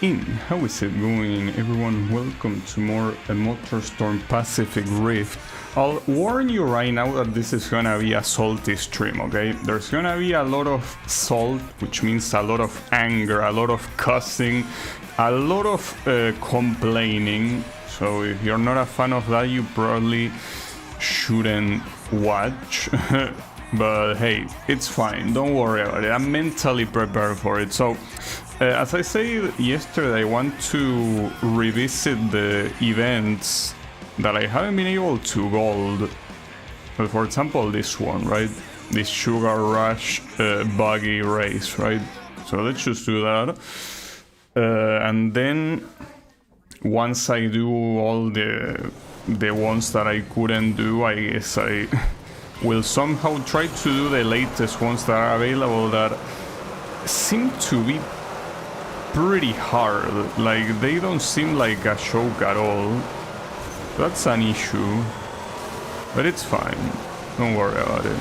in. How is it going, everyone? Welcome to more MotorStorm Pacific Rift. I'll warn you right now that this is gonna be a salty stream, okay? There's gonna be a lot of salt, which means a lot of anger, a lot of cussing, a lot of complaining. So if you're not a fan of that, you probably shouldn't watch. But hey, it's fine, don't worry about it. I'm mentally prepared for it. So as I said yesterday, I want to revisit the events that I haven't been able to gold. But for example, this one, right? This Sugar Rush buggy race, right? So let's just do that. And then once I do all the ones that I couldn't do, I guess I will somehow try to do the latest ones that are available that seem to be pretty hard. Like, they don't seem like a joke at all. That's an issue, but it's fine, don't worry about it.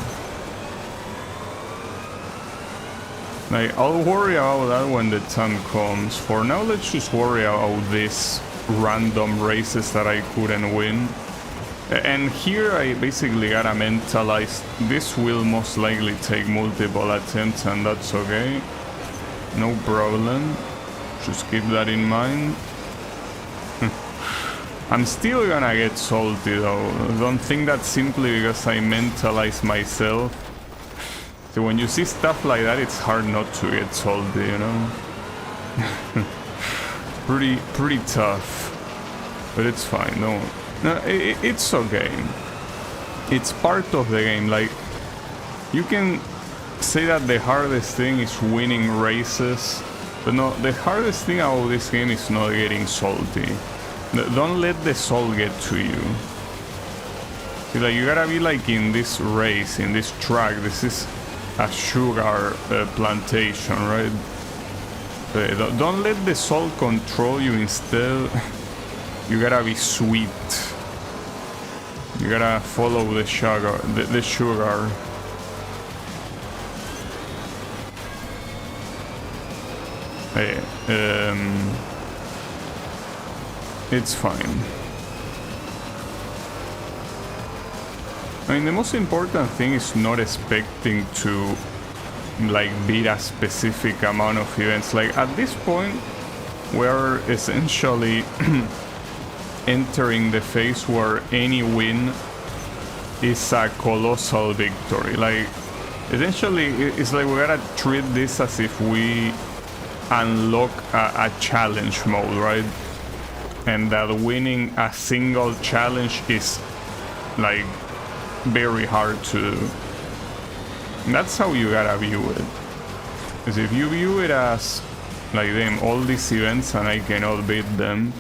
Like, I'll worry about that when the time comes. For now, let's just worry about these random races that I couldn't win. And here I basically gotta mentalize this will most likely take multiple attempts, and that's okay. No problem. Just keep that in mind. I'm still gonna get salty though. Don't think that simply because I mentalize myself. So when you see stuff like that, it's hard not to get salty, you know? pretty tough. But it's fine, no, it's okay. It's part of the game. Like, you can say that the hardest thing is winning races, but no, the hardest thing about this game is not getting salty. Don't let the salt get to you. See, like, you gotta be like in this race, in this track. This is a sugar plantation, right? Don't let the salt control you. Instead, you gotta be sweet. You gotta follow the sugar. The sugar. Hey, it's fine. I mean, the most important thing is not expecting to like beat a specific amount of events. Like, at this point, we're essentially entering the phase where any win is a colossal victory. Like, essentially, it's like we gotta treat this as if we unlock a challenge mode, right? And that winning a single challenge is like very hard to do. And that's how you gotta view it. Because if you view it as like, damn, all these events and I cannot beat them,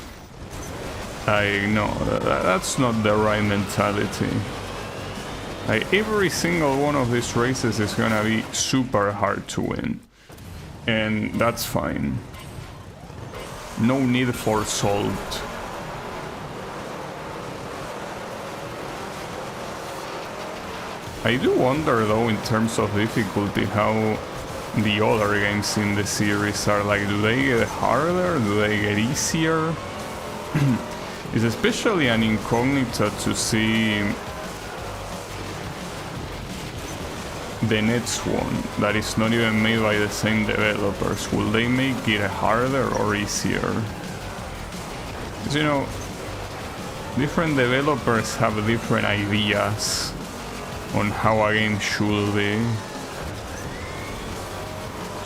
that's not the right mentality. Like, every single one of these races is gonna be super hard to win, and that's fine. No need for salt. I do wonder though, in terms of difficulty, how the other games in the series are. Like, do they get harder? Do they get easier? It's especially an incognita to see the next one that is not even made by the same developers. Will they make it harder or easier? Because, you know, different developers have different ideas on how a game should be.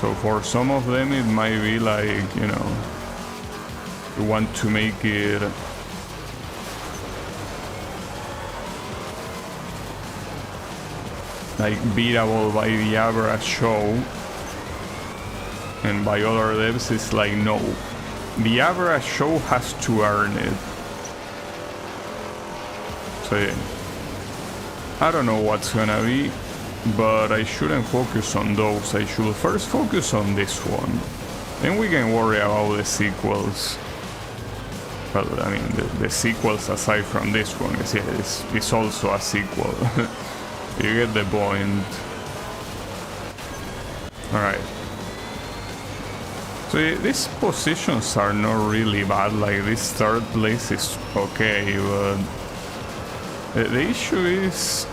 So for some of them it might be like, you know, you want to make it like beatable by the average show, and by other devs it's like, no, the average show has to earn it. So yeah, I don't know what's gonna be, but I shouldn't focus on those. I should first focus on this one, then we can worry about the sequels. Well, I mean, the sequels aside from this one, because yeah, it's also a sequel. You get the point. Alright. So these positions are not really bad, like this third place is okay, but the issue is...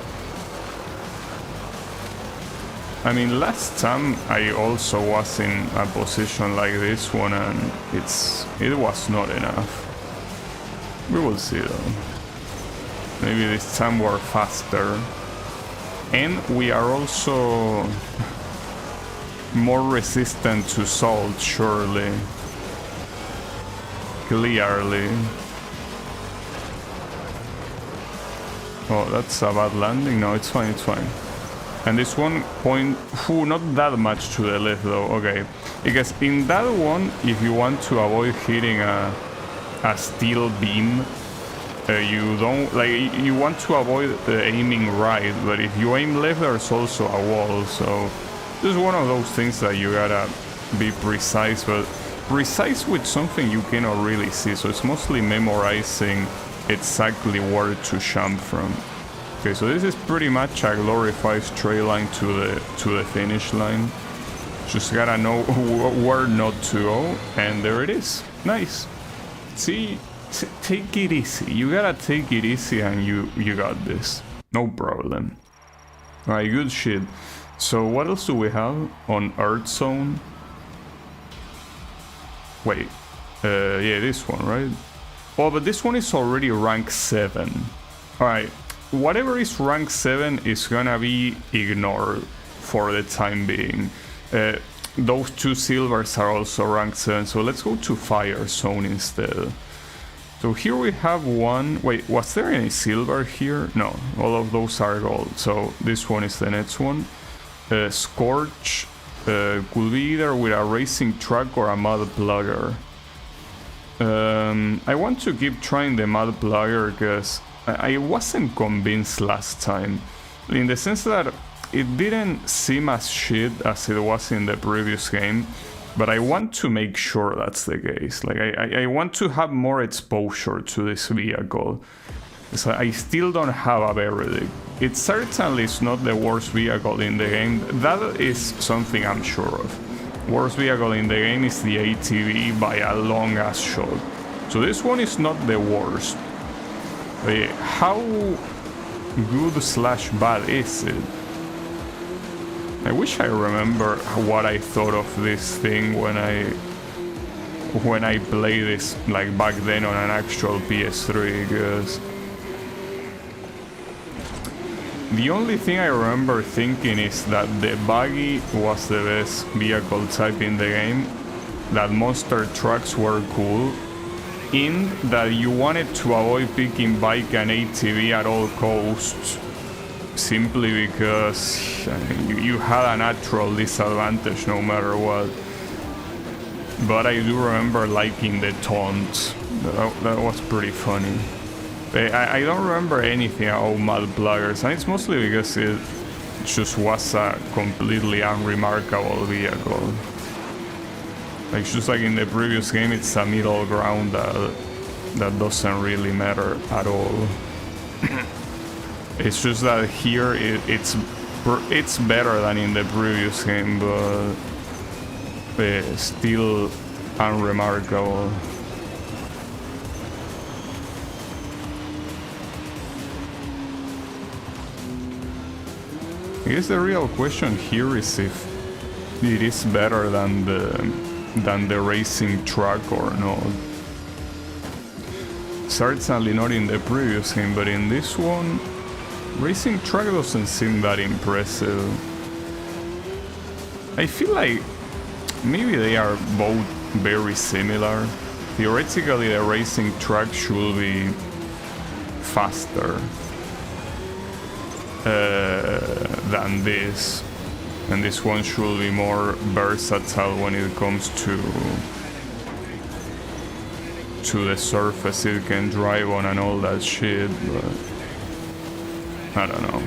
I mean, last time I also was in a position like this one and it was not enough. We will see though. Maybe this time we're faster. And we are also more resistant to salt, surely. Clearly. Oh, that's a bad landing. No, it's fine, it's fine. And this one point, not that much to the left though, okay. Because in that one, if you want to avoid hitting a steel beam, you don't, like, you want to avoid aiming right, but if you aim left, there's also a wall, so this is one of those things that you gotta be precise, but precise with something you cannot really see, so it's mostly memorizing exactly where to jump from. Okay, so this is pretty much a glorified straight line to the finish line. Just gotta know where not to go, and there it is. Nice. See, take it easy. You gotta take it easy, and you got this. No problem. Alright, good shit. So what else do we have on Earth Zone? Wait, yeah, this one, right? Oh, but this one is already rank 7. Alright. Whatever is rank 7 is gonna be ignored for the time being. Those two silvers are also rank 7, so let's go to Fire Zone instead. So here we have one... Wait, was there any silver here? No, all of those are gold, so this one is the next one. Scorch could be either with a racing truck or a mud plugger. I want to keep trying the mud plugger because I wasn't convinced last time, in the sense that it didn't seem as shit as it was in the previous game, but I want to make sure that's the case. Like, I want to have more exposure to this vehicle, because I still don't have a verdict. It certainly is not the worst vehicle in the game, that is something I'm sure of. Worst vehicle in the game is the ATV by a long ass shot. So this one is not the worst. How good slash bad is it? I wish I remember what I thought of this thing when I played this, like, back then on an actual PS3, because the only thing I remember thinking is that the buggy was the best vehicle type in the game, that monster trucks were cool, in that you wanted to avoid picking bike and ATV at all costs, simply because you had a natural disadvantage no matter what. But I do remember liking the taunts. That was pretty funny. I don't remember anything about mud pluggers, and it's mostly because it just was a completely unremarkable vehicle. Like, just like in the previous game, it's a middle ground that doesn't really matter at all. It's just that here it's better than in the previous game, but still unremarkable. I guess the real question here is if it is better than the racing truck or not. Certainly not in the previous game, but in this one, racing truck doesn't seem that impressive. I feel like maybe they are both very similar. Theoretically, the racing truck should be faster than this, and this one should be more versatile when it comes to the surface it can drive on and all that shit, but I don't know.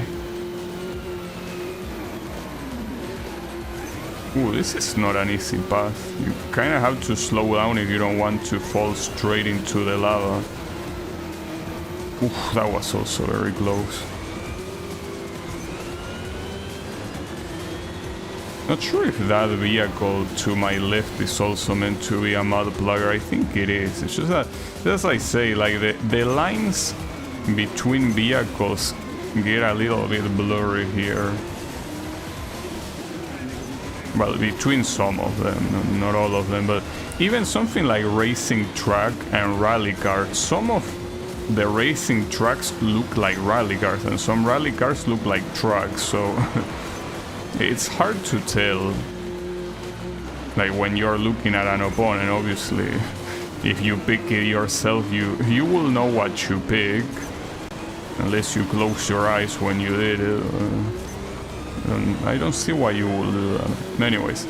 Ooh, this is not an easy path. You kind of have to slow down if you don't want to fall straight into the lava. Oof, that was also very close. Not sure if that vehicle to my left is also meant to be a mud plugger. I think it is. It's just that, as I say, like the lines between vehicles get a little bit blurry here. Well, between some of them, not all of them, but even something like racing track and rally cars, some of the racing tracks look like rally cars and some rally cars look like trucks, so it's hard to tell. Like when you're looking at an opponent, obviously, if you pick it yourself, you will know what you pick, unless you close your eyes when you did it. I don't see why you will do that. Anyways,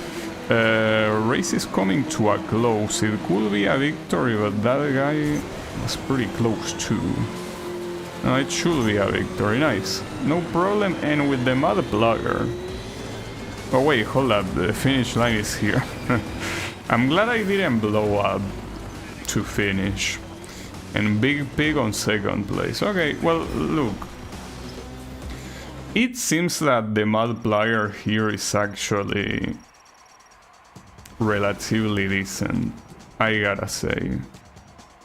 race is coming to a close. It could be a victory, but that guy was pretty close too. No, it should be a victory. Nice. No problem. And with the mud plugger. Oh wait, hold up. The finish line is here. I'm glad I didn't blow up to finish. And Big Pig on second place. Okay, well, look. It seems that the mud plugger here is actually relatively decent, I gotta say.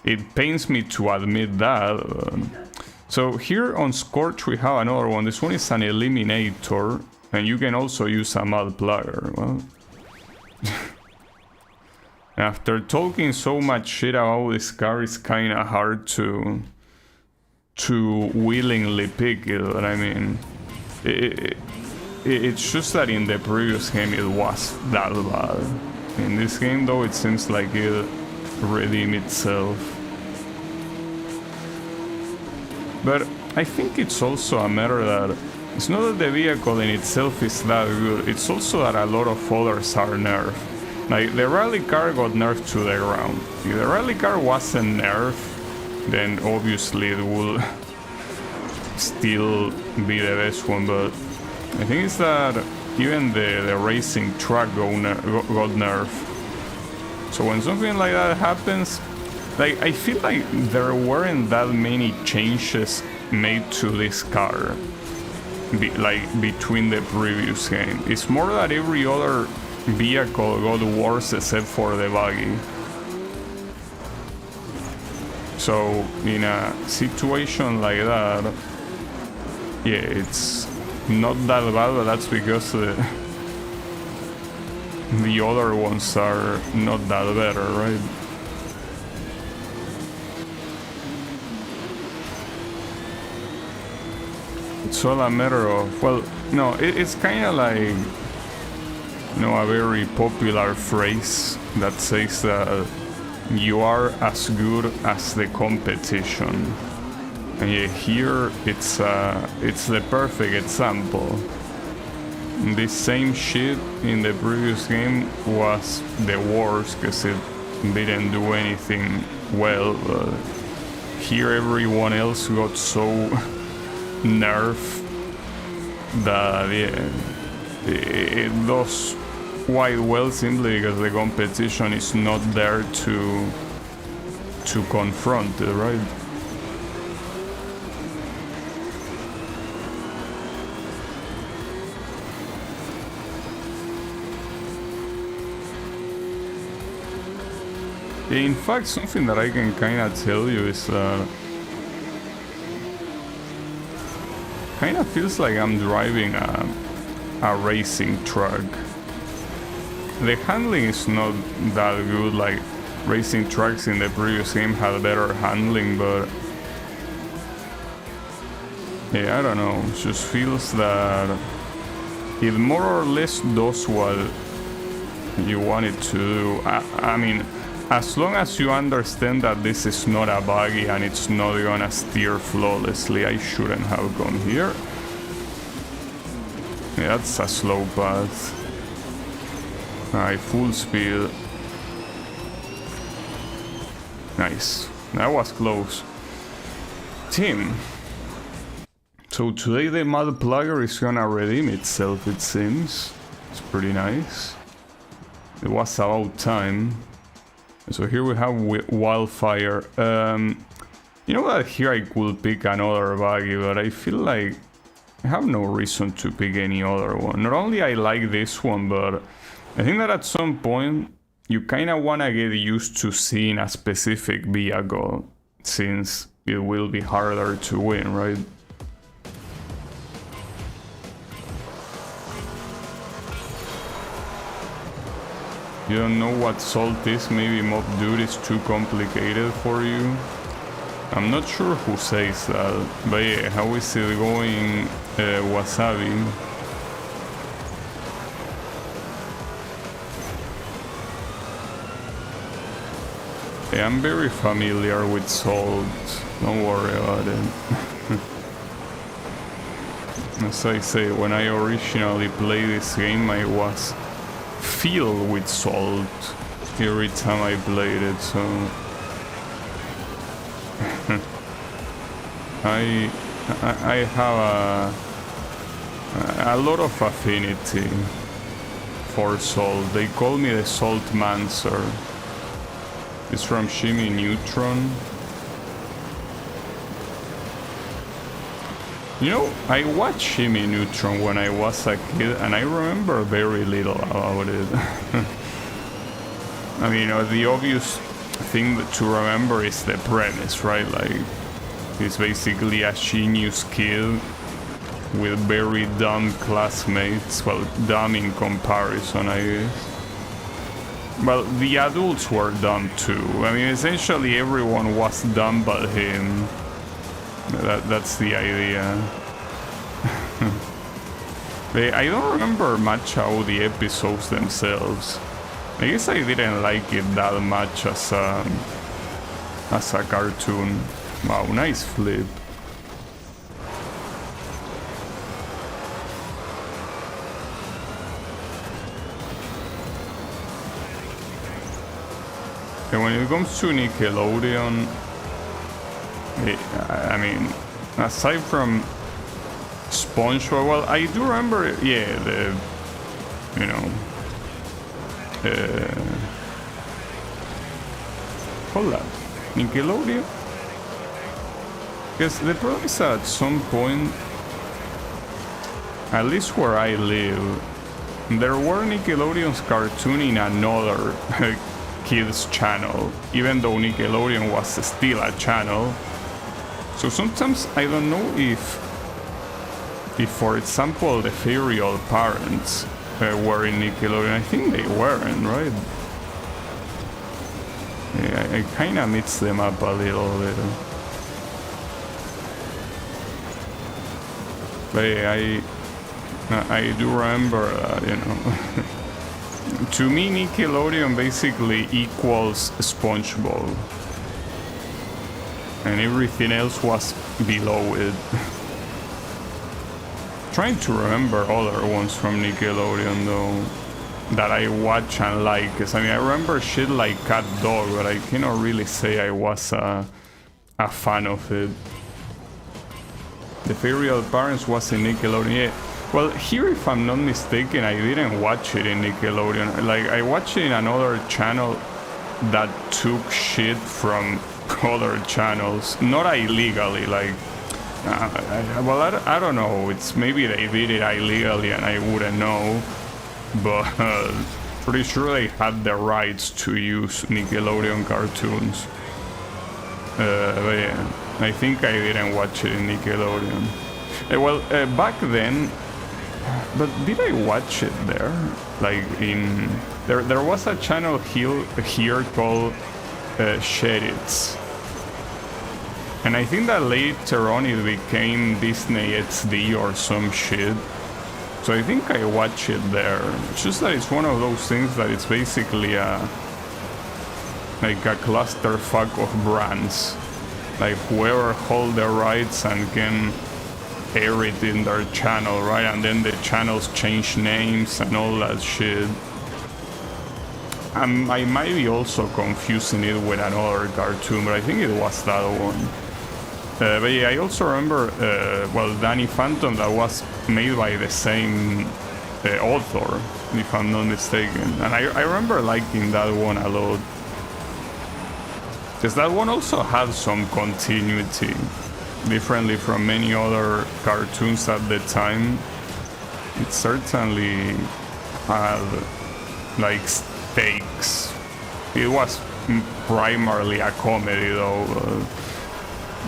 It pains me to admit that. So here on Scorch we have another one. This one is an eliminator, and you can also use a mud plugger. Well, after talking so much shit about this car, it's kinda hard to willingly pick it, but I mean, it's just that in the previous game it was that bad. In this game though, it seems like it redeemed itself. But I think it's also a matter that it's not that the vehicle in itself is that good, it's also that a lot of others are nerfed. Like the rally car got nerfed to the ground. If the rally car wasn't nerfed, then obviously it will still be the best one, but I think it's that even the racing track got nerfed. So when something like that happens, like I feel like there weren't that many changes made to this car between the previous game. It's more that every other vehicle got worse except for the buggy. So in a situation like that, yeah, it's not that bad, but that's because the other ones are not that better, right? It's all a matter of, well, no, it's kind of like, you know, a very popular phrase that says that you are as good as the competition. And yeah, here it's the perfect example. This same shit in the previous game was the worst because it didn't do anything well. But here everyone else got so nerfed that yeah, it does quite well simply because the competition is not there to confront it, right? In fact, something that I can kind of tell you is kind of feels like I'm driving a racing truck. The handling is not that good, like racing trucks in the previous game had better handling, but yeah, I don't know, it just feels that it more or less does what you want it to do. I mean, as long as you understand that this is not a buggy and it's not gonna steer flawlessly, I shouldn't have gone here. Yeah, that's a slow path. Alright, full speed. Nice. That was close. Team. So today the mud plugger is gonna redeem itself, it seems. It's pretty nice. It was about time. So here we have Wildfire. You know that here I could pick another buggy, but I feel like I have no reason to pick any other one. Not only I like this one, but I think that at some point you kind of want to get used to seeing a specific vehicle, since it will be harder to win, right? You don't know what Salt is? Maybe Mob Dude is too complicated for you? I'm not sure who says that, but yeah, how is it going, Wasabi? Yeah, I'm very familiar with Salt, don't worry about it. As I say, when I originally played this game, I was filled with Salt every time I played it, so... I have a lot of affinity for Salt. They call me the Salt Mancer. It's from Shimmy Neutron. You know, I watched Shimmy Neutron when I was a kid, and I remember very little about it. I mean, the obvious thing to remember is the premise, right? Like, he's basically a genius kid with very dumb classmates. Well, dumb in comparison, I guess. Well, the adults were dumb too. I mean, essentially everyone was dumb but him. That's the idea. I don't remember much about the episodes themselves. I guess I didn't like it that much as a cartoon. Wow, nice flip. And when it comes to Nickelodeon, I mean, aside from SpongeBob, well, I do remember, yeah, the, you know, hold up, Nickelodeon? Because the problem is that at some point, at least where I live, there were Nickelodeon's cartoon in another kids channel, even though Nickelodeon was still a channel. So sometimes I don't know if for example, the Ferial Parents were in Nickelodeon. I think they weren't, right? Yeah, I kind of mix them up a little bit. But yeah, I do remember that, you know. To me, Nickelodeon basically equals SpongeBob. And everything else was below it. Trying to remember other ones from Nickelodeon though that I watch and like. Cause I mean, I remember shit like Cat Dog, but I cannot really say I was a fan of it. The Ferial Parents was in Nickelodeon. Yeah. Well, here, if I'm not mistaken, I didn't watch it in Nickelodeon. Like, I watched it in another channel that took shit from other channels, not illegally. Like, well, I don't know. It's maybe they did it illegally and I wouldn't know, but pretty sure they had the rights to use Nickelodeon cartoons. But yeah, I think I didn't watch it in Nickelodeon. Well, back then. But did I watch it there? Like in there was a channel here called Shedits, and I think that later on it became Disney XD or some shit. So I think I watched it there. It's just that it's one of those things that it's basically like a clusterfuck of brands, like whoever hold the rights and can air it in their channel, right? And then the channels change names and all that shit. I might be also confusing it with another cartoon, but I think it was that one. But yeah, I also remember, well, Danny Phantom, that was made by the same author, if I'm not mistaken. And I remember liking that one a lot. Because that one also had some continuity. differently from many other cartoons at the time, it certainly had like stakes. It was primarily a comedy though,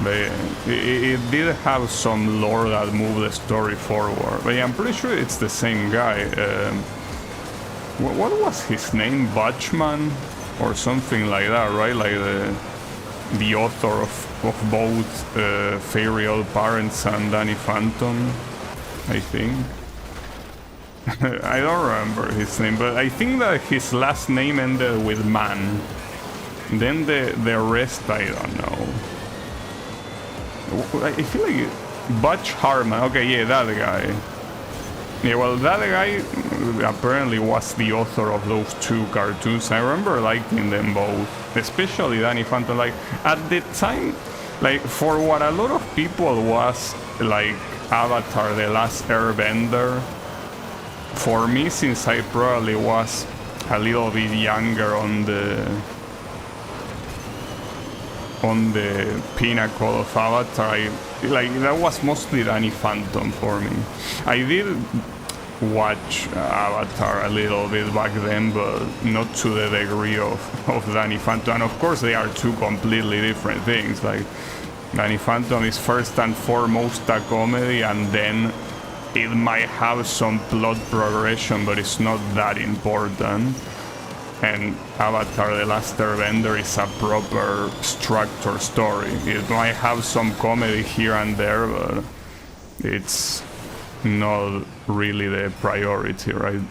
but it did have some lore that moved the story forward. But yeah, I'm pretty sure it's the same guy. What was his name? Butchman or something like that, right? Like the author of both Fairy Odd Parents and Danny Phantom, I think. I don't remember his name, but I think that his last name ended with Man. Then the rest, I don't know. I feel like Butch Hartman. Okay, yeah, that guy. Yeah, well, that guy apparently was the author of those two cartoons. I remember liking them both, especially Danny Phantom. Like, at the time, like, for what a lot of people was, like, Avatar: The Last Airbender, for me, since I probably was a little bit younger on the pinnacle of Avatar, like that was mostly Danny Phantom for me. I did watch Avatar a little bit back then, but not to the degree of Danny Phantom. And of course they are two completely different things. Like, Danny Phantom is first and foremost a comedy, and then it might have some plot progression, but it's not that important. And Avatar: The Last Airbender is a proper structured story. It might have some comedy here and there, but it's not really the priority, right?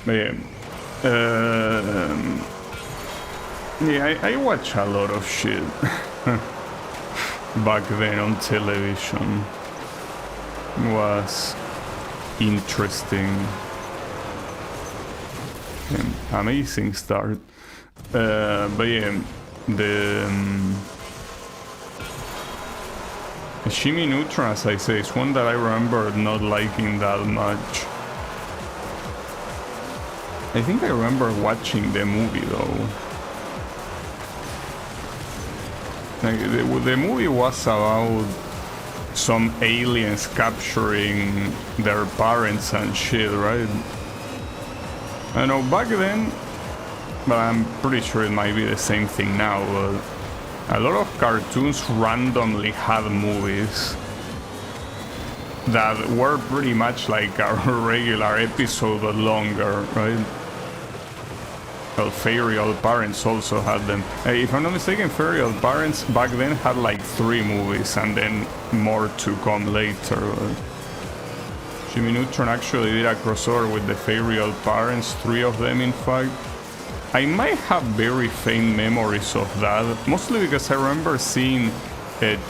But yeah, I watch a lot of shit back then on television. It was interesting. Amazing start. But yeah, the Shimmy Neutron, as I say, is one that I remember not liking that much. I think I remember watching the movie though. Like, the movie was about some aliens capturing their parents and shit, right? I know back then, but I'm pretty sure it might be the same thing now, but a lot of cartoons randomly had movies that were pretty much like a regular episode but longer, right? Well, Fairy Odd Parents also had them. If I'm not mistaken, Fairy Odd Parents back then had like 3 movies and then more to come later. Jimmy Neutron actually did a crossover with the Fairy Odd Parents, 3 of them in fact. I might have very faint memories of that, mostly because I remember seeing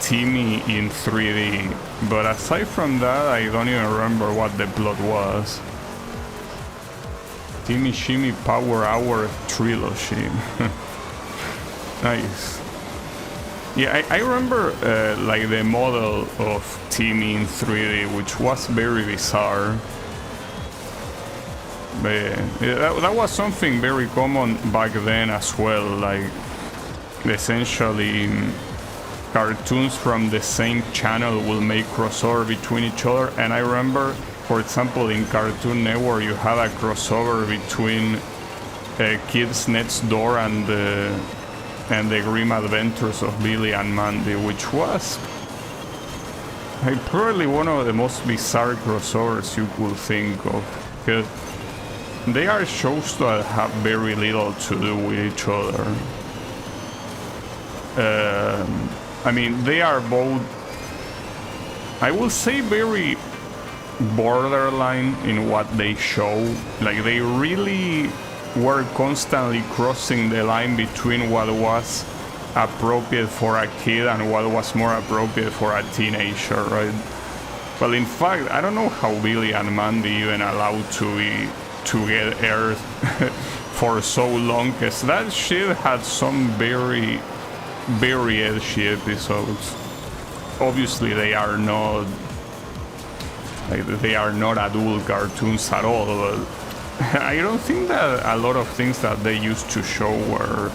Timmy in 3D, but aside from that I don't even remember what the plot was. Timmy Shimmy Power Hour Trilogy. Nice. Yeah, I remember like the model of Timmy in 3D, which was very bizarre. But yeah, that was something very common back then as well, like essentially cartoons from the same channel will make crossover between each other. And I remember, for example, in Cartoon Network you had a crossover between Kids Next Door and the Grim Adventures of Billy and Mandy, which was like probably one of the most bizarre crossovers you could think of, because they are shows that have very little to do with each other. I mean, they are both, I will say, very borderline in what they show. Like, they really were constantly crossing the line between what was appropriate for a kid and what was more appropriate for a teenager, right? Well, in fact, I don't know how Billy and Mandy even allowed to get aired for so long, because that shit had some very, very edgy episodes. Obviously, they are not adult cartoons at all, but I don't think that a lot of things that they used to show were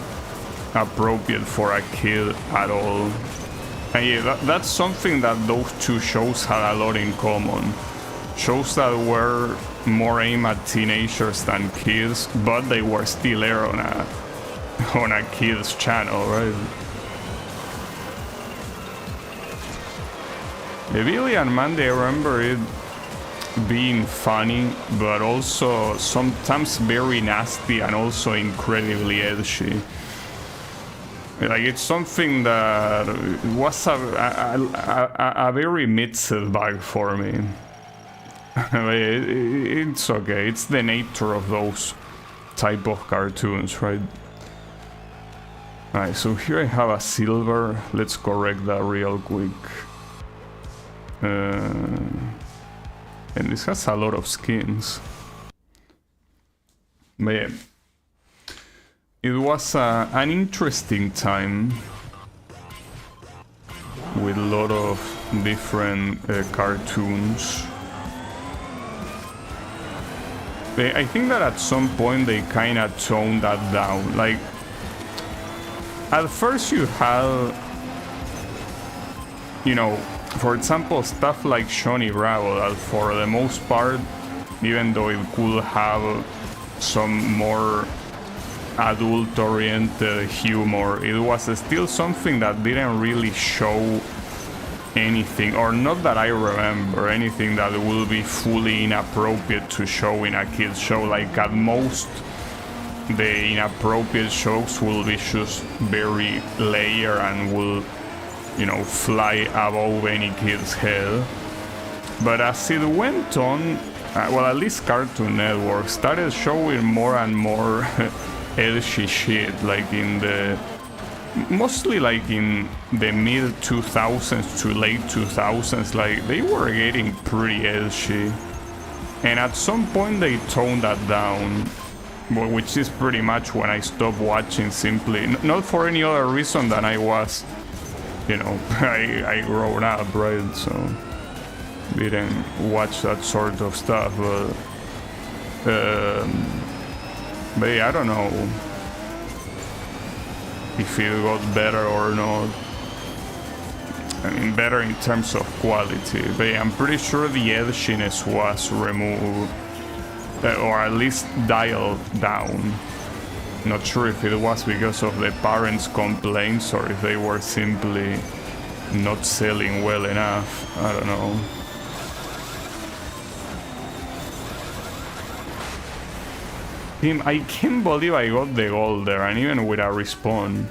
appropriate for a kid at all. And yeah, that's something that those two shows had a lot in common. Shows that were more aimed at teenagers than kids, but they were still aired on a kids channel, right? The Billy and Mandy, I remember it being funny, but also sometimes very nasty and also incredibly edgy. Like, it's something that was a very mixed bag for me. It's okay, it's the nature of those type of cartoons, right? Alright, so here I have a silver. Let's correct that real quick. And this has a lot of skins. But yeah, it was an interesting time with a lot of different cartoons. I think that at some point they kind of toned that down. Like, at first you had, you know, for example, stuff like Johnny Bravo, that for the most part, even though it could have some more adult-oriented humor, it was still something that didn't really show anything, or not that I remember, anything that will be fully inappropriate to show in a kid's show. Like, at most, the inappropriate shows will be just very layered and will, you know, fly above any kid's head. But as it went on, well, at least Cartoon Network started showing more and more edgy shit, like mostly like in the mid 2000s to late 2000s. Like, they were getting pretty edgy, and at some point they toned that down, which is pretty much when I stopped watching, simply not for any other reason than I was, you know, I grown up, right? So didn't watch that sort of stuff. But yeah, I don't know if it got better or not. I mean, better in terms of quality, but yeah, I'm pretty sure the edginess was removed, or at least dialed down. Not sure if it was because of the parents' complaints or if they were simply not selling well enough. I don't know. Team, I can't believe I got the gold there, and even with a respawn.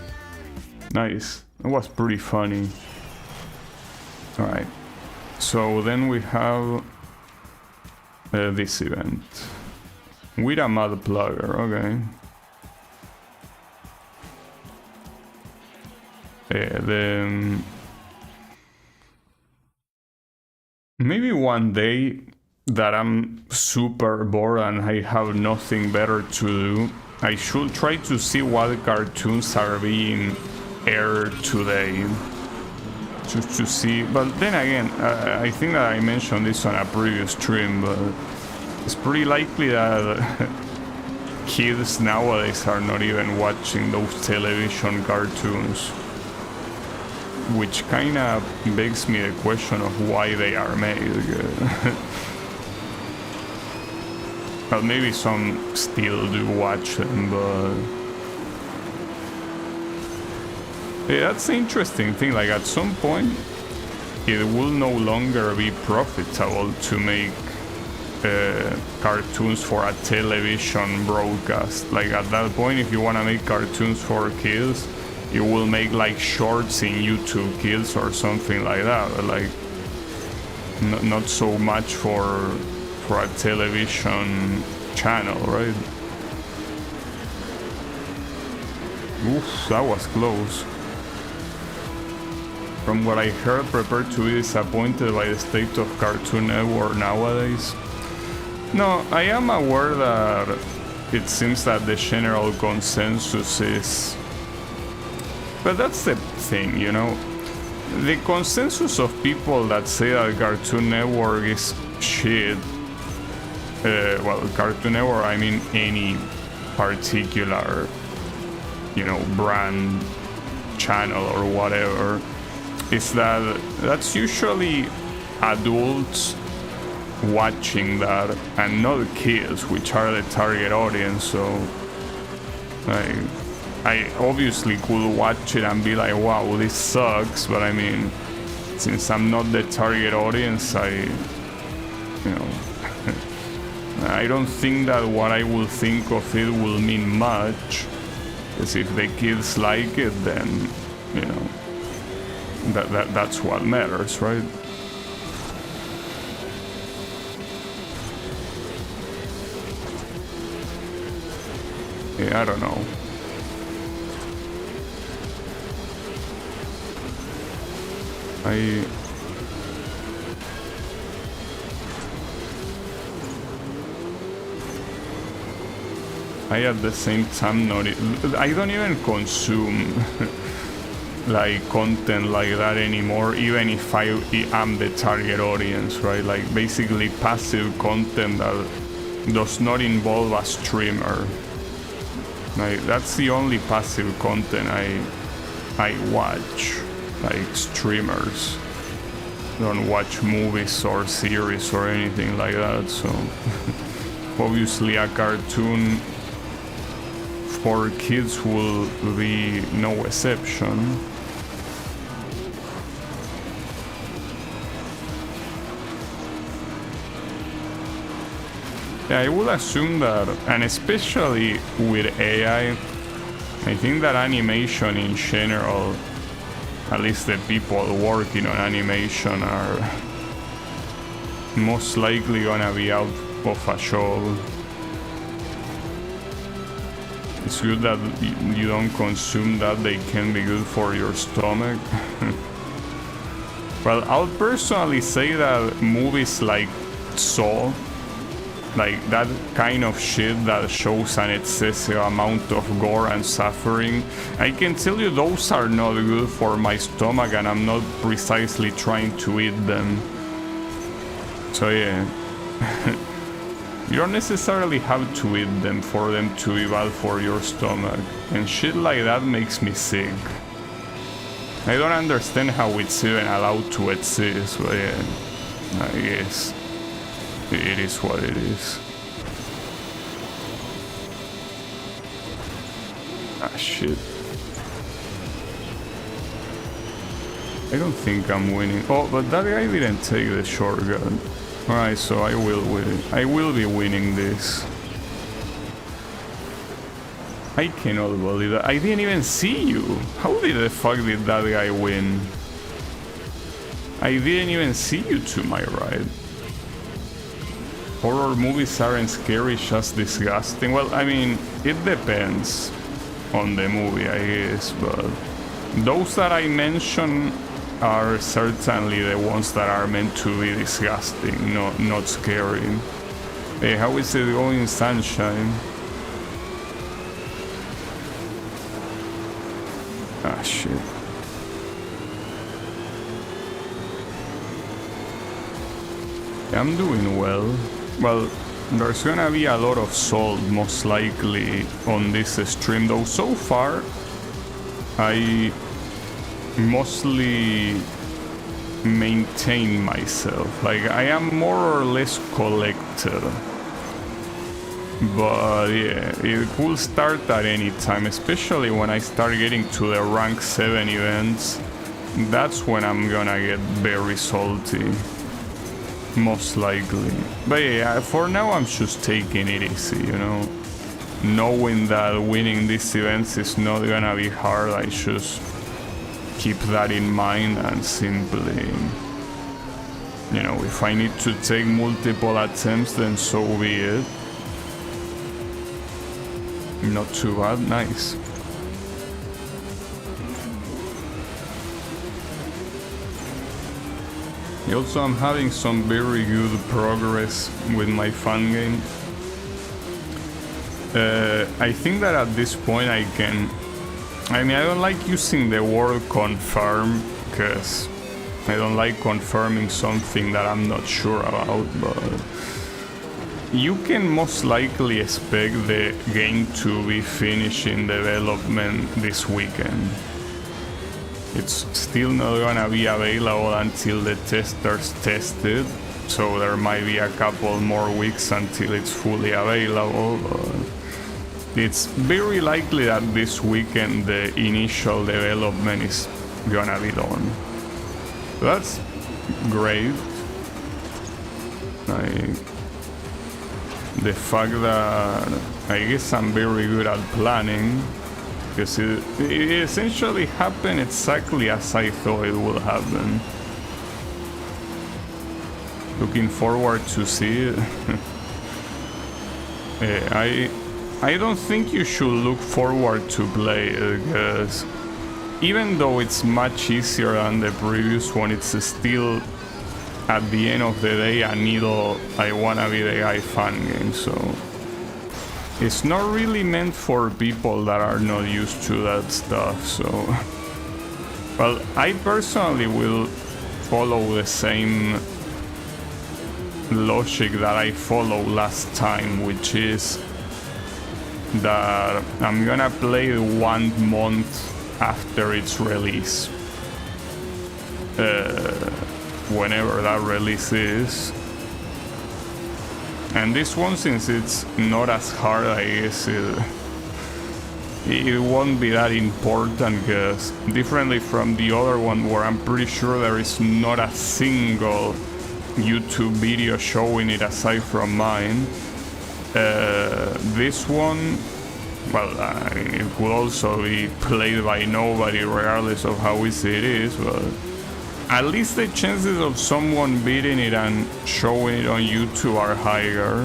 Nice. It was pretty funny. Alright. So then we have this event. With a mud plugger, okay. Yeah, maybe one day that I'm super bored and I have nothing better to do, I should try to see what cartoons are being aired today, just to see. But then again, I think that I mentioned this on a previous stream, but it's pretty likely that kids nowadays are not even watching those television cartoons, which kind of begs me the question of why they are made. Well, maybe some still do watch them, but yeah, that's the interesting thing. Like, at some point, it will no longer be profitable to make cartoons for a television broadcast. Like, at that point, if you want to make cartoons for kids, you will make like shorts in YouTube Kids or something like that. But, like, not so much for a television channel, right? Oof, that was close. From what I heard, prepare to be disappointed by the state of Cartoon Network nowadays. No, I am aware that it seems that the general consensus is... But that's the thing, you know? The consensus of people that say that Cartoon Network is shit, well, Cartoon Network, I mean any particular, you know, brand, channel or whatever, is that that's usually adults watching that and not kids, which are the target audience. So I obviously could watch it and be like, wow, this sucks, but I mean, since I'm not the target audience, I don't think that what I will think of it will mean much, because if the kids like it, then that's what matters, right? Yeah, I don't know. I at the same time I don't even consume like content like that anymore, even if I am the target audience, right? Like basically passive content that does not involve a streamer. Like that's the only passive content I watch. Like streamers don't watch movies or series or anything like that, so obviously a cartoon for kids will be no exception. Yeah, I would assume that, and especially with AI, I think that animation in general, at least the people working on animation, are most likely gonna be out of a job. It's good that you don't consume that, they can be good for your stomach. Well, I'll personally say that movies like Saw, like that kind of shit that shows an excessive amount of gore and suffering, I can tell you those are not good for my stomach, and I'm not precisely trying to eat them. So yeah. You don't necessarily have to eat them for them to be bad for your stomach, and shit like that makes me sick. I don't understand how it's even allowed to exist, but yeah, I guess it is what it is. Ah, shit. I don't think I'm winning. Oh, but that guy didn't take the shotgun. Alright, so I will win. I will be winning this. I cannot believe that. I didn't even see you. How the fuck did that guy win? I didn't even see you to my right. Horror movies aren't scary, just disgusting. Well, I mean, it depends on the movie, I guess, but those that I mentioned are certainly the ones that are meant to be disgusting, not scary. Hey, how is it going, Sunshine? Ah, shit. Yeah, I'm doing well. Well, there's gonna be a lot of salt, most likely, on this stream, though so far I mostly maintain myself. Like, I am more or less collected. But yeah, it will start at any time, especially when I start getting to the rank 7 events. That's when I'm gonna get very salty. Most likely. But yeah, for now I'm just taking it easy, you know. Knowing that winning these events is not gonna be hard, I just keep that in mind and simply, you know, if I need to take multiple attempts, then so be it. Not too bad, nice. Also, I'm having some very good progress with my fun game. I think that at this point I don't like using the word confirm, because I don't like confirming something that I'm not sure about, but you can most likely expect the game to be finished in development this weekend. It's still not gonna be available until the testers test it, so there might be a couple more weeks until it's fully available. It's very likely that this weekend the initial development is gonna be done. That's great. The fact that I guess I'm very good at planning, because it essentially happened exactly as I thought it would happen. Looking forward to see it. I don't think you should look forward to play it, because even though it's much easier than the previous one, it's still, at the end of the day, a needle I wanna be the guy fan game, so it's not really meant for people that are not used to that stuff. So, well, I personally will follow the same logic that I followed last time, which is that I'm gonna play 1 month after its release, whenever that release is. And this one, since it's not as hard, I guess it won't be that important, because differently from the other one where I'm pretty sure there is not a single YouTube video showing it aside from mine, this one, well, I mean, it could also be played by nobody regardless of how easy it is, but at least the chances of someone beating it and showing it on YouTube are higher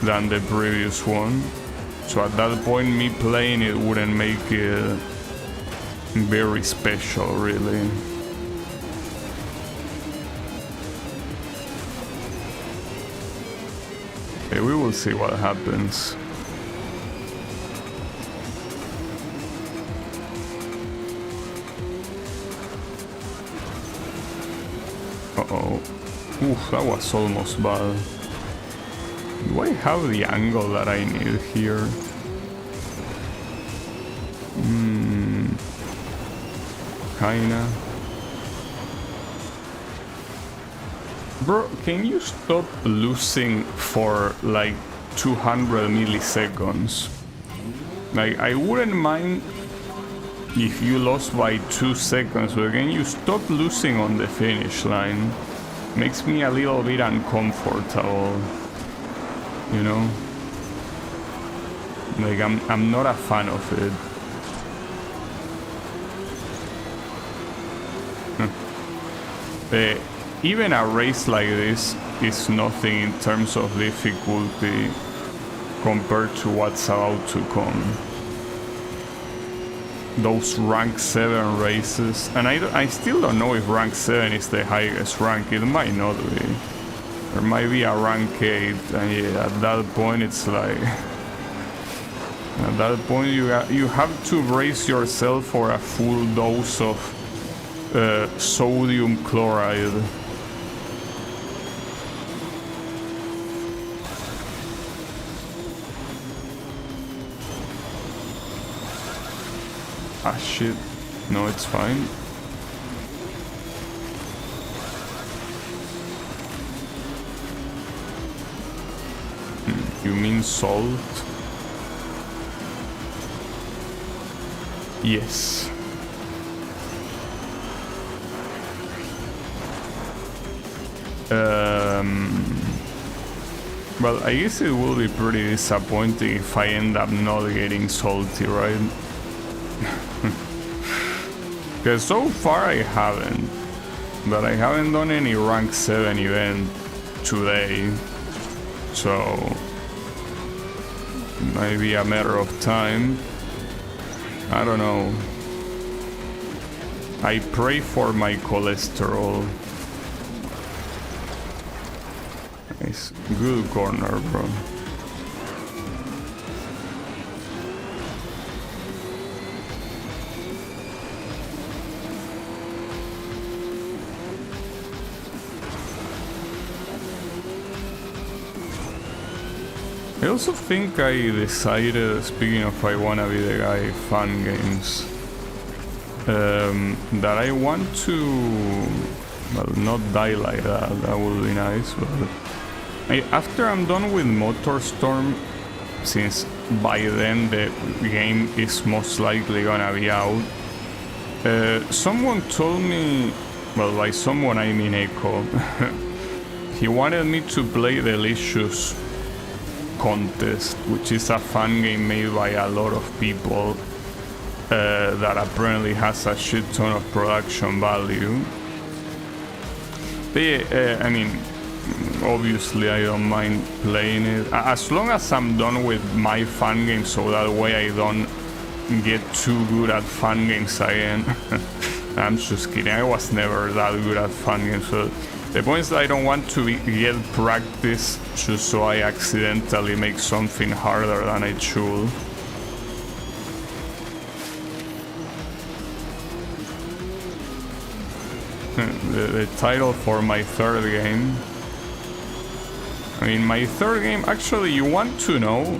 than the previous one. So at that point, me playing it wouldn't make it very special, really. Okay, we will see what happens. Uh-oh. Oof, that was almost bad. Do I have the angle that I need here? Kinda. Bro, can you stop losing for like 200 milliseconds? Like, I wouldn't mind if you lost by 2 seconds, but can you stop losing on the finish line? Makes me a little bit uncomfortable, you know? Like, I'm not a fan of it. Even a race like this is nothing in terms of difficulty compared to what's about to come. Those rank 7 races, and I still don't know if rank 7 is the highest rank. It might not be. There might be a rank 8, and yeah, at that point it's like, at that point you have to brace yourself for a full dose of sodium chloride. Ah shit, no, it's fine. You mean salt? Yes. Well, I guess it will be pretty disappointing if I end up not getting salty, right? Because so far I haven't. But I haven't done any rank 7 event today. So it might be a matter of time. I don't know. I pray for my cholesterol. Nice. Good corner, bro. I also think I decided, speaking of I wanna be the guy fan games, that I want to, well, not die like that. That would be nice. But after I'm done with MotorStorm, since by then the game is most likely gonna be out, someone told me, well, by someone I mean Echo, he wanted me to play Delicious Contest, which is a fun game made by a lot of people that apparently has a shit ton of production value. I mean, obviously I don't mind playing it as long as I'm done with my fun games, so that way I don't get too good at fun games again. I'm just kidding, I was never that good at fun games. So the point is that I don't want to get practice just so I accidentally make something harder than I should. The title for my third game. I mean, my third game, actually, you want to know?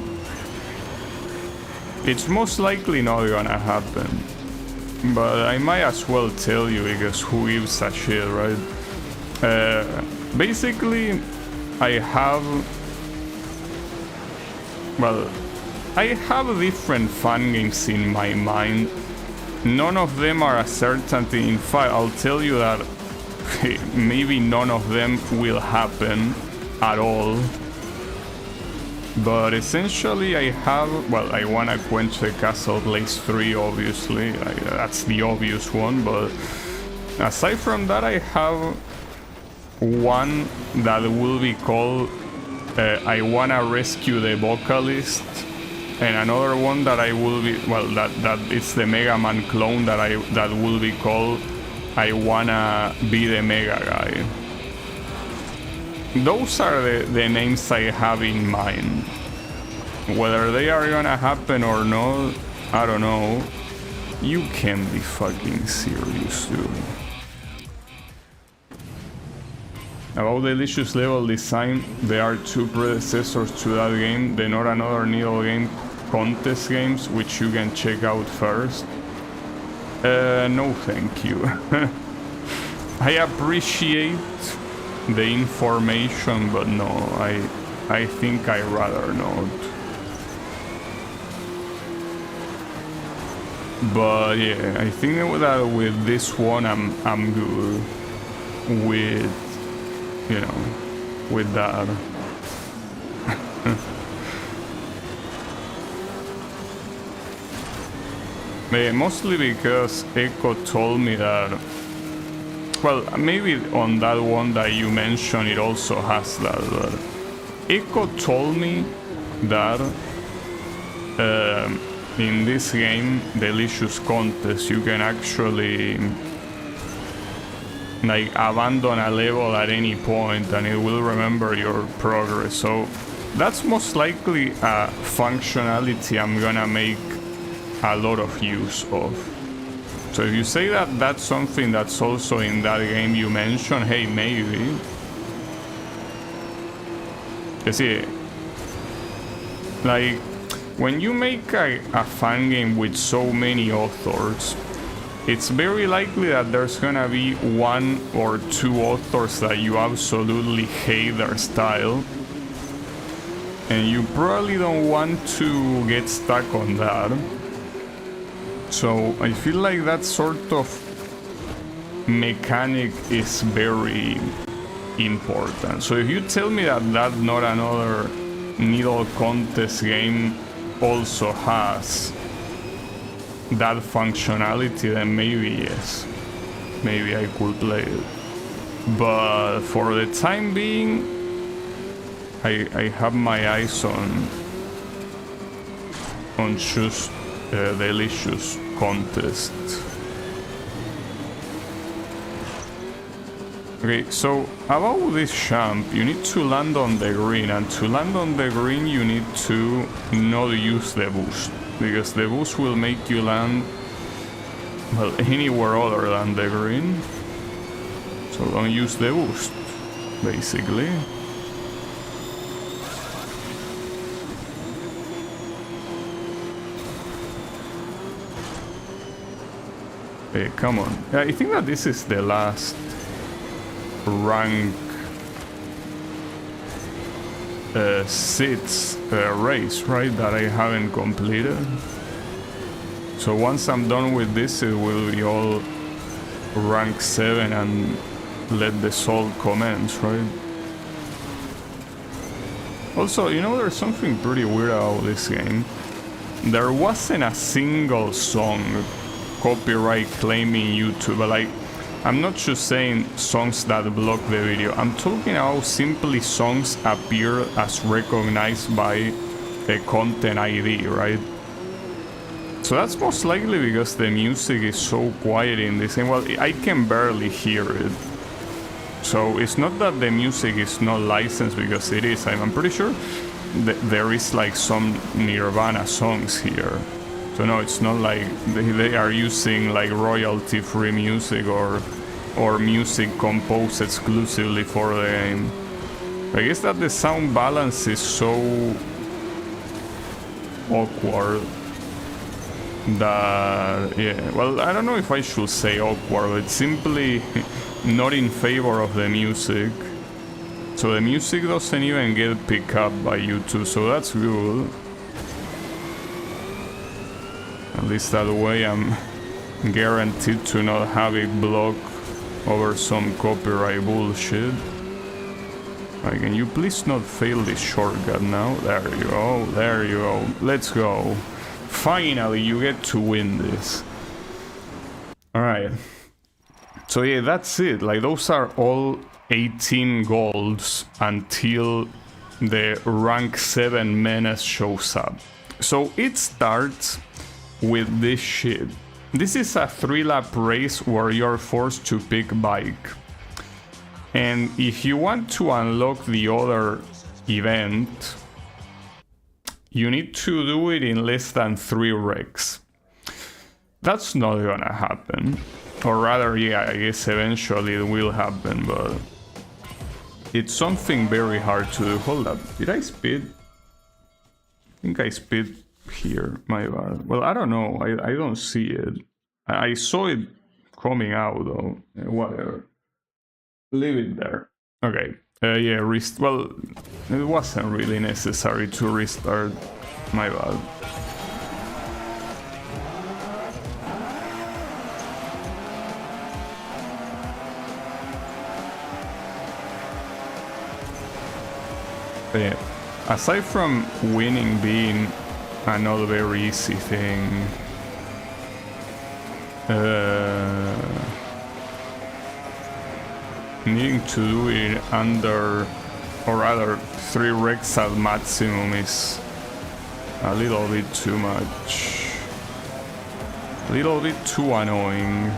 It's most likely not gonna happen. But I might as well tell you, because who gives a shit, right? Basically, I have different fun games in my mind. None of them are a certainty. In fact, I'll tell you that maybe none of them will happen at all. But essentially I have, well, I want to quench the Castle Blaze 3, obviously. That's the obvious one, but aside from that, I have one that will be called I Wanna Rescue the Vocalist, and another one that I will be, well, that it's the Mega Man clone that will be called I Wanna Be the Mega Guy. Those are the names I have in mind. Whether they are gonna happen or not, I don't know. You can't be fucking serious, dude. About Delicious level design, there are two predecessors to that game, the Not Another Needle Game contest games, which you can check out first. No thank you. I appreciate the information, but no, I think I'd rather not. But yeah, I think that with this one I'm good with, you know, with that. Mostly because Echo told me that, well, maybe on that one that you mentioned it also has that, but Echo told me that in this game, Delicious Contest, you can actually like abandon a level at any point and it will remember your progress. So that's most likely a functionality I'm gonna make a lot of use of. So if you say that that's something that's also in that game you mentioned, hey, maybe. You see, like, when you make a fan game with so many authors, it's very likely that there's gonna be one or two authors that you absolutely hate their style, and you probably don't want to get stuck on that. So I feel like that sort of mechanic is very important. So if you tell me that Not Another Needle Contest game also has that functionality, then maybe yes, maybe I could play it. But for the time being, I have my eyes on just Delicious Contest. Okay, so about this champ, you need to land on the green, and to land on the green you need to not use the boost, because the boost will make you land, well, anywhere other than the green. So don't use the boost, basically. Hey, come on. I think that this is the last rank 6 race, right? That I haven't completed. So once I'm done with this, it will be all rank 7 and let the soul commence, right? Also, you know, there's something pretty weird about this game. There wasn't a single song copyright claiming YouTube. Like, I'm not just saying songs that block the video. I'm talking about simply songs appear as recognized by a content ID, right? So that's most likely because the music is so quiet in this game. Well, I can barely hear it. So it's not that the music is not licensed, because it is. I'm pretty sure there is like some Nirvana songs here. So no, it's not like they are using like royalty-free music or music composed exclusively for the game. I guess that the sound balance is so awkward that, yeah, well, I don't know if I should say awkward. It's simply not in favor of the music. So the music doesn't even get picked up by YouTube, so that's good. At least that way I'm guaranteed to not have it blocked over some copyright bullshit. Like, can you please not fail this shortcut now? There you go, there you go. Let's go. Finally, you get to win this. Alright. So yeah, that's it. Like, those are all 18 golds until the rank 7 menace shows up. So it starts with this shit. This is a 3-lap race where you're forced to pick bike. And if you want to unlock the other event, you need to do it in less than 3 wrecks. That's not gonna happen. Or rather, yeah, I guess eventually it will happen, but it's something very hard to do. Hold up, did I speed? I think I speed here, my bad. Well, I don't know, I don't see it. I saw it coming out though. Whatever. Leave it there. Okay. Yeah, well, it wasn't really necessary to restart. My bad. But yeah, aside from winning being another very easy thing, needing to do it under, or rather 3 wrecks at maximum is a little bit too much. A little bit too annoying.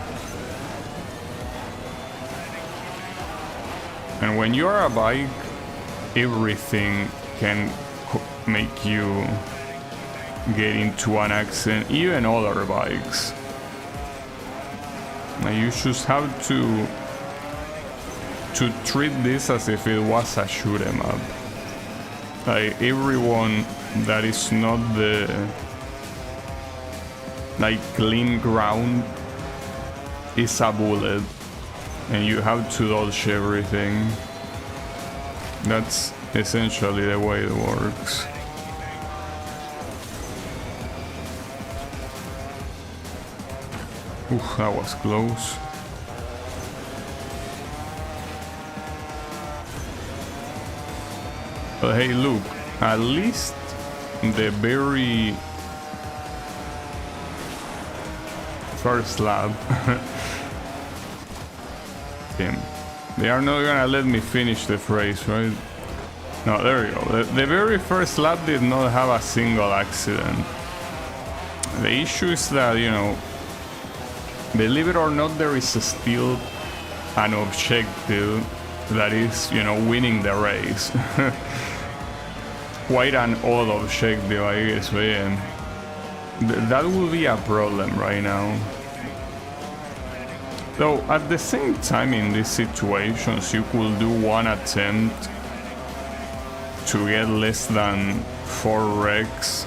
And when you're a bike, everything can make you get into an accident, even other bikes. Now you just have to treat this as if it was a shoot 'em up. Like, everyone that is not the like clean ground is a bullet, and you have to dodge everything. That's essentially the way it works. Oof, that was close. But hey, look, at least the very first lap. Damn. They are not gonna let me finish the race, right? No, there you go. The very first lap did not have a single accident. The issue is that, you know, believe it or not, there is still an objective that is, you know, winning the race. Quite an odd objective, I guess, but yeah. That will be a problem right now. Though, at the same time, in these situations, you could do one attempt to get less than 4 wrecks,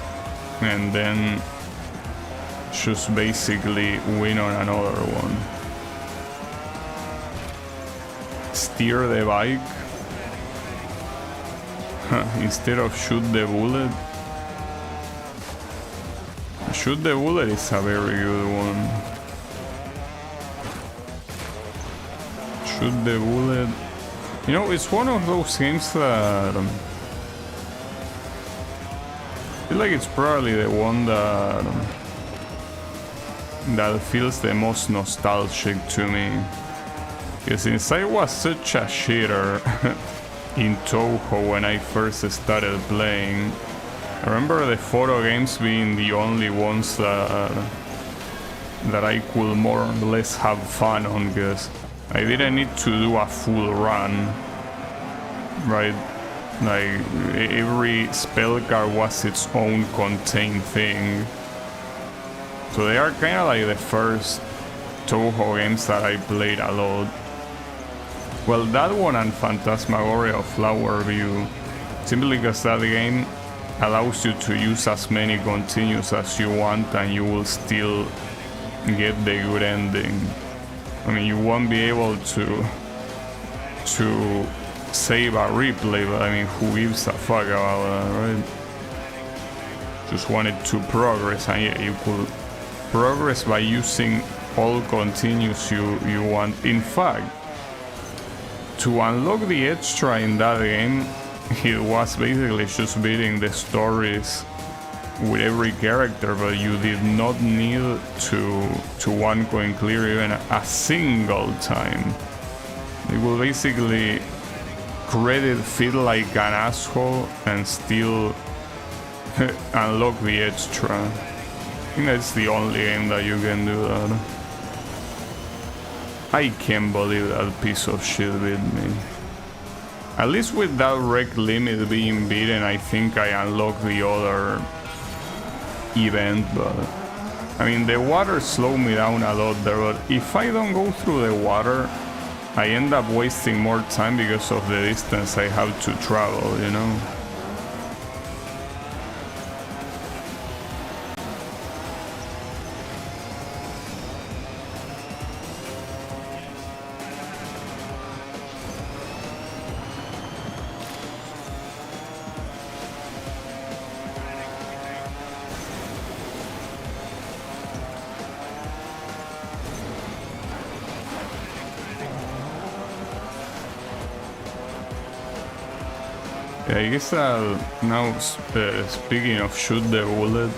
and then just basically win on another one. Steer the bike instead of shoot the bullet. Shoot the bullet is a very good one. Shoot the bullet. You know, it's one of those games that I feel like it's probably the one that feels the most nostalgic to me. Because since I was such a shitter in Toho when I first started playing, I remember the photo games being the only ones that I could more or less have fun on, because I didn't need to do a full run, right? Like every spell card was its own contained thing. So they are kind of like the first Toho games that I played a lot. Well, that one and Phantasmagoria of Flower View, simply because that game allows you to use as many continues as you want and you will still get the good ending. I mean, you won't be able to save a replay, but I mean, who gives a fuck about that, right? Just wanted to progress, and yeah, you could progress by using all continues you want. In fact, to unlock the extra in that game, it was basically just beating the stories with every character, but you did not need to one coin clear even a single time. It will basically credit feel like an asshole and still unlock the extra. I think that's the only game that you can do that. I can't believe that piece of shit beat me. At least with that wreck limit being beaten, I think I unlocked the other event, but I mean, the water slowed me down a lot there, but if I don't go through the water, I end up wasting more time because of the distance I have to travel, you know? I guess now speaking of shoot the bullet,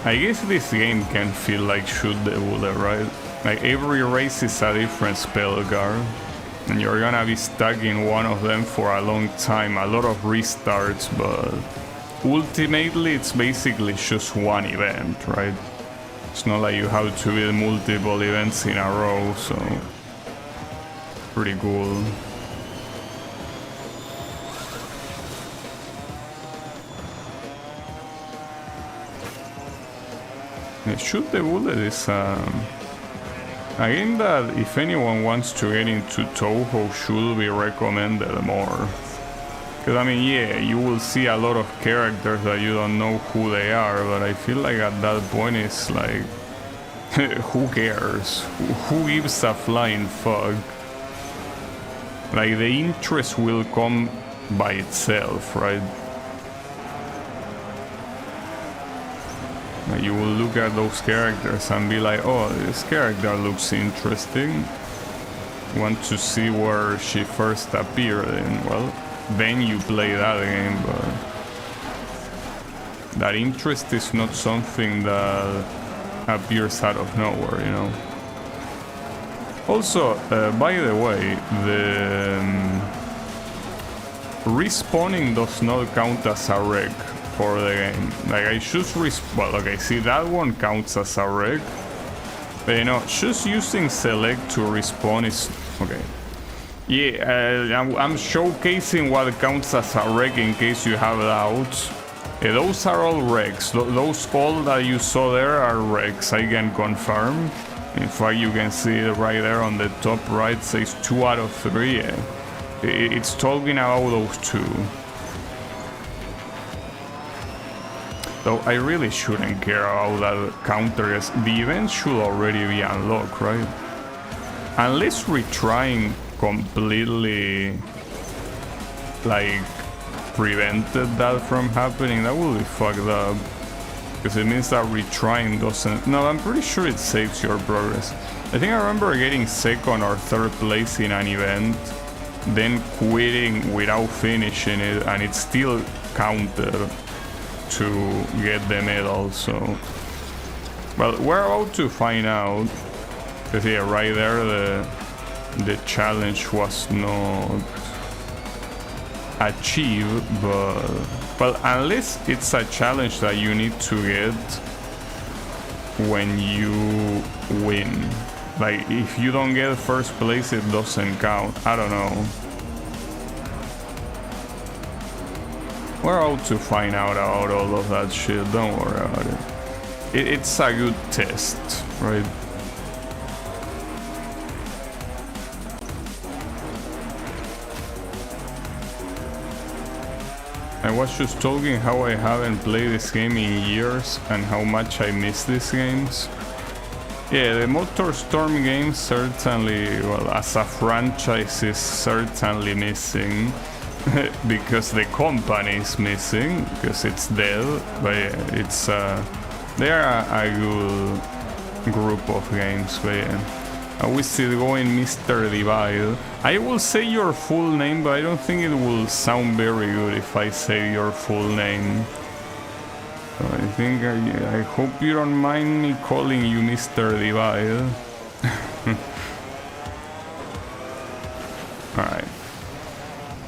I guess this game can feel like shoot the bullet, right? Like every race is a different spell card, and you're gonna be stuck in one of them for a long time, a lot of restarts, but ultimately it's basically just one event, right? It's not like you have to build multiple events in a row, so pretty cool. Shoot the Bullet is a game that if anyone wants to get into Toho should be recommended more. Because I mean, yeah, you will see a lot of characters that you don't know who they are, but I feel like at that point it's like, who cares? Who gives a flying fuck? Like, the interest will come by itself, right? You will look at those characters and be like, oh, this character looks interesting. Want to see where she first appeared, and well, then you play that game, but that interest is not something that appears out of nowhere, you know. Also, by the way, the respawning does not count as a wreck for the game. Like, I just well, okay, see, that one counts as a wreck, but you know, just using select to respawn is okay. Yeah, I'm showcasing what counts as a wreck in case you have doubts. Those are all wrecks. Those all that you saw there are wrecks, I can confirm. In fact, you can see it right there on the top right, says 2 out of 3. Yeah. It's talking about those 2. Though I really shouldn't care about that counter, as the event should already be unlocked, right? Unless retrying completely, like, prevented that from happening, that would be fucked up. Because it means that retrying doesn't... No, I'm pretty sure it saves your progress. I think I remember getting second or third place in an event, then quitting without finishing it, and it still counted to get the medal, so... Well, we're about to find out. Because yeah, right there the challenge was not achieved, but... Well, unless it's a challenge that you need to get when you win. Like, if you don't get first place, it doesn't count. I don't know. We're out to find out about all of that shit, don't worry about it. It's a good test, right? I was just talking how I haven't played this game in years and how much I miss these games. Yeah, the MotorStorm game certainly, well, as a franchise is certainly missing. Because the company is missing, because it's dead, but yeah, it's they are a good group of games, but yeah. Are we still going, Mr. Divide? I will say your full name, but I don't think it will sound very good if I say your full name. So I think I hope you don't mind me calling you Mr. Divide. Alright.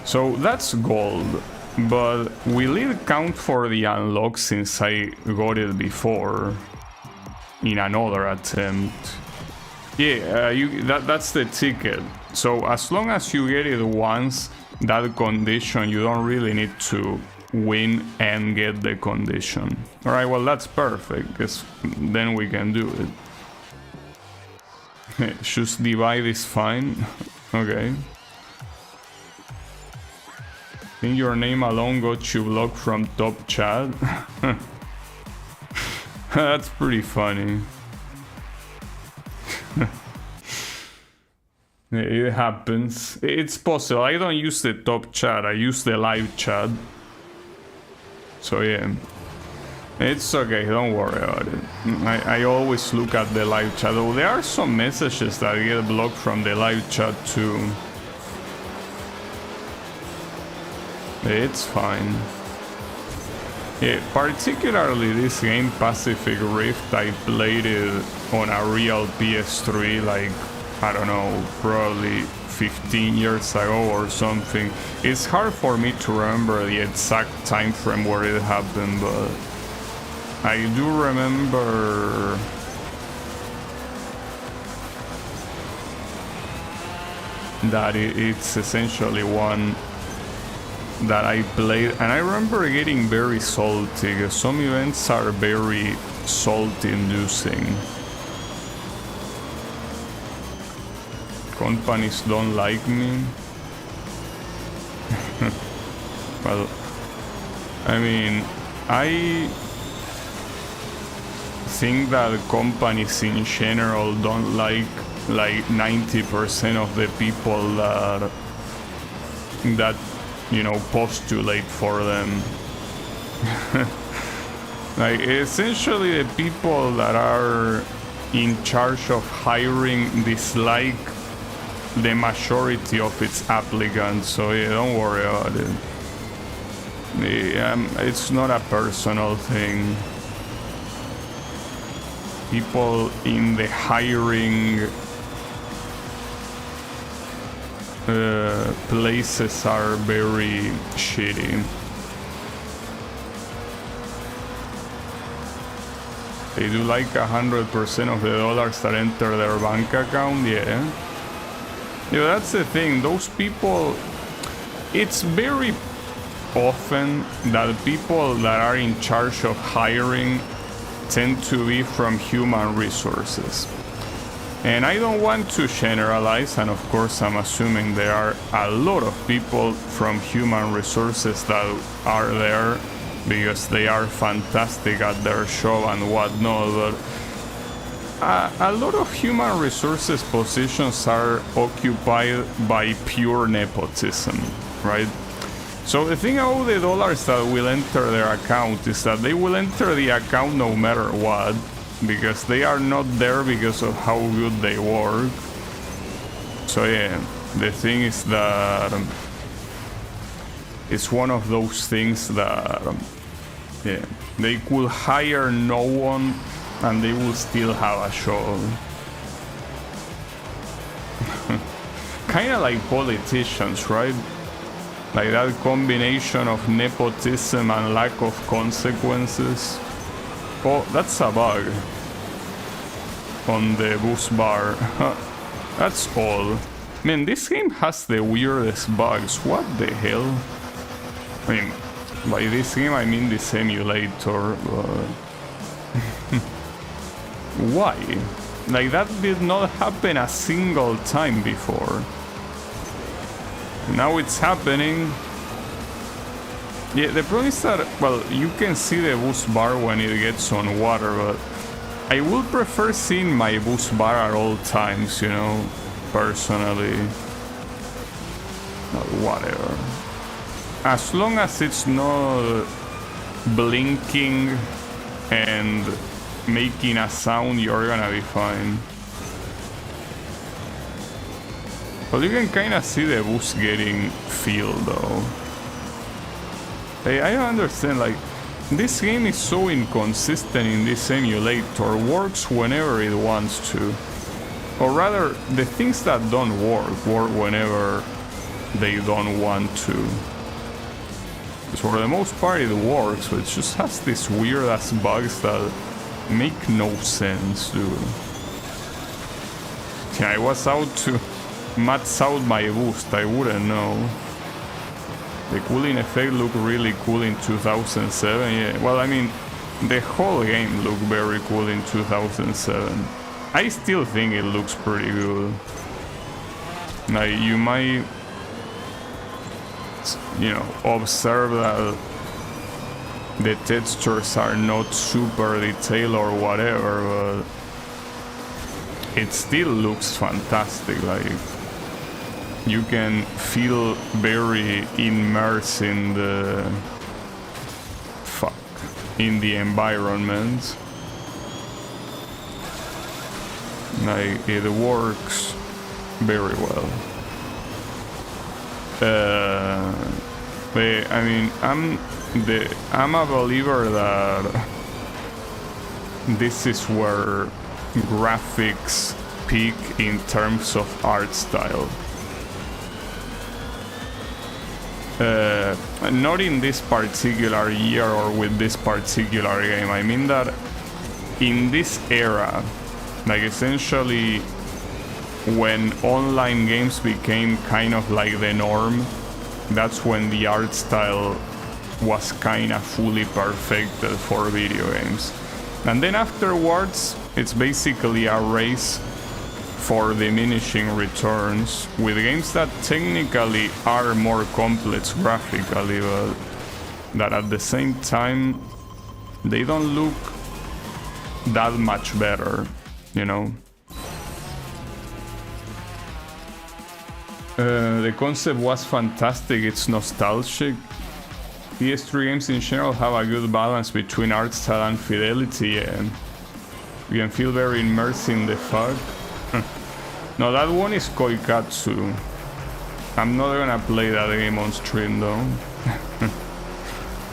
So that's gold, but will it count for the unlock since I got it before in another attempt? Yeah, that's the ticket. So as long as you get it once, that condition, you don't really need to win and get the condition. Alright, well that's perfect, because then we can do it. Just divide is fine. Okay. I think your name alone got you blocked from top chat. That's pretty funny. It happens. It's possible. I don't use the top chat, I use the live chat. So yeah. It's okay, don't worry about it. I always look at the live chat. Oh, there are some messages that get blocked from the live chat too. It's fine. Yeah, particularly this game, Pacific Rift, I played it on a real PS3, like, I don't know, probably 15 years ago or something. It's hard for me to remember the exact time frame where it happened, but I do remember that it's essentially one that I played, and I remember getting very salty, because some events are very salt inducing. Companies don't like me. Well, I mean, I think that companies in general don't like 90% of the people that you know, postulate for them. Like, essentially the people that are in charge of hiring dislike the majority of its applicants, so yeah, don't worry about it. It's not a personal thing. People in the hiring places are very shitty. They do like 100% of the dollars that enter their bank account, yeah. Yeah, that's the thing, those people, it's very often that people that are in charge of hiring tend to be from human resources. And I don't want to generalize, and of course I'm assuming there are a lot of people from human resources that are there because they are fantastic at their job and whatnot, but a lot of human resources positions are occupied by pure nepotism, right? So the thing about the dollars that will enter their account is that they will enter the account no matter what, because they are not there because of how good they work. So yeah, the thing is that it's one of those things that yeah, they could hire no one and they will still have a job. Kind of like politicians, right? Like that combination of nepotism and lack of consequences. Oh, that's a bug on the boost bar. That's all. Man, this game has the weirdest bugs. What the hell? I mean, by this game I mean the simulator. Why? Like, that did not happen a single time before. Now it's happening. Yeah, the problem is that, well, you can see the boost bar when it gets on water, but I would prefer seeing my boost bar at all times, you know, personally. But whatever. As long as it's not blinking and making a sound, you're gonna be fine. But you can kind of see the boost getting filled though. Hey, I don't understand, like, this game is so inconsistent in this emulator, works whenever it wants to. Or rather, the things that don't work whenever they don't want to. So for the most part it works, but it just has these weird ass bugs that make no sense, dude. Yeah, I was out to max out my boost, I wouldn't know. The cooling effect looked really cool in 2007, yeah. Well, I mean, the whole game looked very cool in 2007. I still think it looks pretty good. Now, you might, you know, observe that the textures are not super detailed or whatever, but it still looks fantastic. Like, you can feel very immersed in the environment. Like, it works very well. I mean, I'm a believer that this is where graphics peak in terms of art style. Not in this particular year or with this particular game. I mean that in this era, like essentially when online games became kind of like the norm, that's when the art style was kind of fully perfected for video games. And then afterwards, it's basically a race for diminishing returns with games that technically are more complex graphically, but that at the same time they don't look that much better, you know. The concept was fantastic, it's nostalgic. PS3 games in general have a good balance between art style and fidelity, and you can feel very immersed in the fog. No, that one is Koikatsu. I'm not gonna play that game on stream though.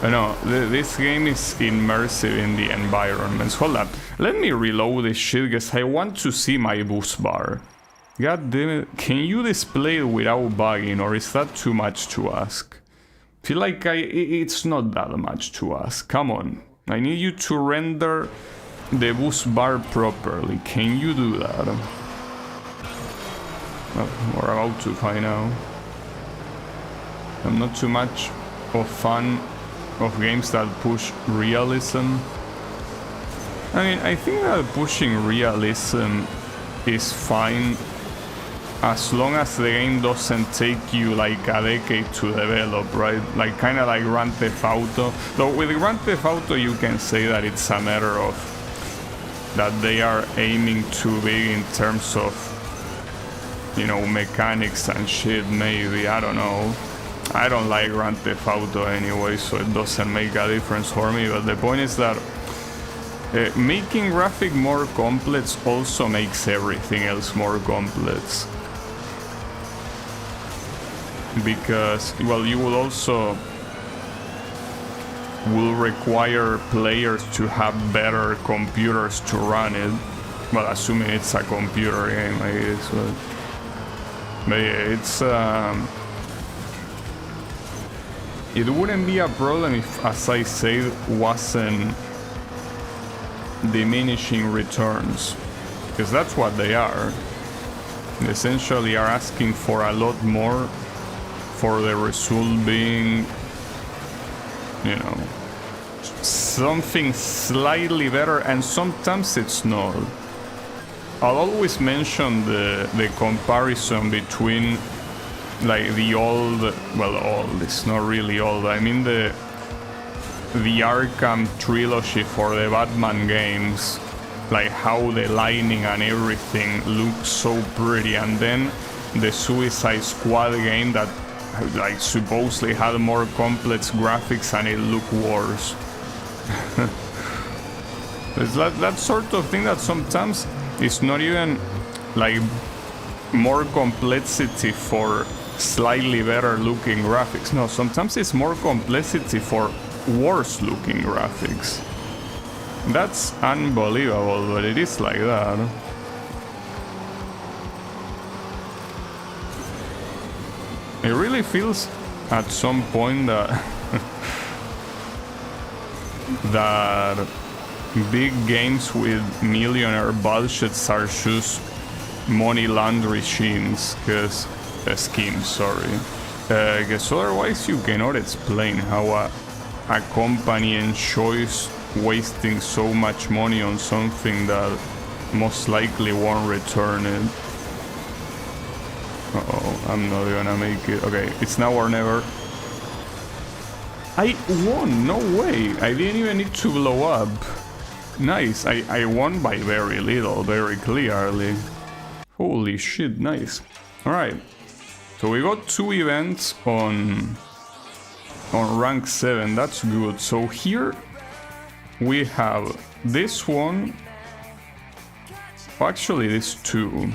No, this game is immersive in the environments. Hold up, let me reload this shit because I want to see my boost bar. God damn it, can you display it without bugging, or is that too much to ask? Feel like it's not that much to ask. Come on, I need you to render the boost bar properly. Can you do that? Well, we're about to find out. I'm not too much of fan of games that push realism. I mean, I think that pushing realism is fine as long as the game doesn't take you like a decade to develop, right? Like kind of like Grand Theft Auto. Though with Grand Theft Auto you can say that it's a matter of that they are aiming too big in terms of, you know, mechanics and shit, maybe, I don't know. I don't like Grand Theft Auto anyway, so it doesn't make a difference for me, but the point is that making graphic more complex also makes everything else more complex. Because, well, you will also will require players to have better computers to run it. Well, assuming it's a computer game, I guess. But yeah, it's it wouldn't be a problem if, as I said, wasn't diminishing returns, because that's what they are. They essentially are asking for a lot more for the result being, you know, something slightly better, and sometimes it's not. I'll always mention the comparison between like the old, well, old, it's not really old, I mean the Arkham trilogy for the Batman games, like how the lighting and everything looks so pretty, and then the Suicide Squad game that like supposedly had more complex graphics and it looked worse. It's that sort of thing that sometimes it's not even like more complexity for slightly better looking graphics. No, sometimes it's more complexity for worse looking graphics. That's unbelievable, but it is like that. It really feels at some point that that big games with millionaire budgets are just money laundry schemes, because schemes, sorry. Because otherwise you cannot explain how a company enjoys wasting so much money on something that most likely won't return it. Uh-oh, I'm not gonna make it. Okay, it's now or never. I won, no way. I didn't even need to blow up. Nice, I won by very little, very clearly. Holy shit, nice. Alright, so we got 2 events on rank 7, that's good. So here we have this one. Actually, this 2.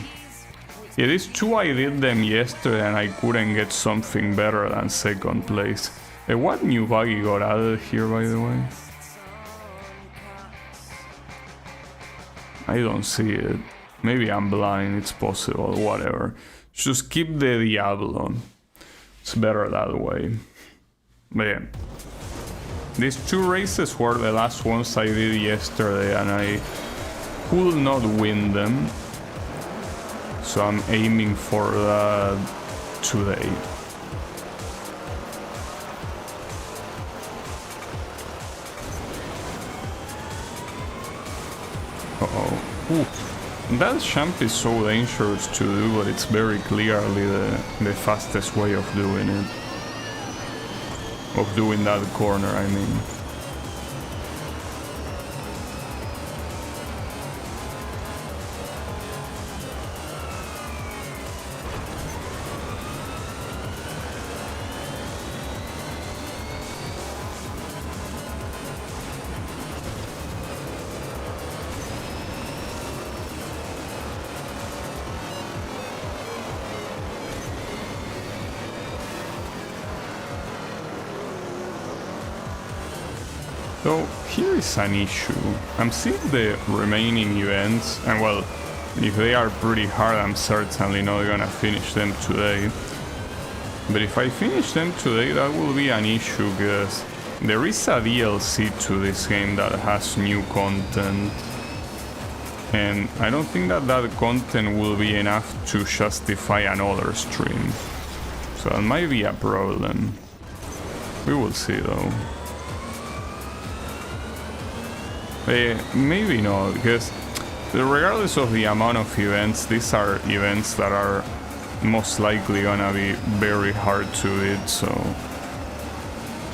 Yeah, these 2 I did them yesterday and I couldn't get something better than second place. What new buggy got added here, by the way? I don't see it. Maybe I'm blind, it's possible, whatever. Just keep the Diablo. It's better that way. But yeah. These 2 races were the last ones I did yesterday and I could not win them. So I'm aiming for that today. Uh-oh. Ooh. That champ is so dangerous to do, but it's very clearly the fastest way of doing it. Of doing that corner, I mean. So here is an issue. I'm seeing the remaining events, and well, if they are pretty hard, I'm certainly not gonna finish them today. But if I finish them today, that will be an issue, because there is a DLC to this game that has new content. And I don't think that that content will be enough to justify another stream. So that might be a problem. We will see though. Maybe not, because regardless of the amount of events, these are events that are most likely gonna be very hard to beat, so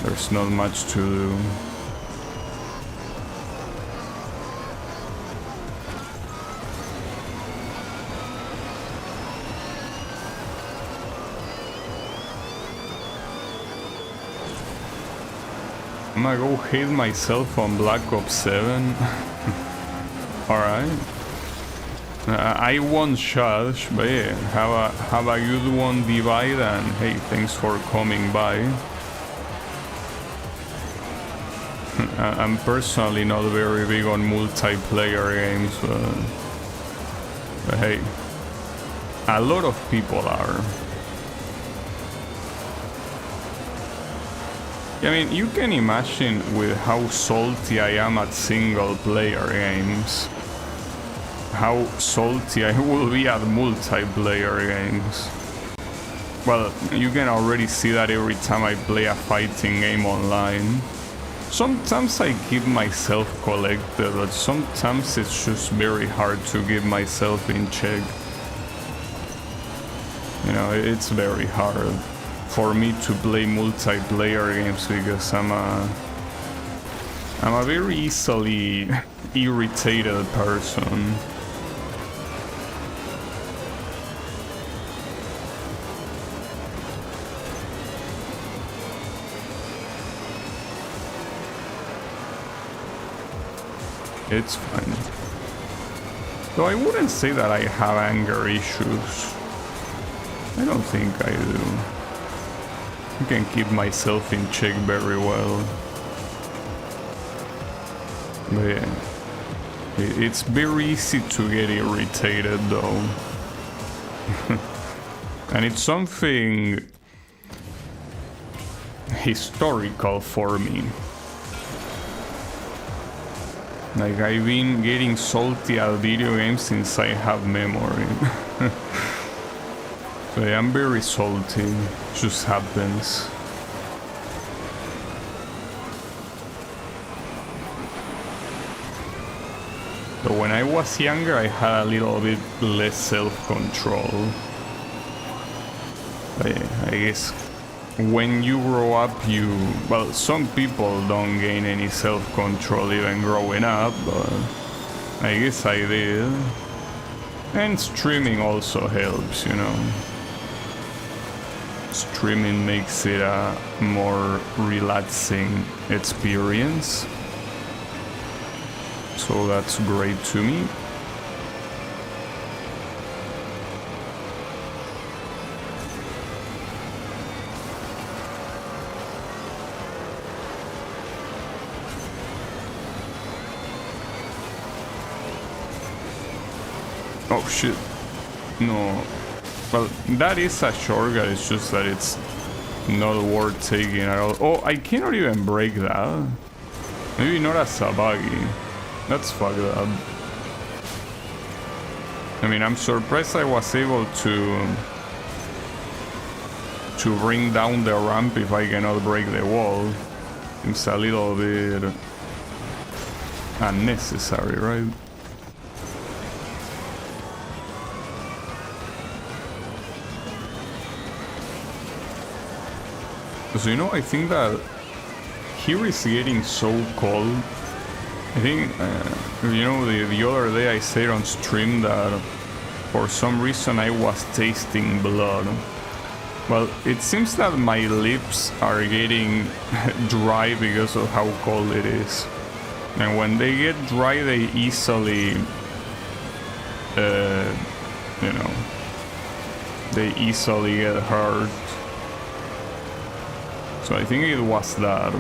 there's not much to do. I'm gonna go hate myself on Black Ops 7. Alright. I won Charge, but yeah, have a good one, Divide, and hey, thanks for coming by. I'm personally not very big on multiplayer games, but hey, a lot of people are. I mean, you can imagine with how salty I am at single player games, how salty I will be at multiplayer games. Well, you can already see that every time I play a fighting game online. Sometimes I keep myself collected, but sometimes it's just very hard to keep myself in check. You know, it's very hard for me to play multiplayer games because I'm a very easily irritated person. It's fine. Though I wouldn't say that I have anger issues. I don't think I do. I can keep myself in check very well. But yeah, it's very easy to get irritated though. And it's something historical for me. Like, I've been getting salty at video games since I have memory. So yeah, I'm very salty. It just happens. So when I was younger, I had a little bit less self-control. But yeah, I guess when you grow up, well, some people don't gain any self-control even growing up, but I guess I did. And streaming also helps, you know. Streaming makes it a more relaxing experience. So that's great to me. Oh shit. No. Well, that is a shortcut, it's just that it's not worth taking at all. Oh, I cannot even break that. Maybe not as a buggy. That's fucked up. I mean, I'm surprised I was able to bring down the ramp if I cannot break the wall. Seems a little bit unnecessary, right? So, you know, I think that here is getting so cold. I think, you know, the other day I said on stream that for some reason I was tasting blood. Well, it seems that my lips are getting dry because of how cold it is. And when they get dry, they easily, you know, they easily get hurt. So I think it was that.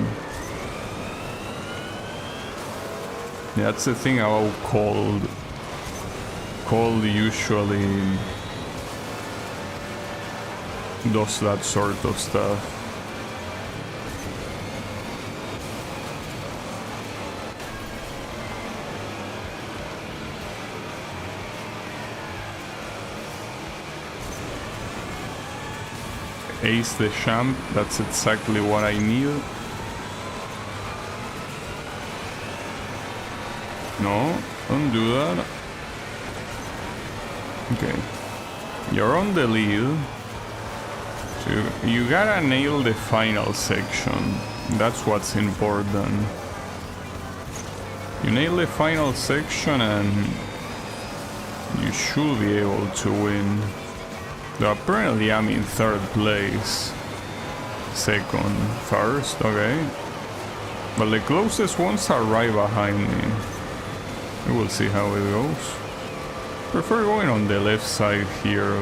Yeah, that's the thing about cold. Cold usually does that sort of stuff. Ace the champ, that's exactly what I need. No, don't do that. Okay. You're on the lead. So you gotta nail the final section. That's what's important. You nail the final section and you should be able to win. So apparently I'm in third place. Second, first, okay. But the closest ones are right behind me. We will see how it goes. Prefer going on the left side here,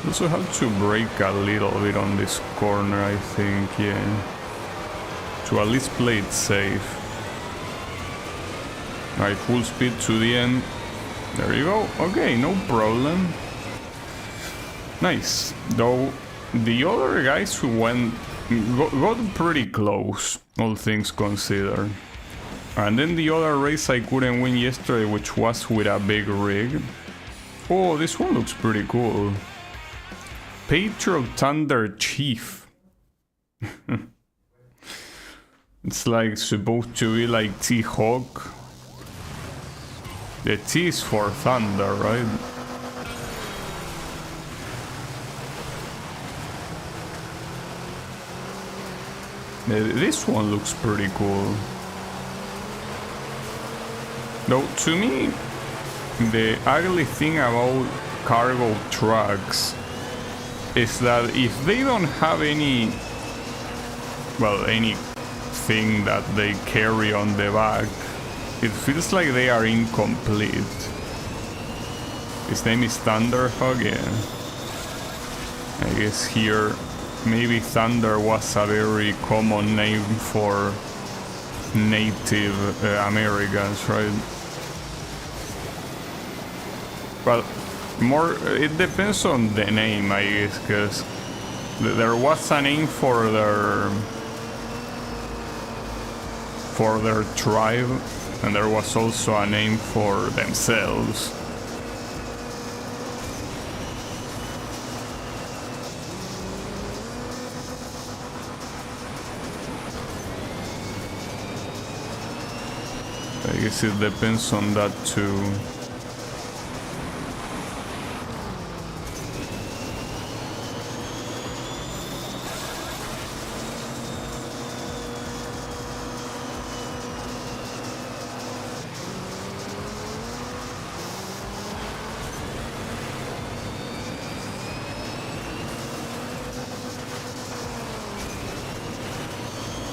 but also have to brake a little bit on this corner, I think, yeah. To at least play it safe. Alright, full speed to the end. There you go. Okay, no problem. Nice. Though the other guys who got pretty close, all things considered. And then the other race I couldn't win yesterday, which was with a big rig. Oh, this one looks pretty cool. Patriot Thunder Chief. It's like supposed to be like T-Hawk. The T is for Thunder, right? This one looks pretty cool. Though, to me, the ugly thing about cargo trucks is that if they don't have any, well, anything that they carry on the back, it feels like they are incomplete. His name is Thunderhawk, yeah. I guess here, maybe Thunder was a very common name for Native Americans, right? Well, it depends on the name, I guess, because there was a name for their tribe, and there was also a name for themselves. I guess it depends on that too.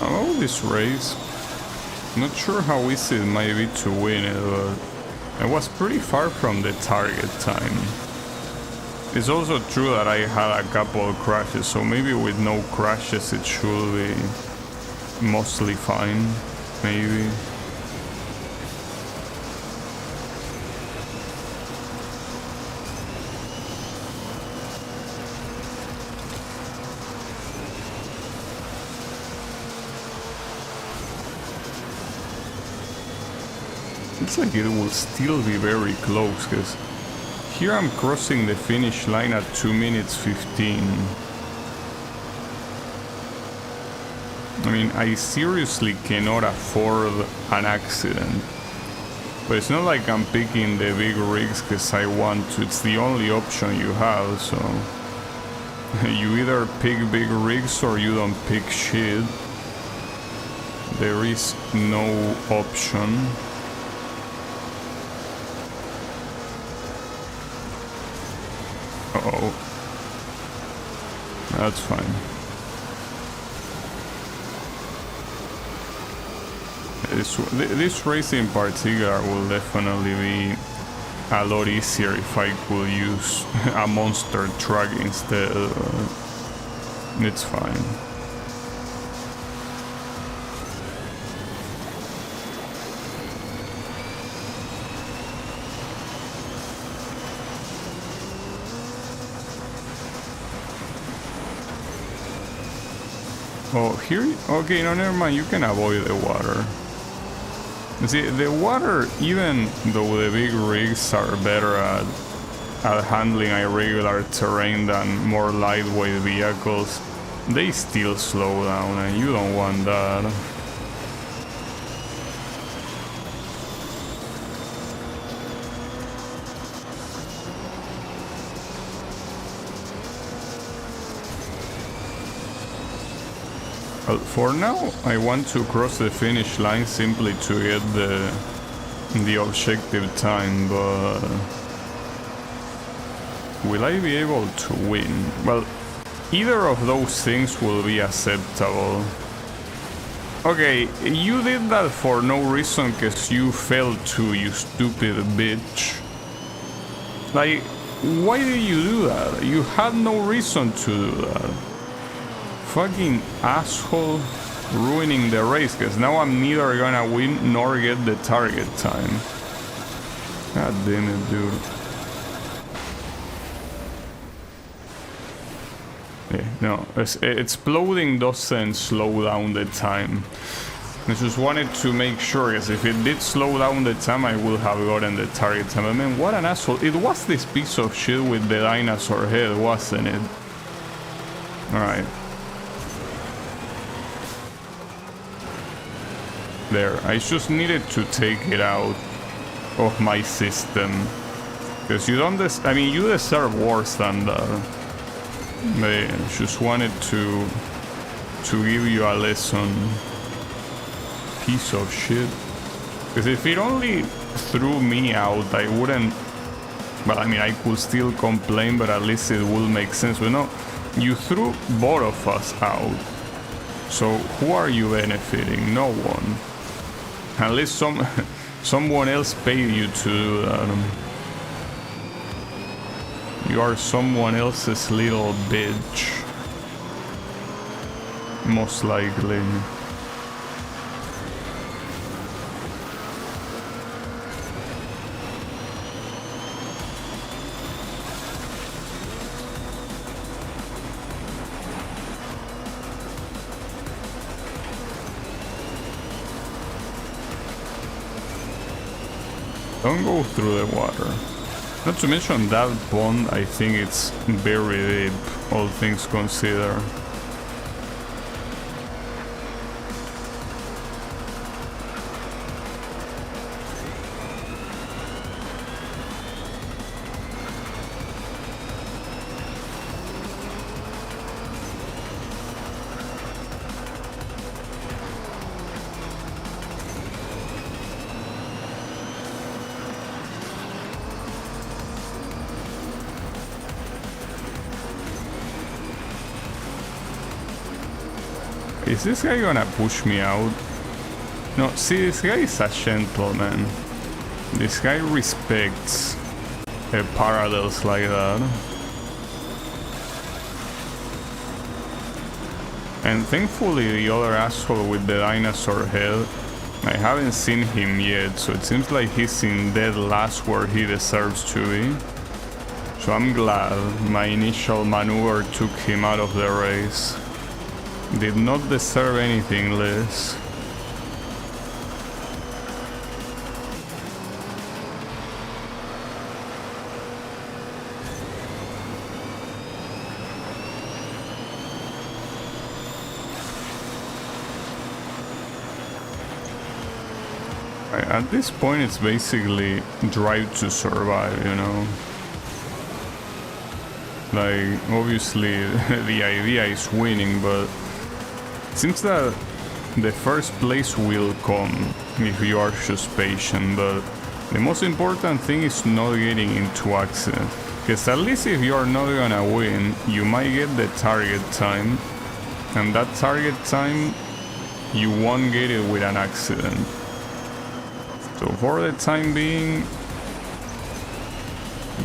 About this race, not sure how easy it might be to win it, but I was pretty far from the target time. It's also true that I had a couple of crashes, so maybe with no crashes it should be mostly fine, maybe. Looks like it will still be very close, because here I'm crossing the finish line at 2 minutes 15. I mean, I seriously cannot afford an accident. But it's not like I'm picking the big rigs because I want to. It's the only option you have, so you either pick big rigs or you don't pick shit. There is no option. Uh-oh. That's fine. This race in particular will definitely be a lot easier if I could use a monster truck instead. It's fine. Oh, here? Okay, no, never mind. You can avoid the water. See, the water, even though the big rigs are better at handling irregular terrain than more lightweight vehicles, they still slow down, and you don't want that. Well, for now, I want to cross the finish line simply to get the objective time, but will I be able to win? Well, either of those things will be acceptable. Okay, you did that for no reason because you failed to, you stupid bitch. Like, why did you do that? You had no reason to do that. Fucking asshole, ruining the race, because now I'm neither gonna win nor get the target time. God damn it, dude. Yeah, no, exploding doesn't slow down the time. I just wanted to make sure, because if it did slow down the time, I would have gotten the target time. I mean, what an asshole. It was this piece of shit with the dinosaur head, wasn't it? Alright. There, I just needed to take it out of my system. Because you don't, I mean, you deserve worse than that. I just wanted to give you a lesson. Piece of shit. Because if it only threw me out, I wouldn't... Well, I mean, I could still complain, but at least it will make sense. But no, you threw both of us out. So who are you benefiting? No one. At least someone else paid you to do that. You are someone else's little bitch. Most likely. Don't go through the water. Not to mention that pond, I think it's very deep, all things considered. Is this guy gonna push me out? No, see, this guy is a gentleman. This guy respects parallels like that. And thankfully the other asshole with the dinosaur head, I haven't seen him yet, so it seems like he's in dead last where he deserves to be. So I'm glad my initial maneuver took him out of the race. Did not deserve anything less. At this point it's basically drive to survive, you know. Like, obviously the idea is winning, but it seems that the first place will come if you are just patient, but the most important thing is not getting into accidents. Because at least if you are not gonna win, you might get the target time, and that target time, you won't get it with an accident. So for the time being,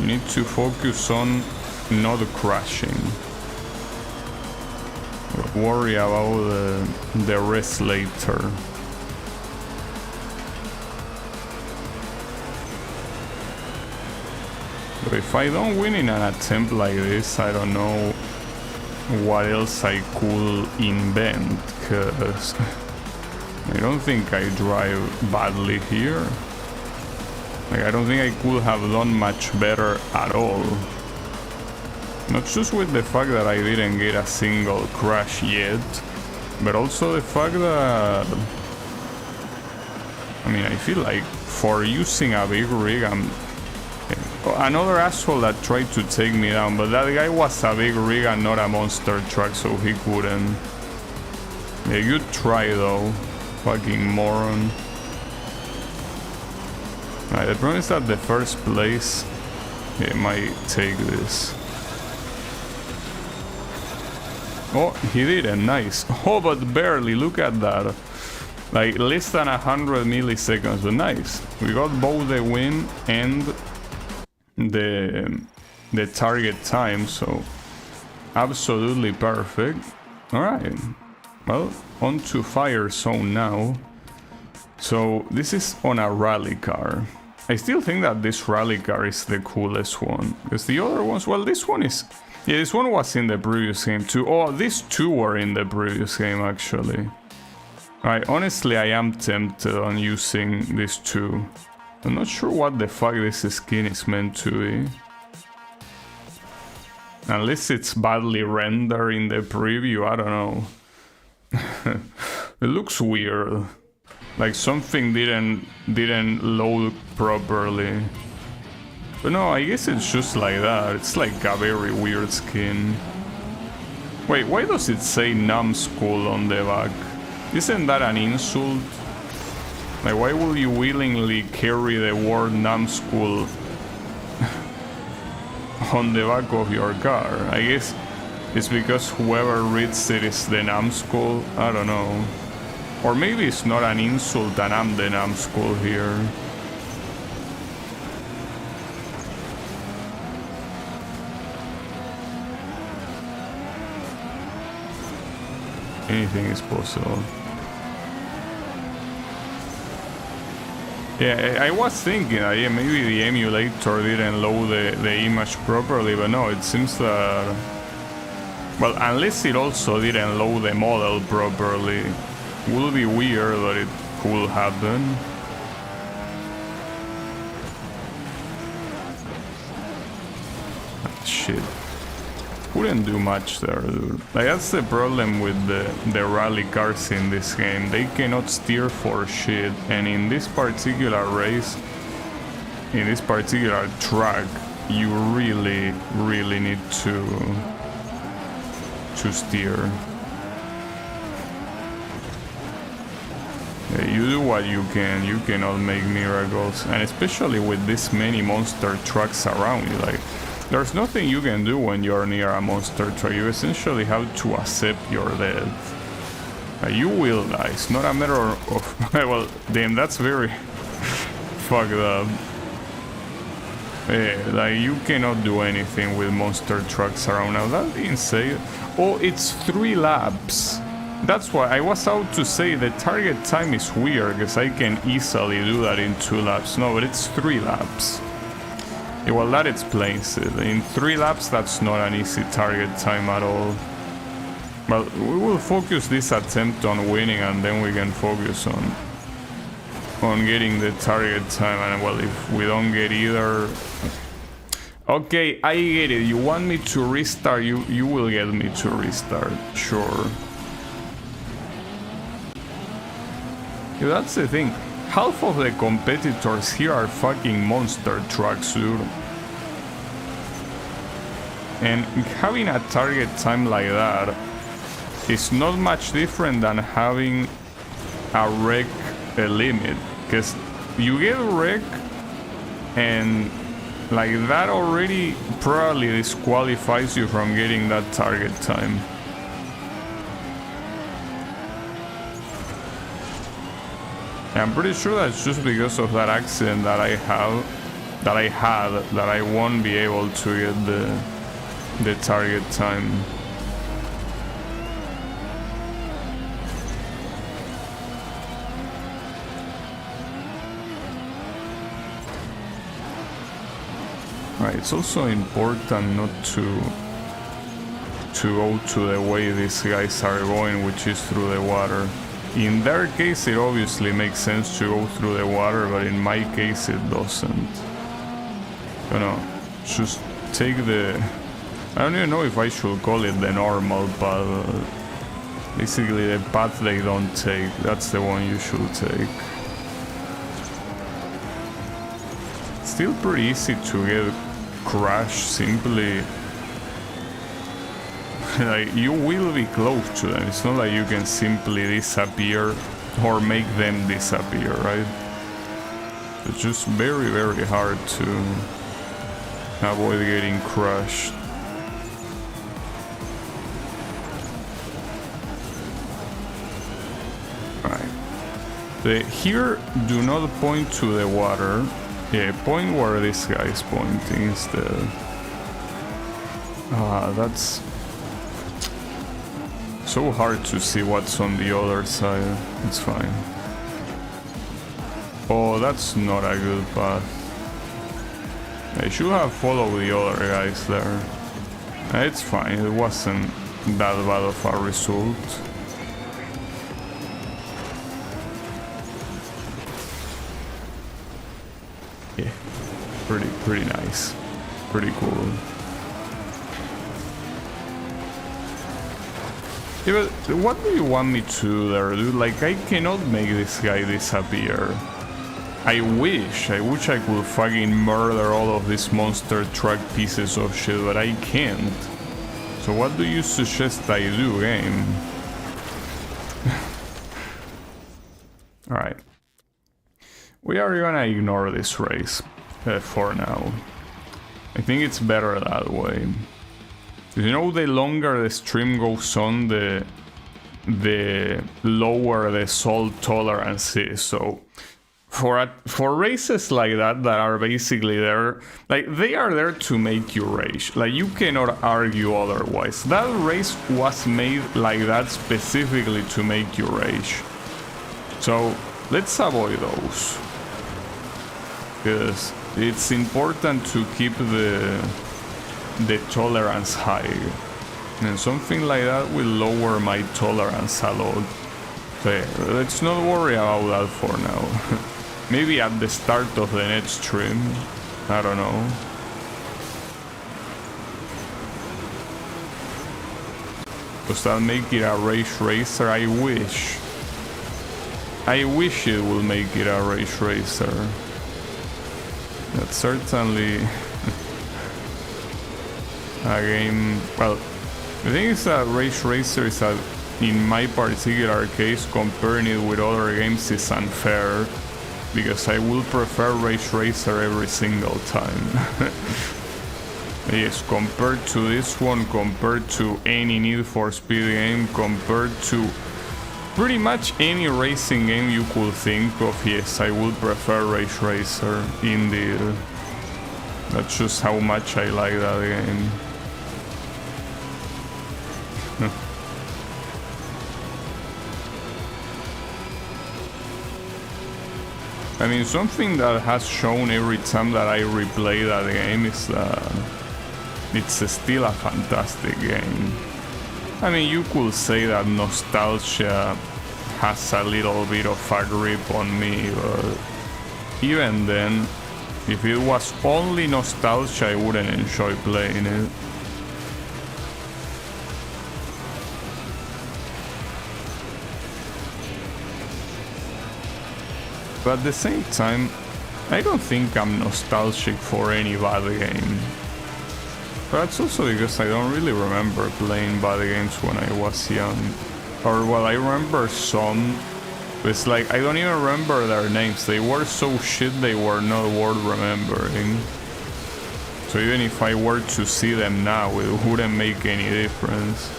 you need to focus on not crashing. Worry about the rest later. But if I don't win in an attempt like this, I don't know what else I could invent, because I don't think I drive badly here. Like, I don't think I could have done much better at all. Not just with the fact that I didn't get a single crash yet, but also the fact that... I mean, I feel like for using a big rig, I'm... Another asshole that tried to take me down, but that guy was a big rig and not a monster truck, so he couldn't. Yeah, good try though. Fucking moron. Alright, the problem is that the first place, it might take this. Oh, he did it, nice. Oh, but barely, look at that. Like, less than 100 milliseconds, but nice. We got both the win and the target time, so absolutely perfect. Alright, well, on to Fire Zone now. So, this is on a rally car. I still think that this rally car is the coolest one, because the other ones, well, this one is... Yeah, this one was in the previous game too. Oh, these two were in the previous game, actually. Honestly, I am tempted on using these two. I'm not sure what the fuck this skin is meant to be. Unless it's badly rendered in the preview, I don't know. It looks weird. Like something didn't load properly. But no, I guess it's just like that. It's like a very weird skin. Wait, why does it say numbskull on the back? Isn't that an insult? Like, why will you willingly carry the word numbskull on the back of your car? I guess it's because whoever reads it is the numbskull. I don't know. Or maybe it's not an insult and I'm the numbskull here. Anything is possible. Yeah, I was thinking that yeah, maybe the emulator didn't load the image properly, but no, it seems that... Well, unless it also didn't load the model properly. Would be weird, but it could happen. Shit. Couldn't do much there, dude. Like, that's the problem with the rally cars in this game. They cannot steer for shit, and in this particular race, in this particular track, you really need to steer. Yeah, you do what you can. You cannot make miracles, and especially with this many monster trucks around you, like. There's nothing you can do when you're near a monster truck. You essentially have to accept your death. You will die. It's not a matter of... Well, damn, that's very fucked up. Yeah, like, you cannot do anything with monster trucks around. Now, that being said... Oh, it's 3 laps. That's why I was out to say the target time is weird, because I can easily do that in 2 laps. No, but it's 3 laps. Yeah, well, that explains it. In 3 laps, that's not an easy target time at all. Well, we will focus this attempt on winning, and then we can focus on getting the target time. And well, if we don't get either... Okay, I get it. You want me to restart? You will get me to restart. Sure. Yeah, that's the thing. Half of the competitors here are fucking monster trucks, dude. And having a target time like that is not much different than having a wreck limit. Because you get a wreck and like that already probably disqualifies you from getting that target time. I'm pretty sure that's just because of that accident that I had that I won't be able to get the target time. Right, it's also important not to go to the way these guys are going, which is through the water. In their case, it obviously makes sense to go through the water, but in my case, it doesn't. You know, just take the... I don't even know if I should call it the normal path. Basically, the path they don't take, that's the one you should take. Still pretty easy to get crashed simply like, you will be close to them. It's not like you can simply disappear or make them disappear, right? It's just very, very hard to avoid getting crushed. Alright. Here, do not point to the water. Yeah, point where this guy is pointing instead. That's so hard to see what's on the other side. It's fine. Oh, that's not a good path. I should have followed the other guys there. It's fine, it wasn't that bad of a result. Yeah, pretty nice. Pretty cool. Yeah, but what do you want me to do there, dude? Like, I cannot make this guy disappear. I wish I could fucking murder all of these monster truck pieces of shit, but I can't. So what do you suggest I do, game? Alright. We are gonna ignore this race for now. I think it's better that way. You know, the longer the stream goes on, the lower the salt tolerance is. So for races like that are basically there, like, they are there to make you rage. Like, you cannot argue otherwise. That race was made like that specifically to make you rage. So let's avoid those, because it's important to keep the tolerance high, and something like that will lower my tolerance a lot. So yeah, let's not worry about that for now. Maybe at the start of the next stream, I don't know. Does that make it a race racer? I wish it will make it a race racer. That's certainly a game. Well, the thing is that Race Racer is in my particular case, comparing it with other games is unfair, because I will prefer Race Racer every single time. Yes, compared to this one, compared to any Need for Speed game, compared to pretty much any racing game you could think of, yes, I would prefer Race Racer, indeed. That's just how much I like that game. I mean, something that has shown every time that I replay that game is that it's still a fantastic game. I mean, you could say that nostalgia has a little bit of a grip on me, but even then, if it was only nostalgia, I wouldn't enjoy playing it. But at the same time, I don't think I'm nostalgic for any bad game. But that's also because I don't really remember playing bad games when I was young. Or, well, I remember some, but it's like, I don't even remember their names. They were so shit they were not worth remembering. So even if I were to see them now, it wouldn't make any difference.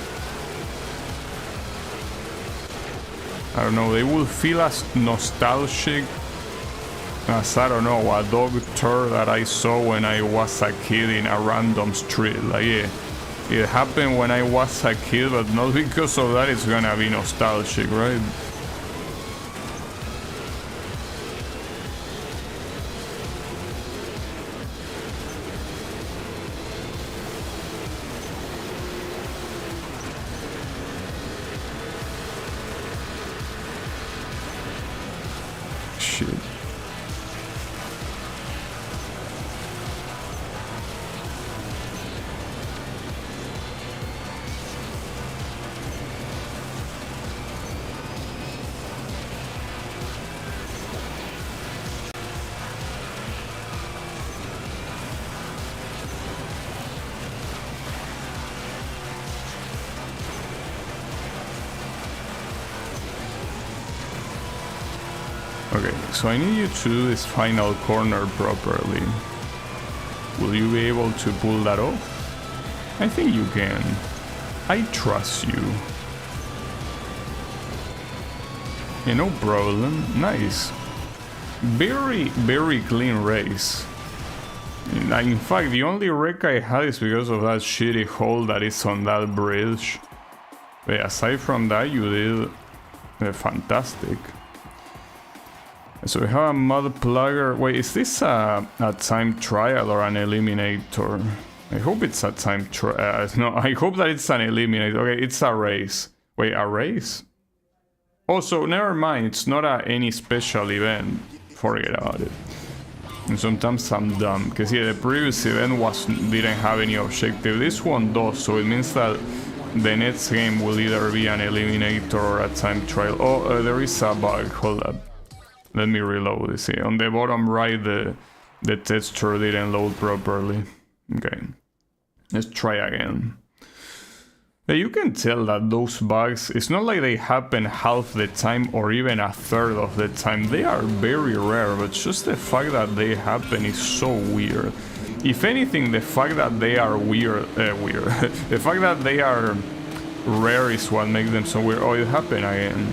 I don't know, they will feel as nostalgic as, I don't know, a dog turd that I saw when I was a kid in a random street. Like, yeah, it happened when I was a kid, but not because of that it's gonna be nostalgic, right? Shit. Okay, so I need you to do this final corner properly. Will you be able to pull that off? I think you can. I trust you. Yeah, no problem. Nice. Very clean race. In fact, the only wreck I had is because of that shitty hole that is on that bridge. But aside from that, you did fantastic. So we have a mud plugger. Wait, is this a time trial or an eliminator? I hope it's a time trial. No, I hope that it's an eliminator. Okay, it's a race. Wait, a race? Oh, so never mind. It's not any special event. Forget about it. And sometimes I'm dumb, because yeah, the previous event didn't have any objective. This one does, so it means that the next game will either be an eliminator or a time trial. Oh, there is a bug. Hold up. Let me reload this here. On the bottom right, the texture didn't load properly. Okay. Let's try again. You can tell that those bugs, it's not like they happen half the time or even a third of the time. They are very rare, but just the fact that they happen is so weird. If anything, the fact that they are the fact that they are rare is what makes them so weird. Oh, it happened again.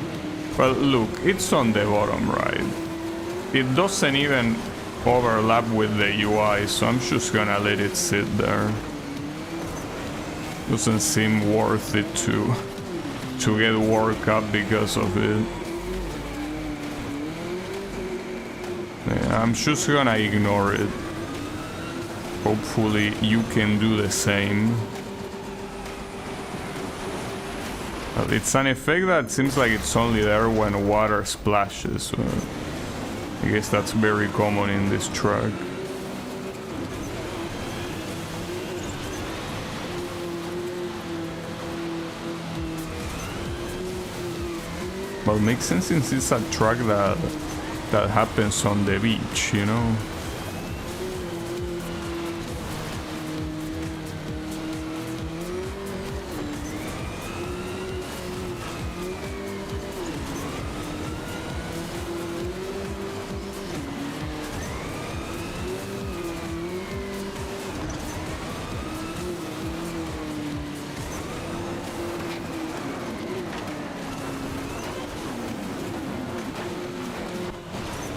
Well, look, it's on the bottom right. It doesn't even overlap with the UI, so I'm just gonna let it sit there. Doesn't seem worth it to get worked up because of it. Yeah, I'm just gonna ignore it. Hopefully you can do the same. Well, it's an effect that seems like it's only there when water splashes. So I guess that's very common in this track. Well, it makes sense since it's a track that happens on the beach, you know?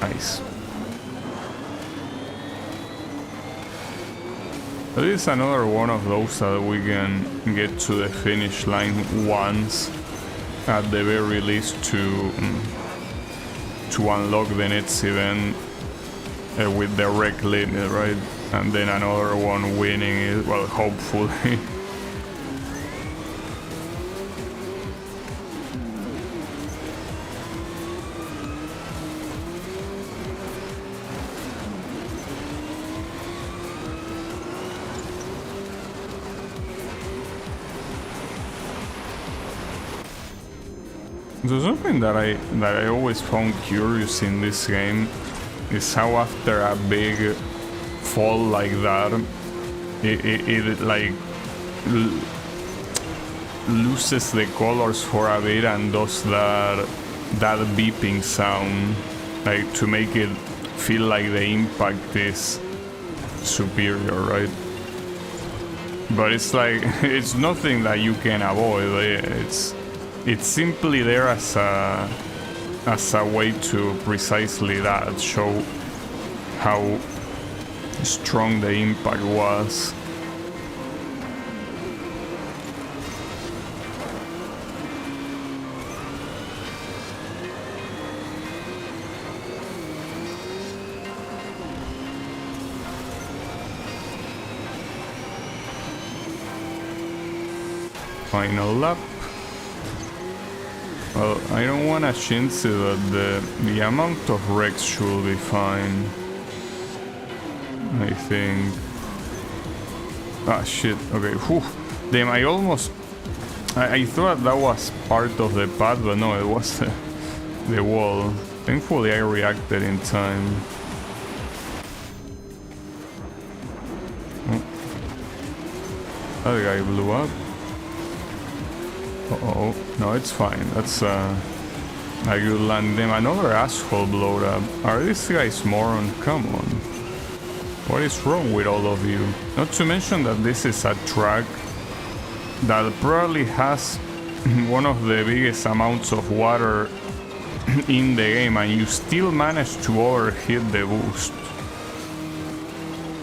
Nice. This is another one of those that we can get to the finish line once, at the very least, to unlock the next event with the wreck limit, right? And then another one winning it, well, hopefully. So something that I always found curious in this game is how after a big fall like that, it like loses the colors for a bit and does that beeping sound, like to make it feel like the impact is superior, right? But it's like it's nothing that you can avoid. It's simply there as a way to precisely that, show how strong the impact was. Final lap. Well, I don't want to Shinsu, but the amount of wrecks should be fine. I think. Ah, shit. Okay. Whew. Damn, I almost. I thought that was part of the path, but no, it was the wall. Thankfully, I reacted in time. Oh. That guy blew up. Uh-oh. No, it's fine. I could land them another asshole blowed up. Are these guys moron? Come on. What is wrong with all of you? Not to mention that this is a track that probably has one of the biggest amounts of water in the game, and you still manage to overheat the boost.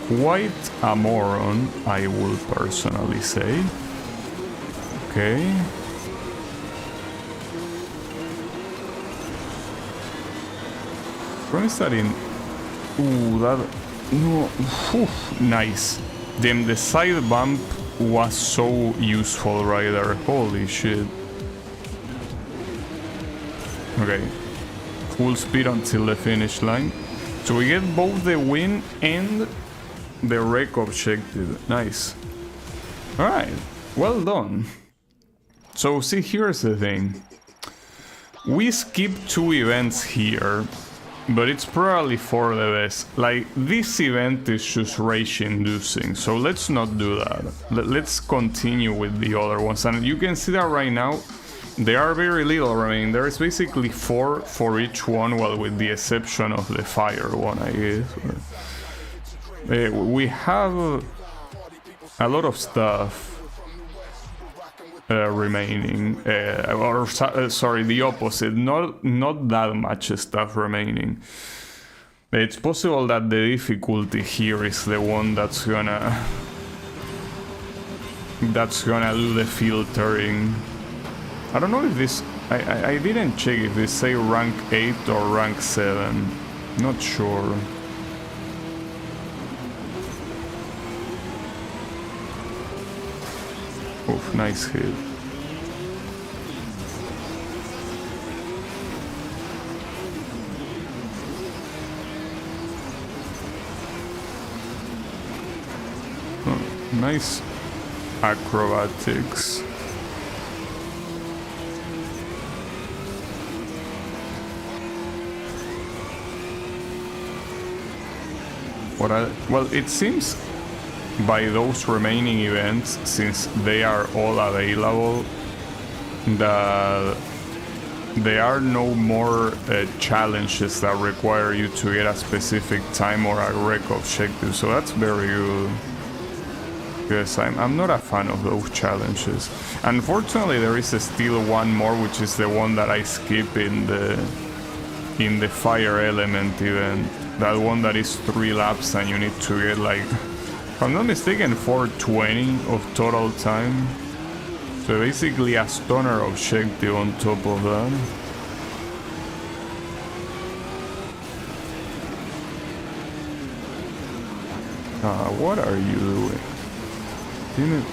Quite a moron, I will personally say. Okay. Where is that in? Ooh, that... No. Oof, nice. Damn, the side bump was so useful right there. Holy shit. Okay. Full speed until the finish line. So we get both the win and the wreck objective. Nice. Alright. Well done. So see, here's the thing. We skipped 2 events here, but it's probably for the best. Like, this event is just rage inducing, so let's not do that. Let's continue with the other ones. And you can see that right now, there are very little remaining. There's basically 4 for each one, well, with the exception of the fire one, I guess. We have a lot of stuff remaining, sorry, the opposite, not that much stuff remaining. It's possible that the difficulty here is the one that's gonna do the filtering. I don't know if this, I didn't check if they say rank 8 or rank 7, not sure. Oof, nice hit. Oh, nice acrobatics. Well, it seems by those remaining events, since they are all available, that there are no more challenges that require you to get a specific time or a wreck objective, so that's very good. Because I'm not a fan of those challenges. Unfortunately, there is still one more, which is the one that I skip in the fire element event. That one that is 3 laps and you need to get, like, if I'm not mistaken, 420 of total time. So basically a stunner objective on top of that. What are you doing? Didn't...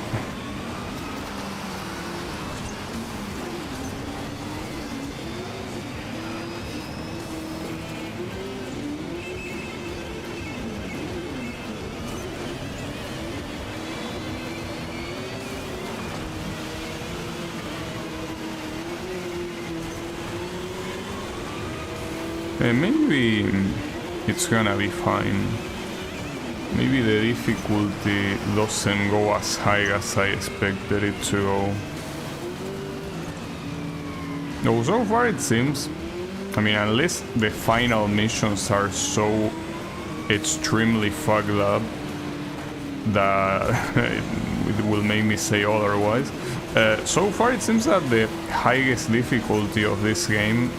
Maybe it's gonna be fine. Maybe the difficulty doesn't go as high as I expected it to go. No, so far it seems, I mean, unless the final missions are so extremely fucked up that it will make me say otherwise. So far it seems that the highest difficulty of this game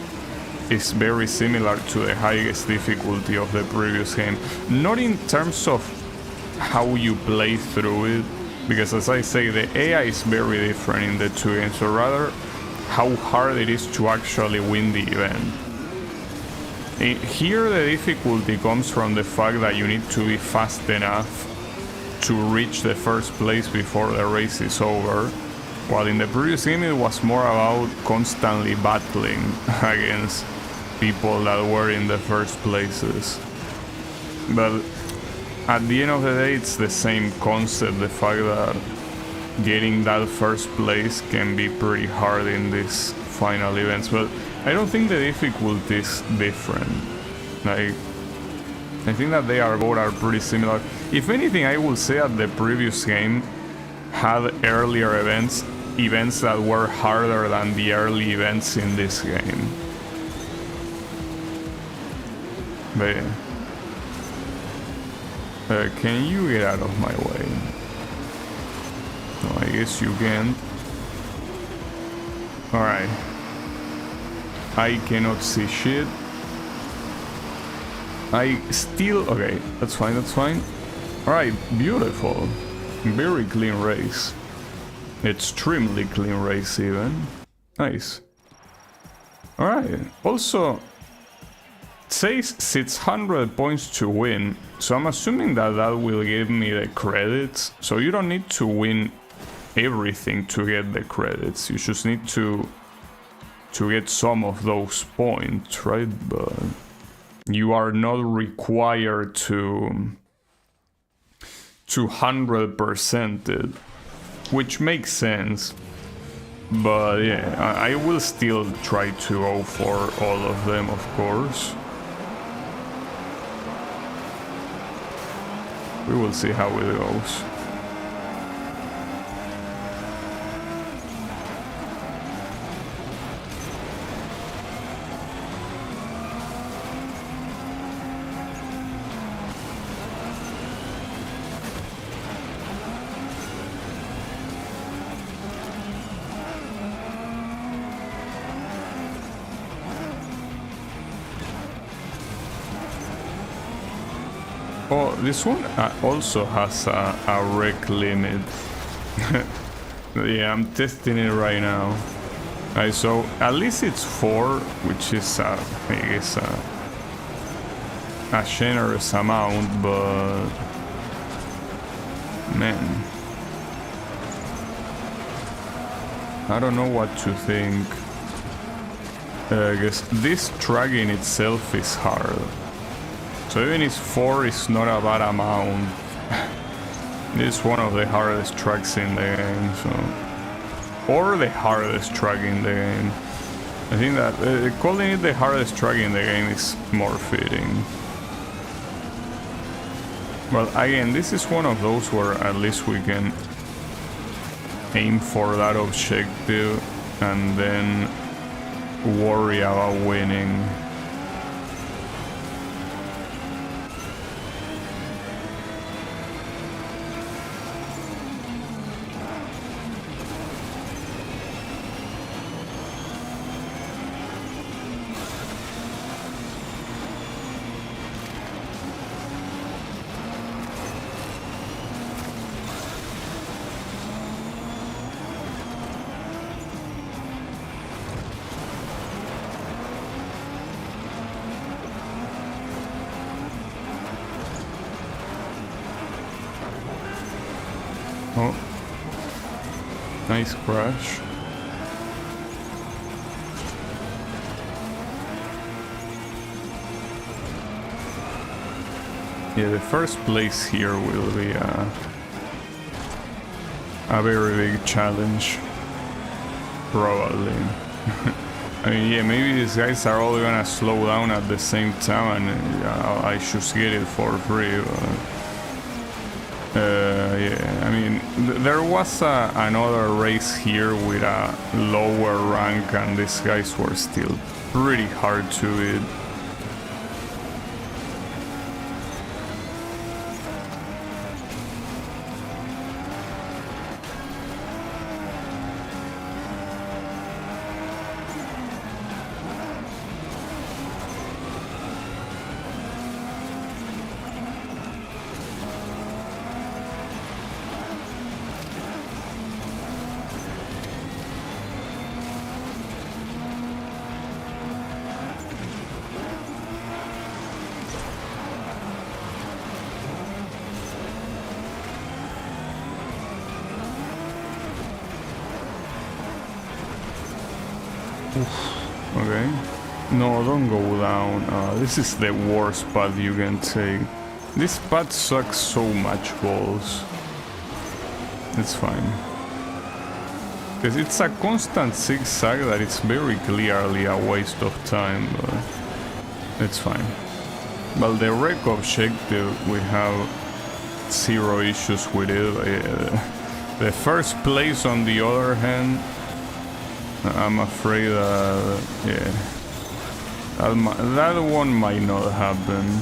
is very similar to the highest difficulty of the previous game. Not in terms of how you play through it, because as I say, the AI is very different in the 2 games, or rather how hard it is to actually win the event. Here the difficulty comes from the fact that you need to be fast enough to reach the first place before the race is over, while in the previous game it was more about constantly battling against people that were in the first places. But at the end of the day, it's the same concept, the fact that getting that first place can be pretty hard in these final events, but I don't think the difficulty is different. Like, I think that they are both are pretty similar. If anything, I will say that the previous game had earlier events that were harder than the early events in this game. But can you get out of my way? No, I guess you can't. Alright. I cannot see shit. I still... Okay, that's fine, that's fine. Alright, beautiful. Very clean race. Extremely clean race even. Nice. Alright, also... It says 600 points to win, so I'm assuming that that will give me the credits. So you don't need to win everything to get the credits. You just need to get some of those points, right? But you are not required to 100% it, which makes sense. But yeah, I will still try to go for all of them, of course. We will see how it goes. Oh, this one also has a rec limit. Yeah, I'm testing it right now. Alright, so at least it's 4, which is I guess a generous amount, but man, I don't know what to think. I guess this track in itself is hard. So even if 4 is not a bad amount, it's one of the hardest tracks in the game, so... Or the hardest track in the game. I think that calling it the hardest track in the game is more fitting. Well, again, this is one of those where at least we can aim for that objective and then worry about winning. Oh, nice crash. Yeah, the first place here will be a very big challenge, probably. I mean, yeah, maybe these guys are all gonna slow down at the same time and I should get it for free, but... yeah, I mean, there was another race here with a lower rank and these guys were still pretty hard to beat. Okay. No, don't go down. This is the worst path you can take. This path sucks so much balls. It's fine. Because it's a constant zigzag that it's very clearly a waste of time, but it's fine. Well, the wreck objective, we have 0 issues with it. The first place, on the other hand, I'm afraid yeah, That one might not happen.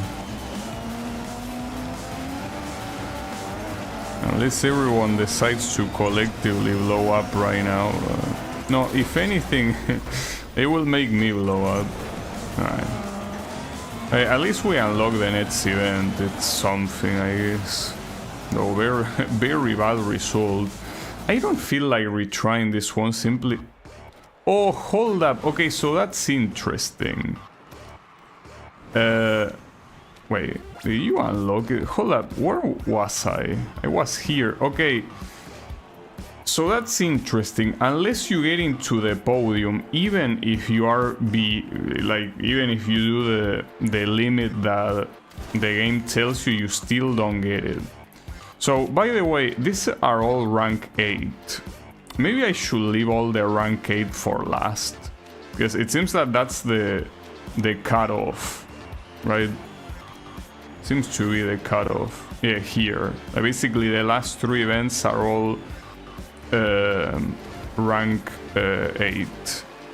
Unless everyone decides to collectively blow up right now. No, if anything, it will make me blow up. Alright. At least we unlock the next event. It's something, I guess. Though very, very bad result. I don't feel like retrying this one simply... Oh, hold up. Okay, so that's interesting. Wait, did you unlock it? Hold up, where was I? I was here. Okay. So that's interesting. Unless you get into the podium, even if you are even if you do the limit that the game tells you, you still don't get it. So, by the way, these are all rank 8. Maybe I should leave all the rank 8 for last, because it seems that that's the cutoff, right? Seems to be the cutoff. Yeah, here. Basically, the last 3 events are all rank 8.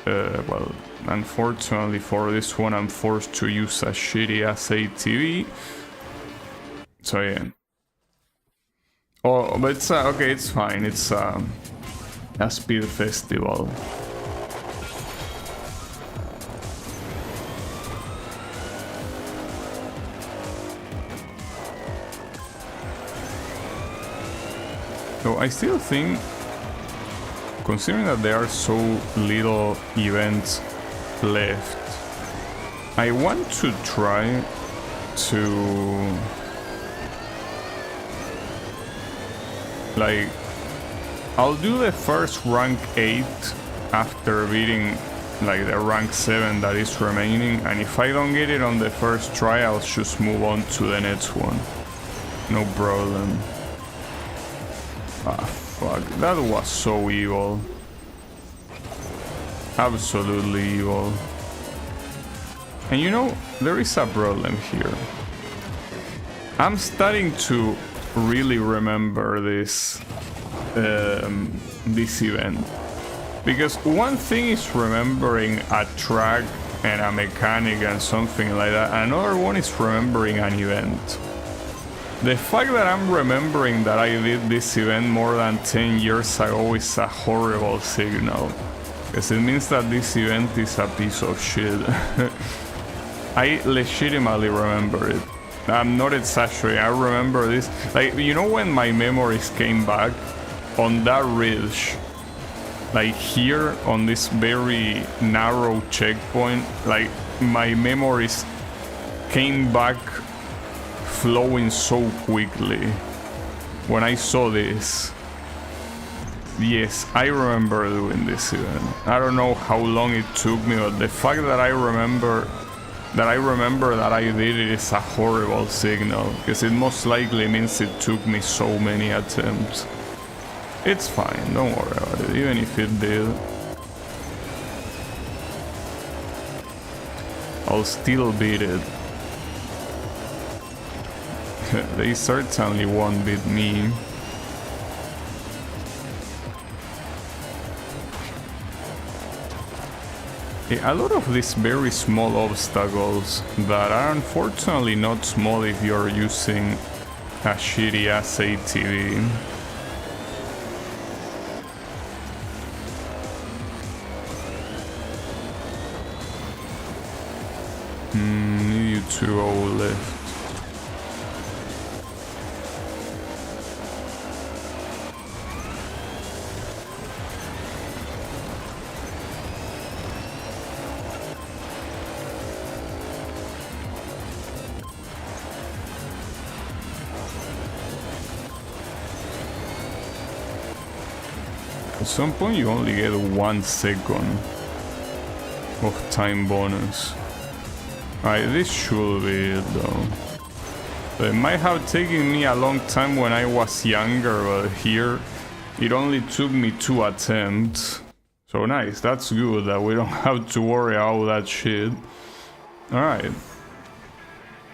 Well, unfortunately for this one, I'm forced to use a shitty ass ATV. So yeah. Oh, but it's okay. It's fine. It's a speed festival. So I still think, considering that there are so little events left, I want to try to I'll do the first rank 8 after beating the rank 7 that is remaining, and if I don't get it on the first try, I'll just move on to the next one. No problem. Ah, fuck. That was so evil. Absolutely evil. And you know, there is a problem here. I'm starting to really remember this this event. Because one thing is remembering a track and a mechanic and something like that. Another one is remembering an event. The fact that I'm remembering that I did this event more than 10 years ago is a horrible signal. Because it means that this event is a piece of shit. I legitimately remember it. I'm not exaggerating, I remember this. You know when my memories came back? On that ridge. Here, on this very narrow checkpoint, my memories came back flowing so quickly when I saw this. Yes, I remember doing this event. I don't know how long it took me, but the fact that I remember that I did it is a horrible signal, because it most likely means it took me so many attempts. It's fine, don't worry about it, even if it did. I'll still beat it. They certainly won't beat me. A lot of these very small obstacles that are unfortunately not small if you're using a shitty ass ATV. Need you to go left. At some point you only get 1 second of time bonus. Alright, this should be it though. It might have taken me a long time when I was younger, but here it only took me 2 attempts. So nice, that's good that we don't have to worry about that shit. Alright.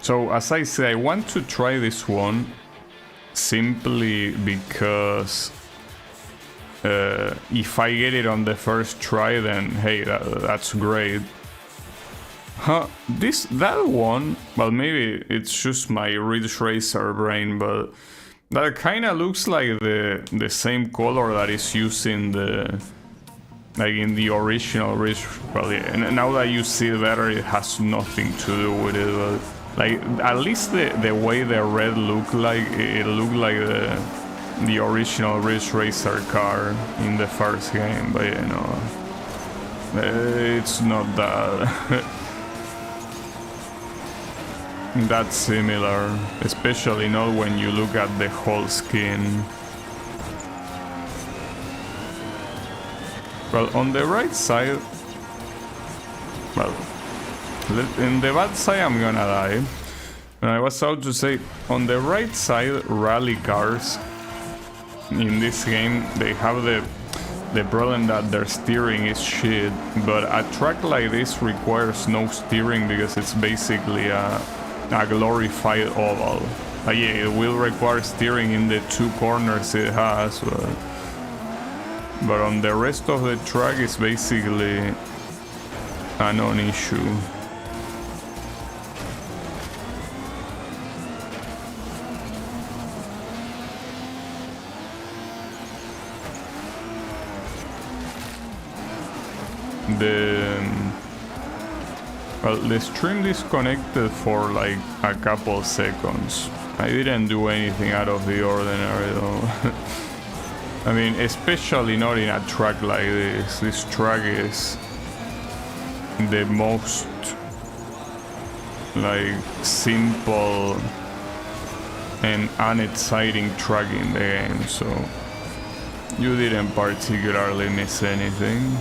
So as I say, I want to try this one simply because if I get it on the first try, then hey, that's great. That one, well, maybe it's just my Ridge Racer brain, but that kind of looks like the same color that is used in the original Ridge. Well, yeah, and now that you see it better, it has nothing to do with it. But like at least the way the red looked like, it looked like the original Ridge Racer car in the first game. But you know, it's not that. That's similar, especially not when you look at the whole skin. Well, on the right side, well, in the bad side I'm gonna die. And I was about to say, on the right side, rally cars in this game, they have the problem that their steering is shit, but a track like this requires no steering because it's basically a glorified oval. Yeah, it will require steering in the two corners it has, but on the rest of the track it's basically a non-issue. Well, the stream disconnected for like a couple seconds. I didn't do anything out of the ordinary though. I mean, especially not in a track like this. This track is the most like simple and unexciting track in the game, so you didn't particularly miss anything.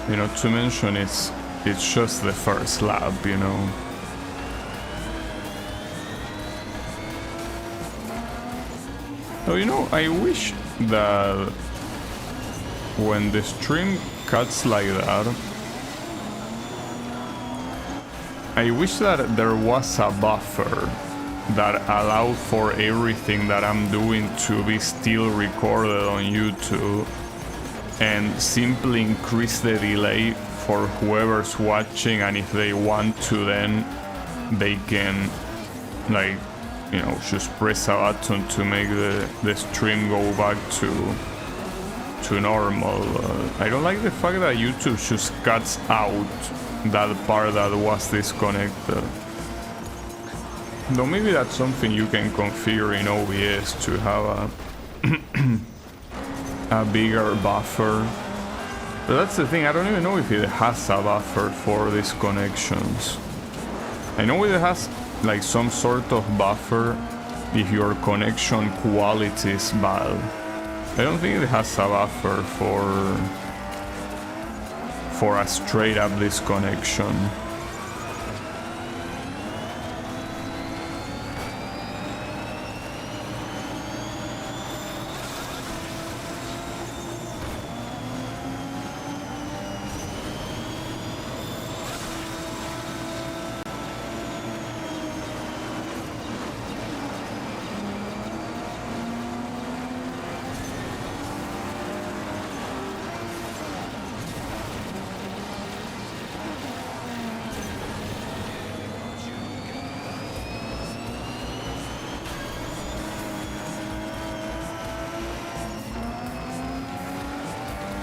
You know, to mention it's just the first lap, you know. So, you know, I wish that when the stream cuts like that, I wish that there was a buffer that allowed for everything that I'm doing to be still recorded on YouTube, and simply increase the delay for whoever's watching, and if they want to, then they can, like, you know, just press a button to make the stream go back to normal. I don't like the fact that YouTube just cuts out that part that was disconnected. Though maybe that's something you can configure in OBS to have a bigger buffer. But that's the thing, I don't even know if it has a buffer for disconnections. I know it has like some sort of buffer if your connection quality is bad. I don't think it has a buffer for a straight up disconnection.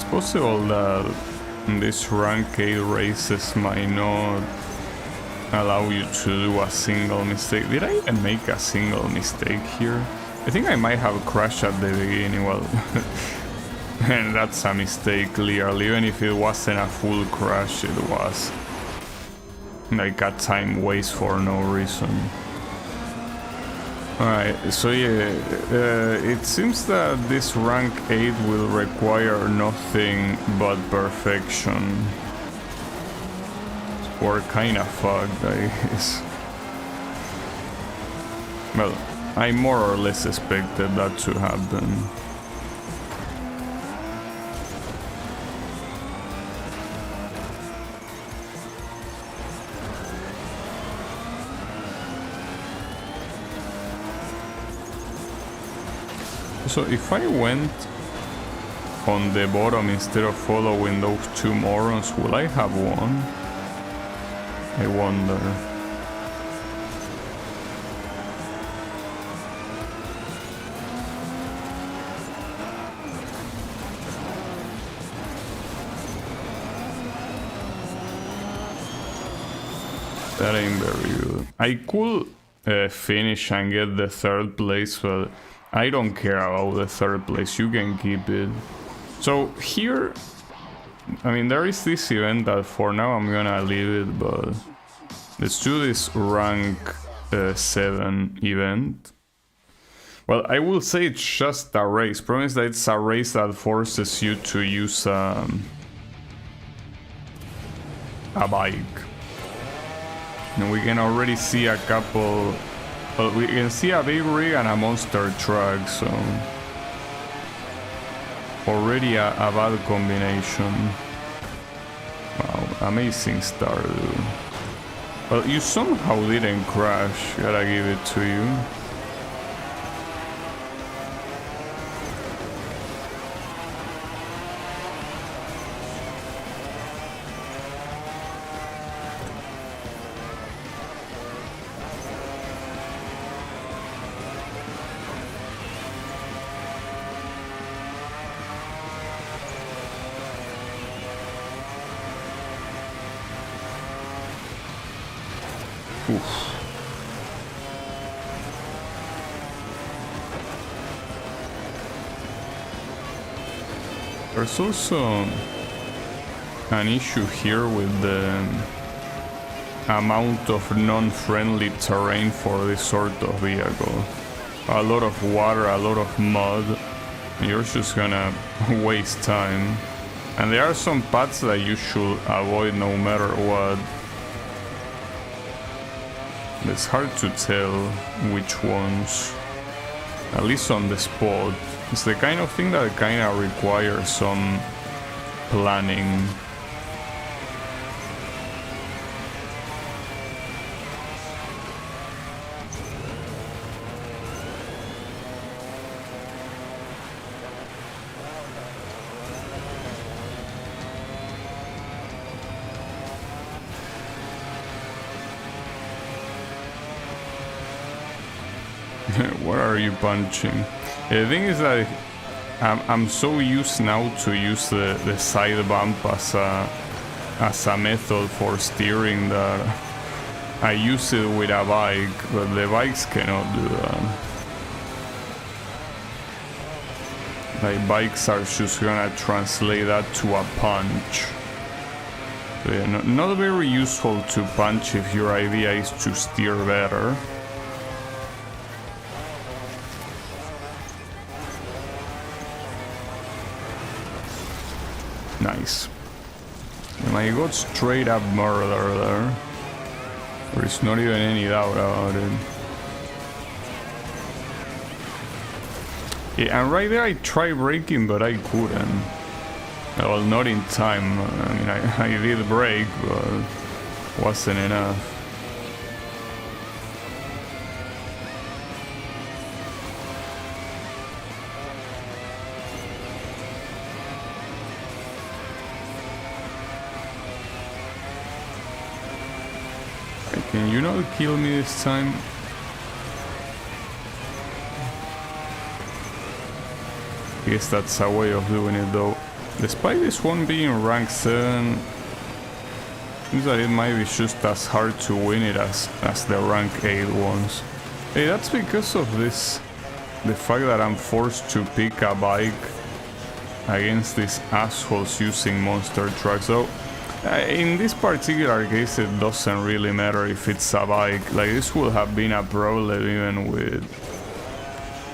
Possible that these rank 8 races might not allow you to do a single mistake. Did I even make a single mistake here? I think I might have crashed at the beginning, well, and that's a mistake clearly. Even if it wasn't a full crash, it was like a time waste for no reason. Alright, so yeah, it seems that this rank 8 will require nothing but perfection. We're kinda fucked, I guess. Well, I more or less expected that to happen. So if I went on the bottom instead of following those two morons, will I have won? I wonder. That ain't very good. I could finish and get the third place, but I don't care about the third place. You can keep it. So here, I mean, there is this event that for now I'm gonna leave it, but let's do this rank 7 event. Well, I will say it's just a race. Promise that it's a race that forces you to use a bike. And we can already see a couple. Well, we can see a big rig and a monster truck, so already a bad combination. Wow, amazing start, dude. Well, you somehow didn't crash, gotta give it to you. Oof. There's also an issue here with the amount of non-friendly terrain for this sort of vehicle. A lot of water, a lot of mud. You're just gonna waste time. And there are some paths that you should avoid no matter what. It's hard to tell which ones, at least on the spot. It's the kind of thing that kind of requires some planning. What are you punching? The thing is that I'm so used now to use the side bump as a method for steering that I use it with a bike, but the bikes cannot do that. Like, bikes are just gonna translate that to a punch. So yeah, not very useful to punch if your idea is to steer better. Nice. And I got straight up murder there. There is not even any doubt about it. Yeah, and right there I tried braking, but I couldn't. Well, not in time. I mean, I did brake, but wasn't enough. Can you not kill me this time? I guess that's a way of doing it though. Despite this one being rank 7, seems that it might be just as hard to win it as the rank 8 ones. Hey, that's because of this, the fact that I'm forced to pick a bike against these assholes using monster trucks. So in this particular case, it doesn't really matter if it's a bike. Like, this would have been a problem even with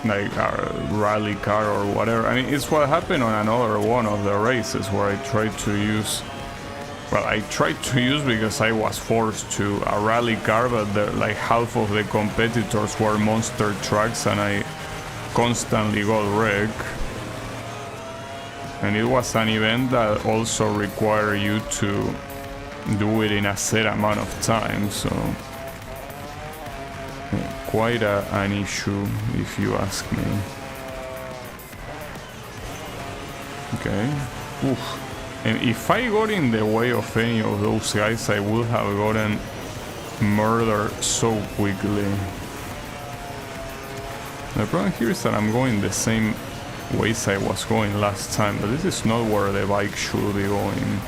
like a rally car or whatever. I mean, it's what happened on another one of the races where I tried to use, well, I tried to use because I was forced to, a rally car, but like half of the competitors were monster trucks and I constantly got wrecked. And it was an event that also required you to do it in a set amount of time, so quite an issue if you ask me. Okay. Oof. And if I got in the way of any of those guys, I would have gotten murdered so quickly. The problem here is that I'm going the same ways I was going last time, but this is not where the bike should be going.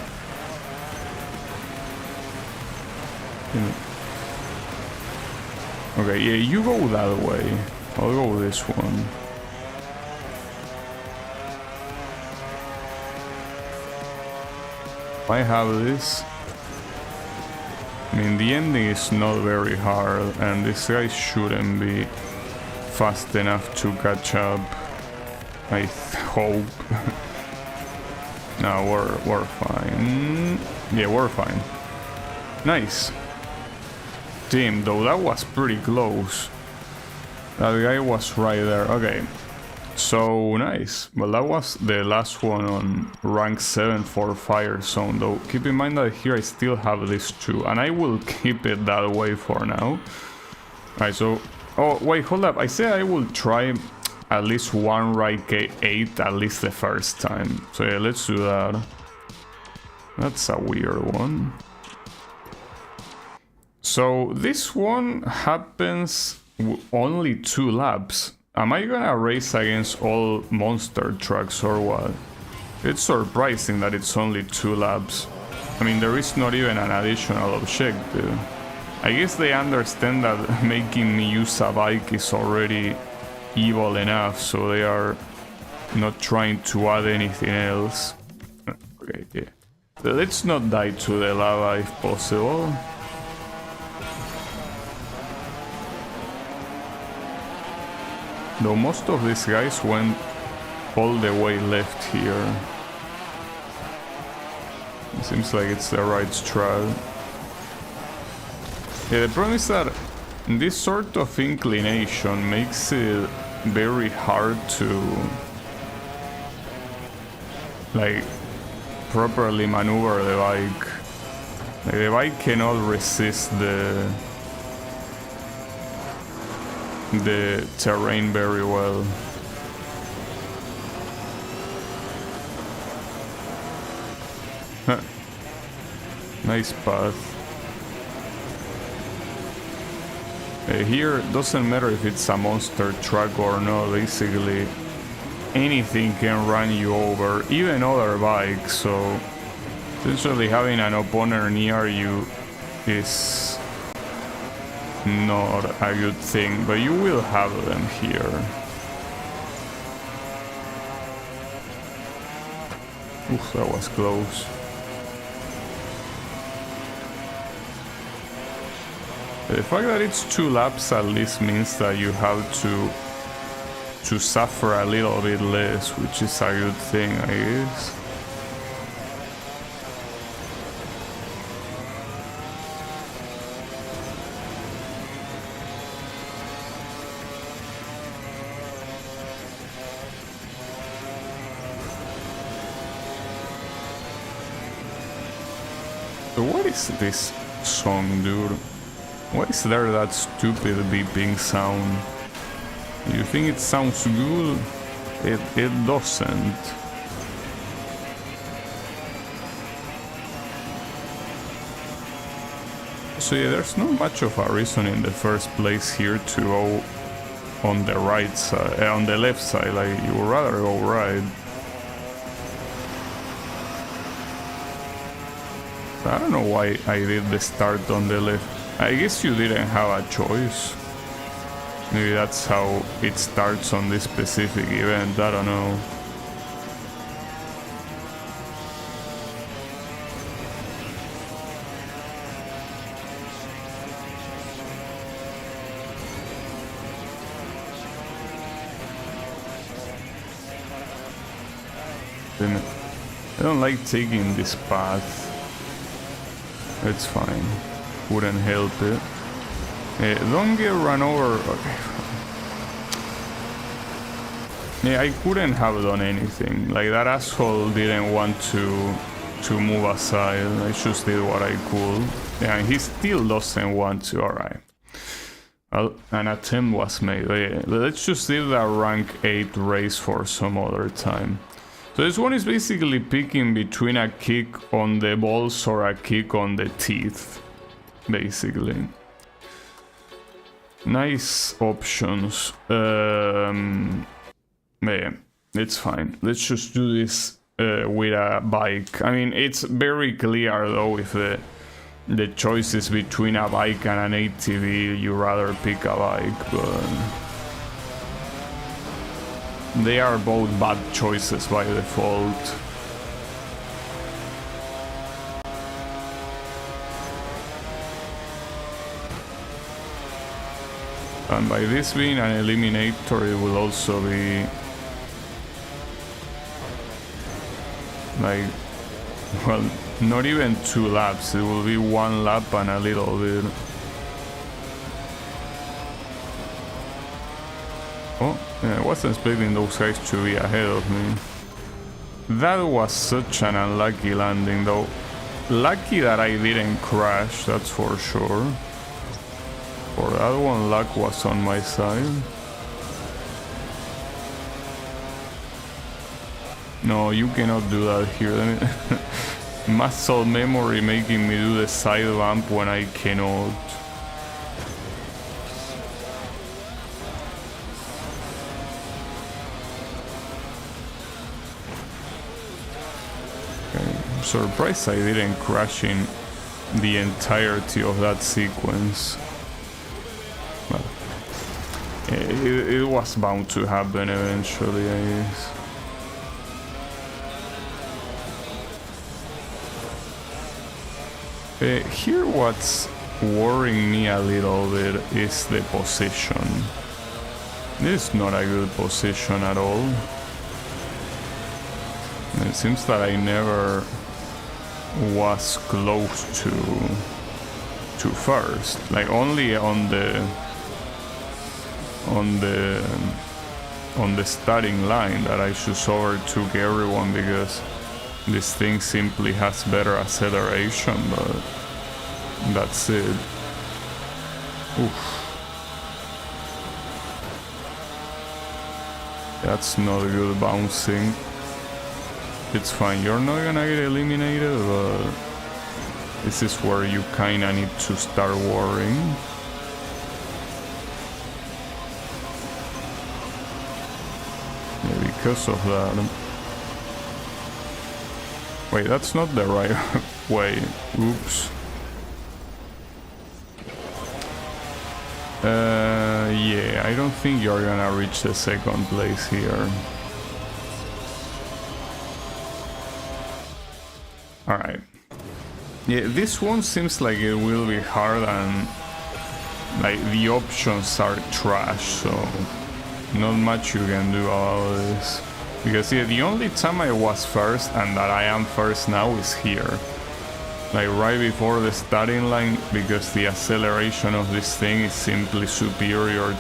Okay, yeah, you go that way. I'll go this one. I have this. I mean, the ending is not very hard, and this guy shouldn't be fast enough to catch up. I hope. No, we're fine. Yeah, we're fine. Nice. Damn, though, that was pretty close. That guy was right there. Okay. So nice. Well, that was the last one on rank 7 for Fire Zone, though keep in mind that here I still have these two, and I will keep it that way for now. Alright, so... Oh, wait, hold up. I said I will try at least one rank 8 at least the first time. So yeah, let's do that. That's a weird one. So this one happens only 2 laps. Am I gonna race against all monster trucks or what? It's surprising that it's only 2 laps. I mean, there is not even an additional objective. I guess they understand that making me use a bike is already evil enough, so they are not trying to add anything else. Okay, yeah. So let's not die to the lava if possible. Though most of these guys went all the way left here. It seems like it's the right strat. Yeah, the problem is that this sort of inclination makes it very hard to like properly maneuver the bike. Like, the bike cannot resist the terrain very well. Huh. Nice path. Here doesn't matter if it's a monster truck or not, basically anything can run you over, even other bikes, so essentially having an opponent near you is not a good thing, but you will have them here. Oof, that was close. The fact that it's 2 laps at least means that you have to suffer a little bit less, which is a good thing, I guess. So what is this song, dude? Why is there that stupid beeping sound? You think it sounds good? It doesn't. So yeah, there's not much of a reason in the first place here to go on the right side, on the left side, like you would rather go right. I don't know why I did the start on the left. I guess you didn't have a choice. Maybe that's how it starts on this specific event, I don't know. I don't like taking this path. It's fine. Wouldn't help it. Don't get run over. Okay. Yeah, I couldn't have done anything. Like, that asshole didn't want to move aside. I just did what I could. Yeah, and he still doesn't want to. Alright. Well, an attempt was made. Yeah, let's just leave that rank 8 race for some other time. So this one is basically picking between a kick on the balls or a kick on the teeth, basically. Nice options. Yeah, it's fine. Let's just do this with a bike. I mean, it's very clear though, if the choice is between a bike and an ATV, you rather pick a bike, but they are both bad choices by default. And by this being an eliminator, it will also be like, well, not even 2 laps, it will be 1 lap and a little bit. Oh, yeah, I wasn't expecting those guys to be ahead of me. That was such an unlucky landing though. Lucky that I didn't crash, that's for sure. For that one, luck was on my side. No, you cannot do that here. Muscle memory making me do the side bump when I cannot. Okay. I'm surprised I didn't crash in the entirety of that sequence. Well, it was bound to happen eventually, I guess. Here what's worrying me a little bit is the position. This is not a good position at all. It seems that I never was close to first. Like only on the starting line that I just overtook everyone because this thing simply has better acceleration, but that's it. Oof. That's not good bouncing. It's fine, you're not gonna get eliminated, but this is where you kinda need to start worrying. Yeah, because of that. Wait, that's not the right way. Oops. Yeah, I don't think you're gonna reach the second place here. Alright. Yeah, this one seems like it will be hard and like the options are trash, so not much you can do about this. Because yeah, the only time I was first and that I am first now is here. Like right before the starting line, because the acceleration of this thing is simply superior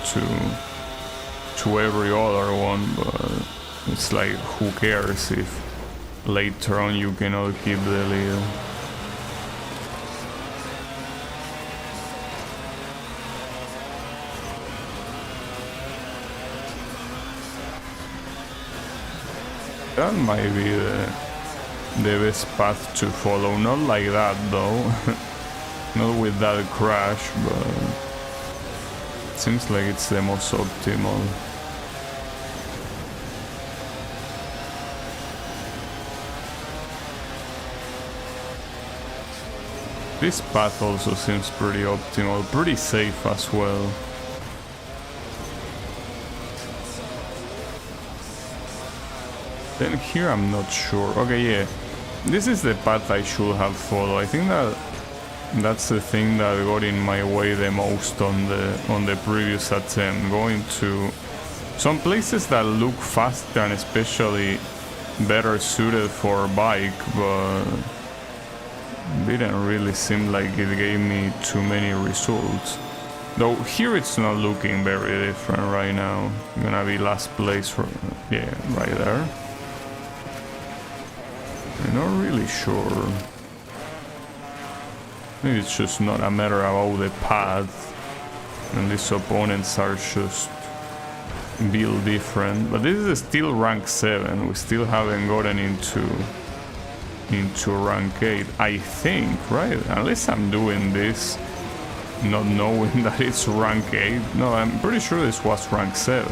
to every other one, but it's like, who cares if later on you cannot keep the lead. That might be the best path to follow. Not like that though. Not with that crash, but it seems like it's the most optimal. This path also seems pretty optimal, pretty safe as well. Then here I'm not sure. Okay, yeah. This is the path I should have followed. I think that's the thing that got in my way the most on the previous attempt. Going to some places that look faster and especially better suited for bike, but didn't really seem like it gave me too many results. Though here it's not looking very different right now. I'm gonna be last place for, yeah, right there. I'm not really sure. Maybe it's just not a matter about the path, and these opponents are just build different, but this is still rank 7. We still haven't gotten into rank 8, I think, right? Unless I'm doing this not knowing that it's rank 8. No, I'm pretty sure this was rank 7.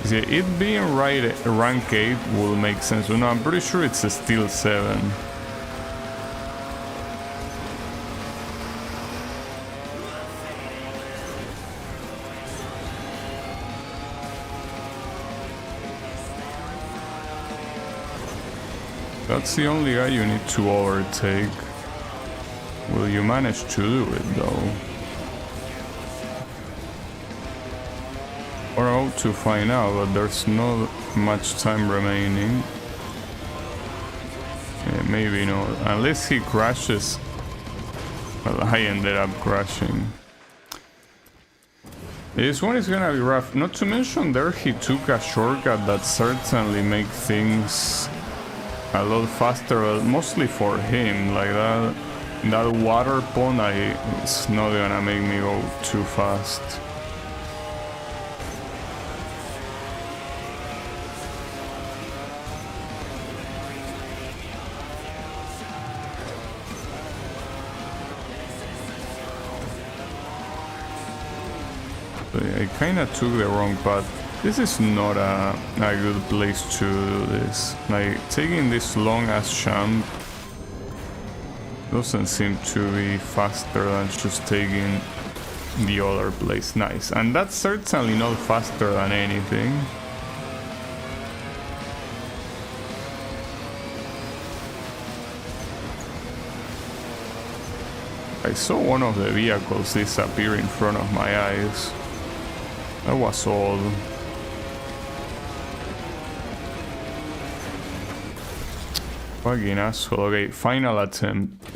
See, it being rank 8 will make sense, but no, I'm pretty sure it's still 7. That's the only guy you need to overtake. Will you manage to do it though? Or out to find out, but there's not much time remaining. Yeah, maybe not, unless he crashes. Well, I ended up crashing. This one is gonna be rough. Not to mention there he took a shortcut that certainly makes things a lot faster, mostly for him. Like that water pond, it's not gonna make me go too fast. I kinda took the wrong path. This is not a good place to do this. Like, taking this long ass jump doesn't seem to be faster than just taking the other place. Nice. And that's certainly not faster than anything. I saw one of the vehicles disappear in front of my eyes. That was all. Fucking asshole. Okay, final attempt.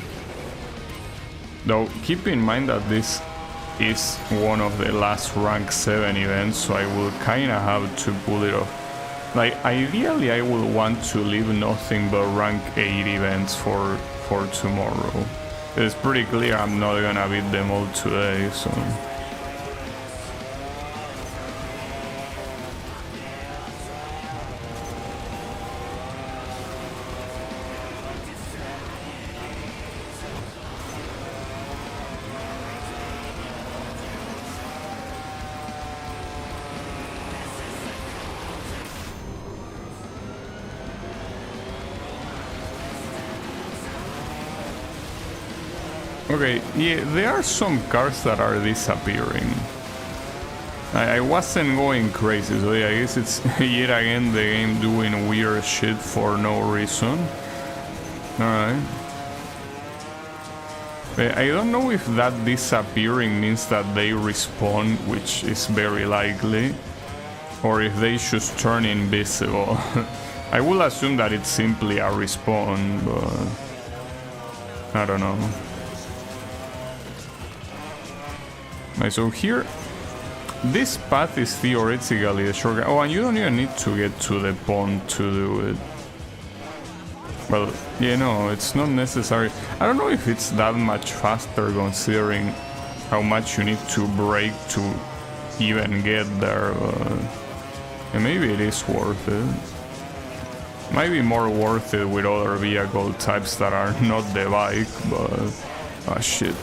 Though, keep in mind that this is one of the last rank 7 events, so I will kinda have to pull it off. Like, ideally I will want to leave nothing but rank 8 events for tomorrow. It's pretty clear I'm not gonna beat them all today, so... Okay, yeah, there are some cars that are disappearing. I wasn't going crazy, so yeah, I guess it's yet again the game doing weird shit for no reason. Alright. I don't know if that disappearing means that they respawn, which is very likely, or if they just turn invisible. I will assume that it's simply a respawn, but I don't know. Right, so here, this path is theoretically a shortcut. Oh, and you don't even need to get to the pond to do it. Well, yeah, no, it's not necessary. I don't know if it's that much faster considering how much you need to brake to even get there, but yeah, maybe it is worth it. Might be more worth it with other vehicle types that are not the bike, but... ah, shit.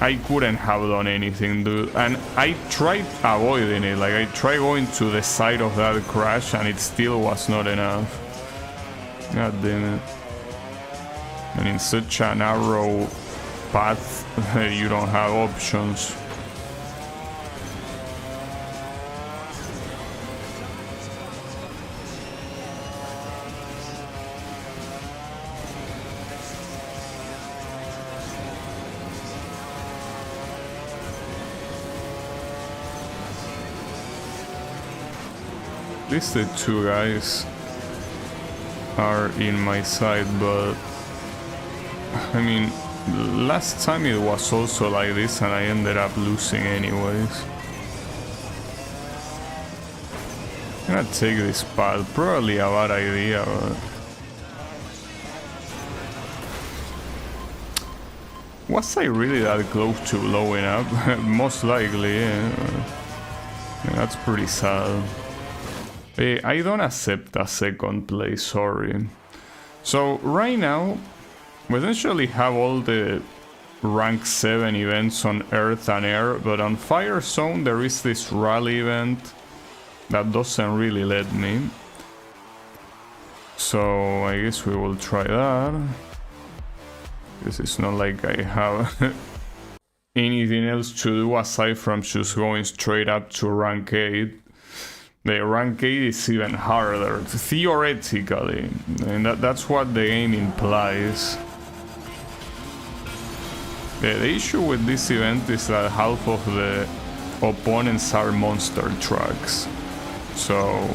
I couldn't have done anything, dude, and I tried avoiding it. Like, I tried going to the side of that crash and it still was not enough. God damn it. And in such a narrow path, you don't have options. At least the two guys are in my side, but I mean, last time it was also like this and I ended up losing anyways. I'm gonna take this path, probably a bad idea, but... Was I really that close to blowing up? Most likely, yeah. That's pretty sad. I don't accept a second place, sorry. So right now, we essentially have all the rank 7 events on Earth and Air, but on Fire Zone there is this rally event that doesn't really let me. So I guess we will try that. Because it's not like I have anything else to do aside from just going straight up to rank 8. The rank 8 is even harder, theoretically, and that's what the game implies. The issue with this event is that half of the opponents are monster trucks. So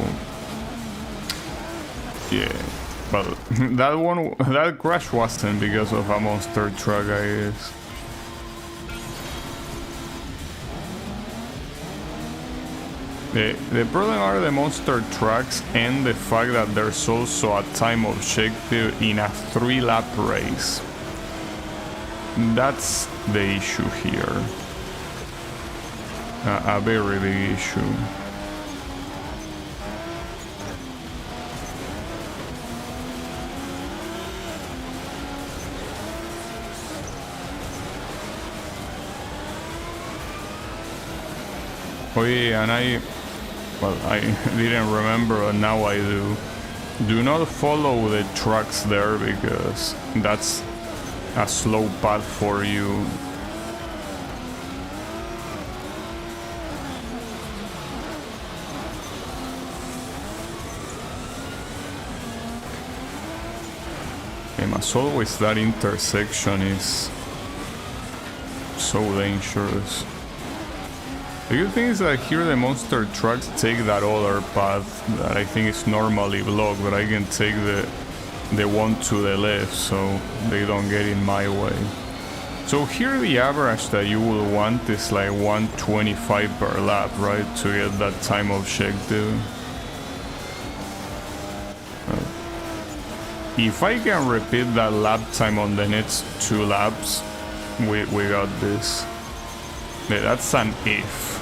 yeah, but that crash wasn't because of a monster truck, I guess. The problem are the monster trucks and the fact that there's also a time objective in a 3-lap race. That's the issue here. A very big issue. Oh yeah, and I didn't remember, and now I do. Do not follow the trucks there because that's a slow path for you. And as always, that intersection is so dangerous. The good thing is that here the monster trucks take that other path that I think is normally blocked, but I can take the one to the left so they don't get in my way. So here the average that you will want is like 125 per lap, right, to get that time objective. If I can repeat that lap time on the next 2 laps, we got this. Yeah, that's an if.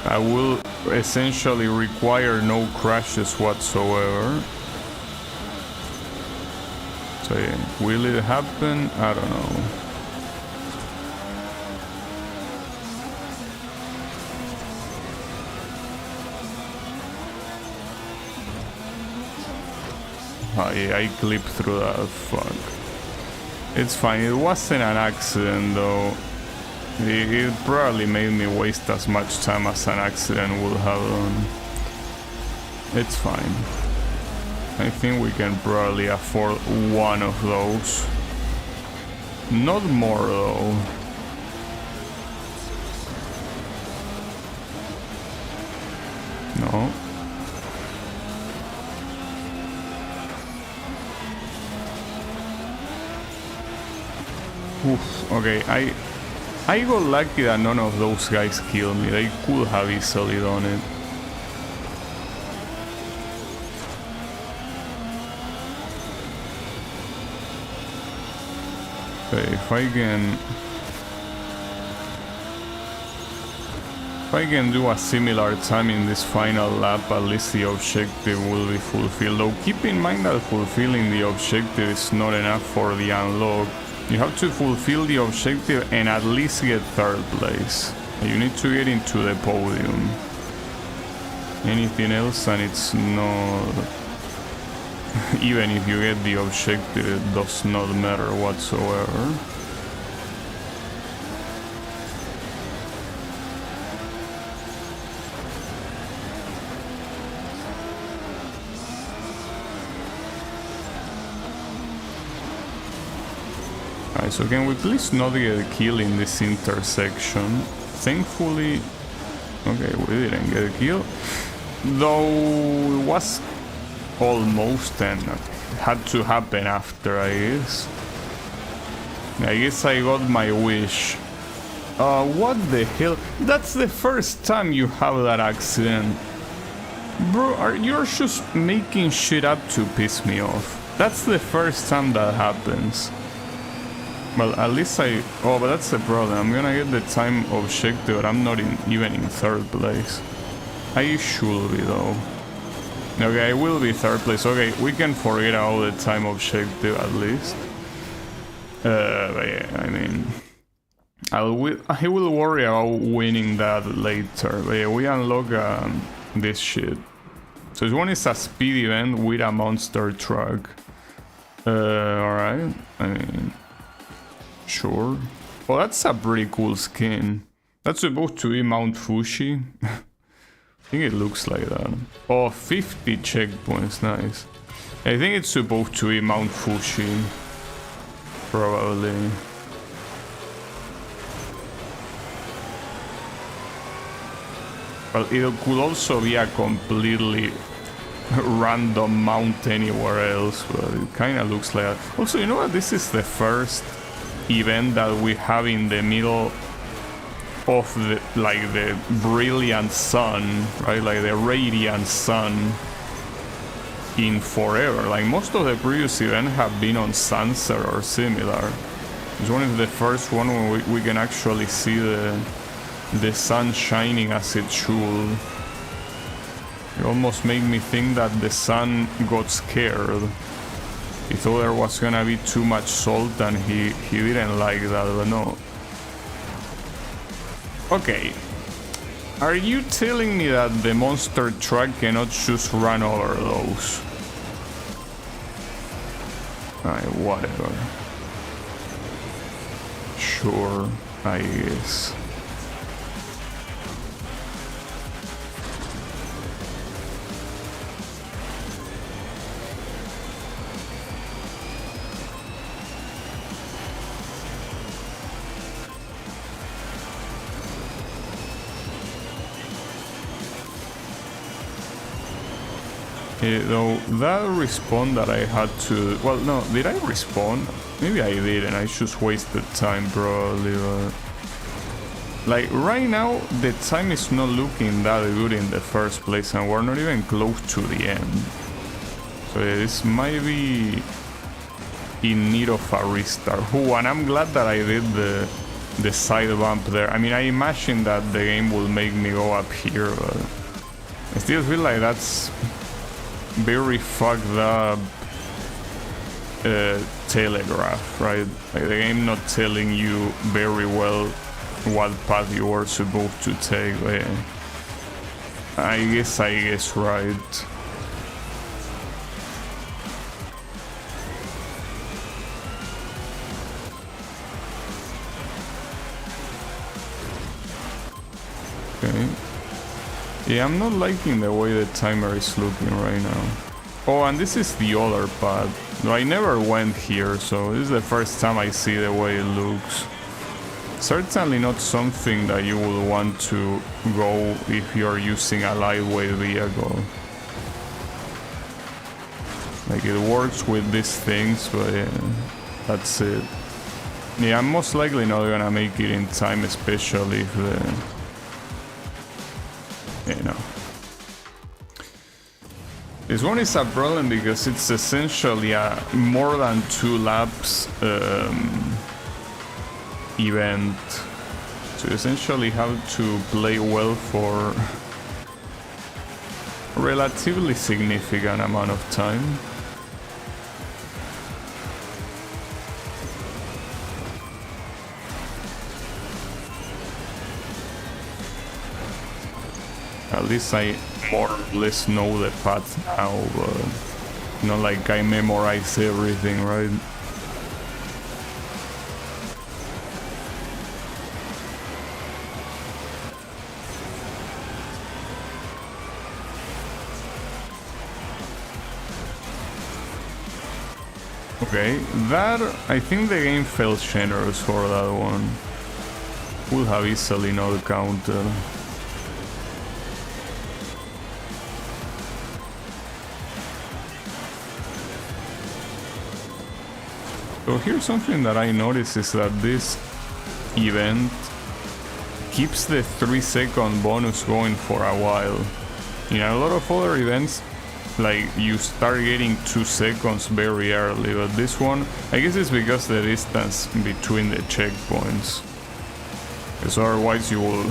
I will essentially require no crashes whatsoever. So yeah, will it happen? I don't know. Oh yeah, I clipped through that, fuck. It's fine, it wasn't an accident though. It probably made me waste as much time as an accident would have done. It's fine. I think we can probably afford one of those. Not more though. No. Oof, okay, I got lucky that none of those guys killed me. They could have easily done it. Okay, if I can do a similar time in this final lap, at least the objective will be fulfilled. Though keep in mind that fulfilling the objective is not enough for the unlock. You have to fulfill the objective and at least get 3rd place. You need to get into the podium. Anything else and it's not... Even if you get the objective, it does not matter whatsoever. Alright, so can we please not get a kill in this intersection? Thankfully... Okay, we didn't get a kill. Though it was almost and had to happen after, I guess. I guess I got my wish. What the hell? That's the first time you have that accident. Bro, you're just making shit up to piss me off. That's the first time that happens. Well, at least I... Oh, but that's the problem. I'm gonna get the time objective, but I'm not even in third place. I should be, though. Okay, I will be third place. Okay, we can forget about the time objective, at least. But yeah, I mean... I will worry about winning that later. But yeah, we unlock this shit. So this one is a speed event with a monster truck. Alright. I mean... Sure. Well, that's a pretty cool skin. That's supposed to be Mount Fuji. I think it looks like that. Oh, 50 checkpoints, nice. I think it's supposed to be Mount Fuji. Probably. Well, it could also be a completely random mount anywhere else, but it kind of looks like that. Also, you know what? This is the first event that we have in the middle of the, like, the brilliant sun, right? Like the radiant sun in forever. Like most of the previous events have been on sunset or similar. This one is the first one where we can actually see the sun shining as it should. It almost made me think that the sun got scared. He thought there was gonna be too much salt and he didn't like that, but no. Okay. Are you telling me that the monster truck cannot just run over those? Alright, whatever. Sure, I guess. Though that respawn that I had to... Well, no, did I respawn? Maybe I didn't, I just wasted time probably, but... Like, right now, the time is not looking that good in the first place, and we're not even close to the end. So yeah, this might be in need of a restart. Oh, and I'm glad that I did the side bump there. I mean, I imagine that the game will make me go up here, but... I still feel like that's... very fucked up telegraph, right? Like the game not telling you very well what path you are supposed to take. I guess right. Okay. Yeah, I'm not liking the way the timer is looking right now. Oh, and this is the other path. No, I never went here, so this is the first time I see the way it looks. Certainly not something that you would want to go if you're using a lightweight vehicle. Like, it works with these things, but yeah, that's it. Yeah, I'm most likely not gonna make it in time, especially if the... You know. This one is a problem because it's essentially a more than 2 laps event. So you essentially have to play well for a relatively significant amount of time. At least I more or less know the path now, but not like I memorize everything, right? Okay, that... I think the game felt generous for that one. Would have easily not counted. So here's something that I noticed is that this event keeps the 3-second bonus going for a while. In a lot of other events, like you start getting 2 seconds very early, but this one, I guess it's because the distance between the checkpoints. Because otherwise you will,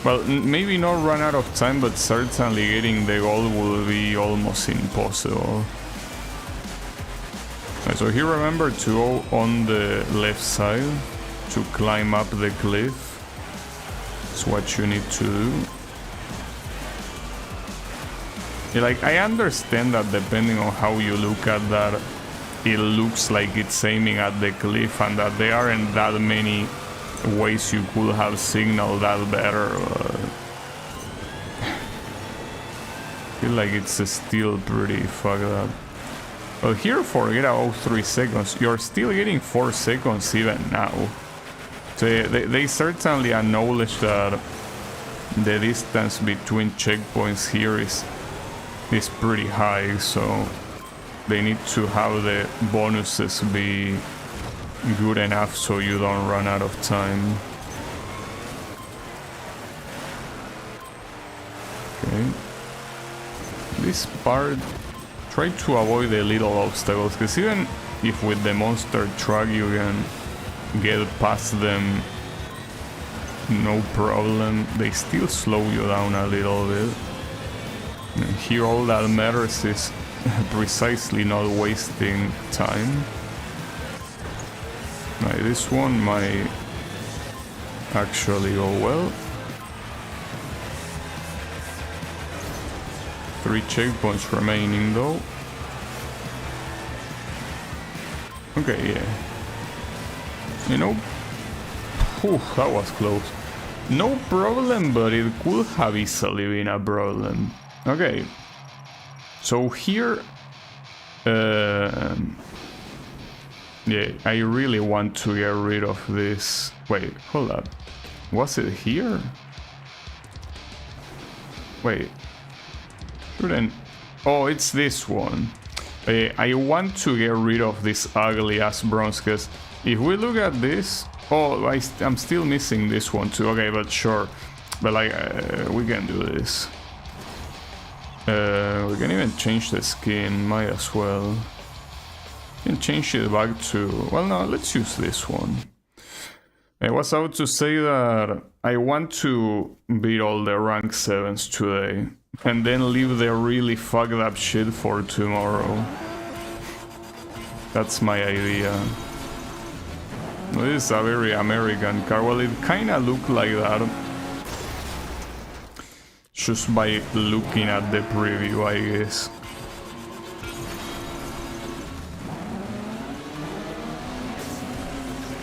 well, maybe not run out of time, but certainly getting the goal will be almost impossible. So here remember to go on the left side to climb up the cliff. That's what you need to do. Like, I understand that depending on how you look at that, it looks like it's aiming at the cliff and that there aren't that many ways you could have signaled that better. I feel like it's still pretty fucked up. Well, here forget about 3 seconds. You're still getting 4 seconds even now. So they certainly acknowledge that the distance between checkpoints here is pretty high, so they need to have the bonuses be good enough so you don't run out of time. Okay. This part, try to avoid the little obstacles, because even if with the monster truck you can get past them no problem, they still slow you down a little bit. And here all that matters is precisely not wasting time. Right, this one might actually go well. 3 checkpoints remaining though. Okay, yeah. You know, whew, that was close. No problem, but it could have easily been a problem. Okay, so here, yeah, I really want to get rid of this. Wait, hold up. Was it here? Wait. Shouldn't. Oh, it's this one. I want to get rid of this ugly ass bronze, because if we look at this, oh, I'm still missing this one too. Okay, but sure, but like we can do this. We can even change the skin, might as well. We can change it back to, well, no, let's use this one. I was about to say that I want to beat all the rank 7s today and then leave the really fucked up shit for tomorrow. That's my idea. This is a very American car. Well, it kinda looked like that just by looking at the preview, I guess.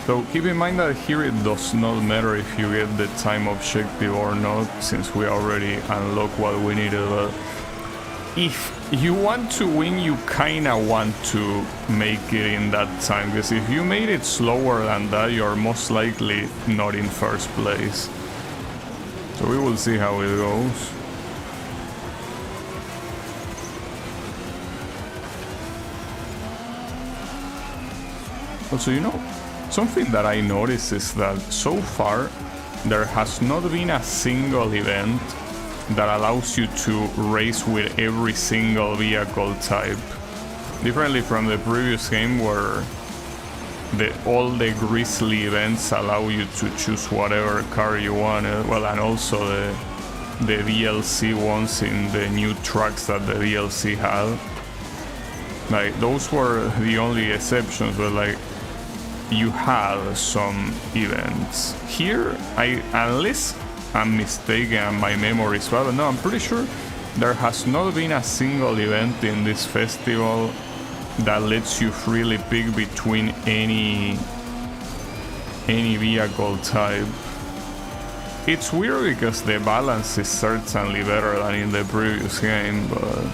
So keep in mind that here it does not matter if you get the time objective or not, since we already unlocked what we needed. But if you want to win, you kinda want to make it in that time, because if you made it slower than that, you're most likely not in first place. So we will see how it goes. Also, you know, something that I noticed is that so far there has not been a single event that allows you to race with every single vehicle type. Differently from the previous game where all the Grizzly events allow you to choose whatever car you wanted. Well, and also the DLC ones in the new trucks that the DLC had. Like, those were the only exceptions, but like, you have some events. Here, unless I'm mistaken and my memory is bad, but no, I'm pretty sure there has not been a single event in this festival that lets you freely pick between any vehicle type. It's weird because the balance is certainly better than in the previous game, but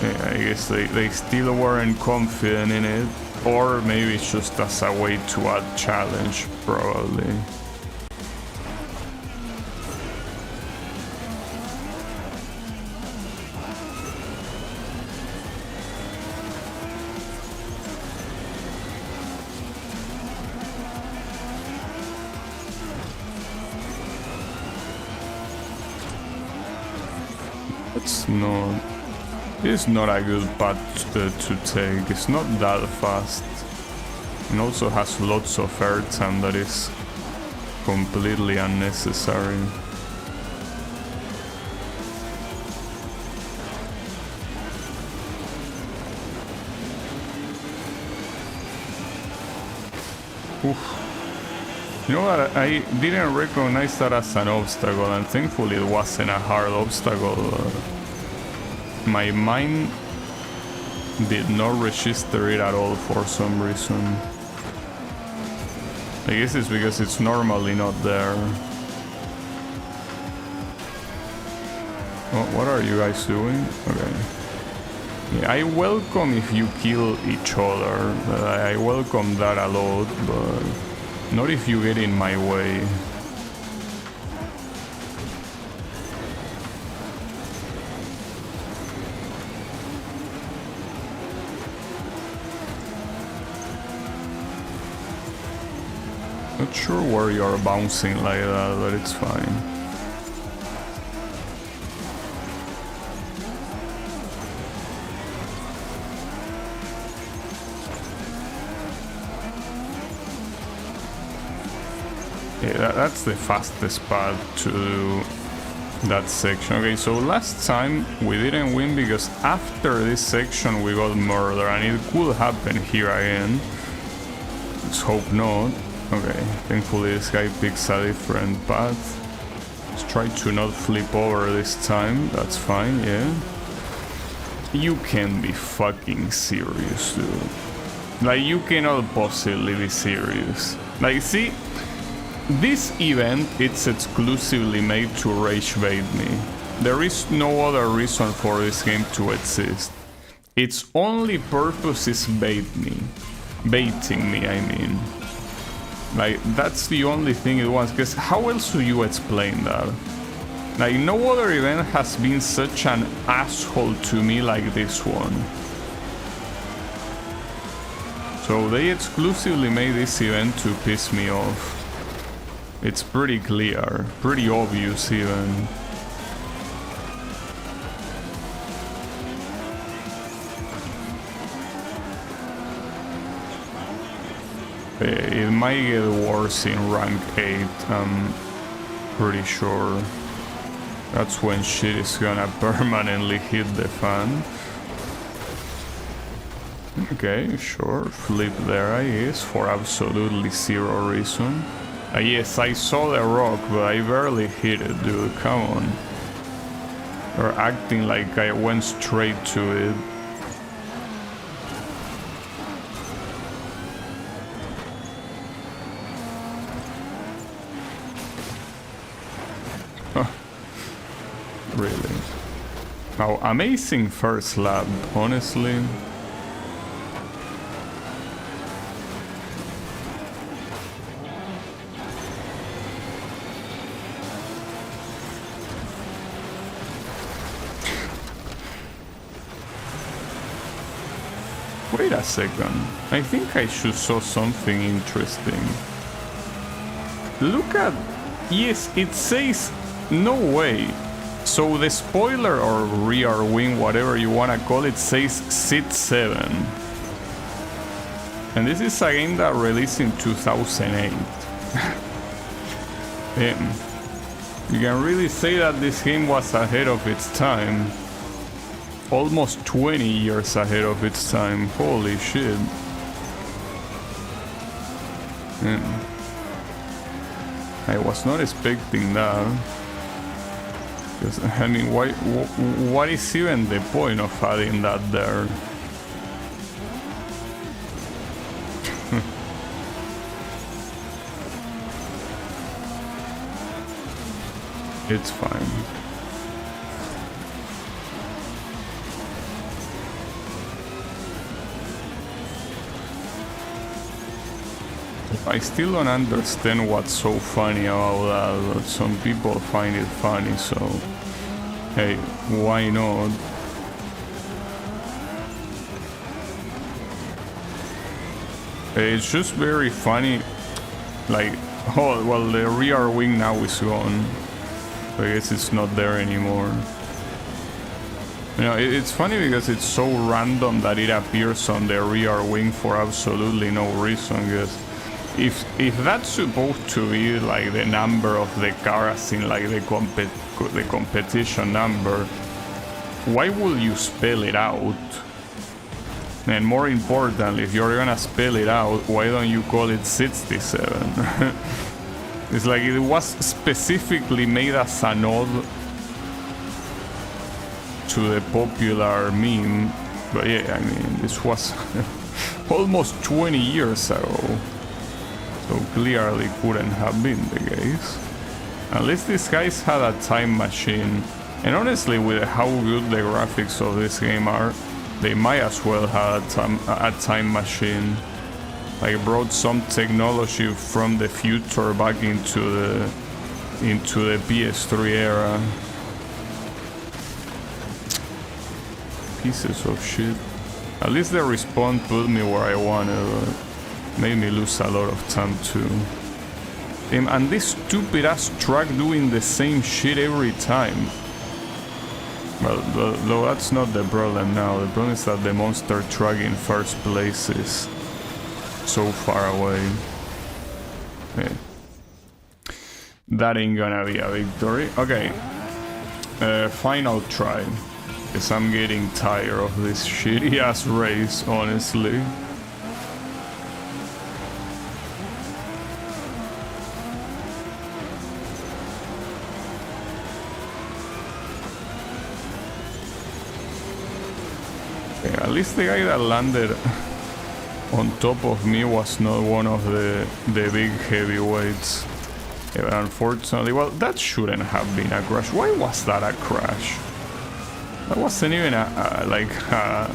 yeah, I guess they still weren't confident in it, or maybe it's just as a way to add challenge, probably. Let's not. It's not a good path to take. It's not that fast. And also has lots of airtime that is completely unnecessary. Oof. You know what, I didn't recognize that as an obstacle, and thankfully it wasn't a hard obstacle. My mind did not register it at all for some reason. I guess it's because it's normally not there. Oh, what are you guys doing? Okay. Yeah, I welcome if you kill each other. I welcome that a lot, but not if you get in my way. Not sure where you're bouncing like that, but it's fine. Yeah, that's the fastest path to that section. Okay, so last time we didn't win because after this section we got murder, and it could happen here again. Let's hope not. Okay, thankfully this guy picks a different path. Let's try to not flip over this time. That's fine, yeah. You can be fucking serious, dude. Like, you cannot possibly be serious. Like, see? This event, it's exclusively made to rage bait me. There is no other reason for this game to exist. Its only purpose is baiting me, I mean. Like, that's the only thing it wants, because how else do you explain that? Like, no other event has been such an asshole to me like this one. So they exclusively made this event to piss me off. It's pretty clear, pretty obvious even. It might get worse in rank 8, I'm pretty sure. That's when shit is gonna permanently hit the fan. Okay, sure, flip there I guess, for absolutely zero reason. Yes, I saw the rock, but I barely hit it, dude, come on. You're acting like I went straight to it. Huh. Really? Oh, amazing first lap, honestly. Wait a second, I think I should saw something interesting. Look at... yes, it says... no way. So the spoiler or rear wing, whatever you wanna call it, says Sit 7. And this is a game that released in 2008. Damn. You can really say that this game was ahead of its time. Almost 20 years ahead of its time. Holy shit. I was not expecting that. Because, I mean, what is even the point of adding that there? It's fine. I still don't understand what's so funny about that, but some people find it funny, so hey, why not? It's just very funny, like, oh, well, the rear wing now is gone. I guess it's not there anymore. You know, it's funny because it's so random that it appears on the rear wing for absolutely no reason. Because if that's supposed to be like the number of the car, as in like the competition number, why would you spell it out? And more importantly, if you're gonna spell it out, why don't you call it 67? It's like it was specifically made as a nod to the popular meme. But yeah, I mean, this was almost 20 years ago. So clearly couldn't have been the case. At least these guys had a time machine. And honestly, with how good the graphics of this game are, they might as well have a time machine. Like brought some technology from the future back into the PS3 era. Pieces of shit. At least the respawn put me where I wanted, but made me lose a lot of time too. And this stupid ass truck doing the same shit every time. Well, though that's not the problem now. The problem is that the monster truck in first place is so far away. Yeah. That ain't gonna be a victory. Okay. Final try. Because I'm getting tired of this shitty ass race, honestly. At least the guy that landed on top of me was not one of the big heavyweights. Yeah, unfortunately, well, that shouldn't have been a crash. Why was that a crash? That wasn't even a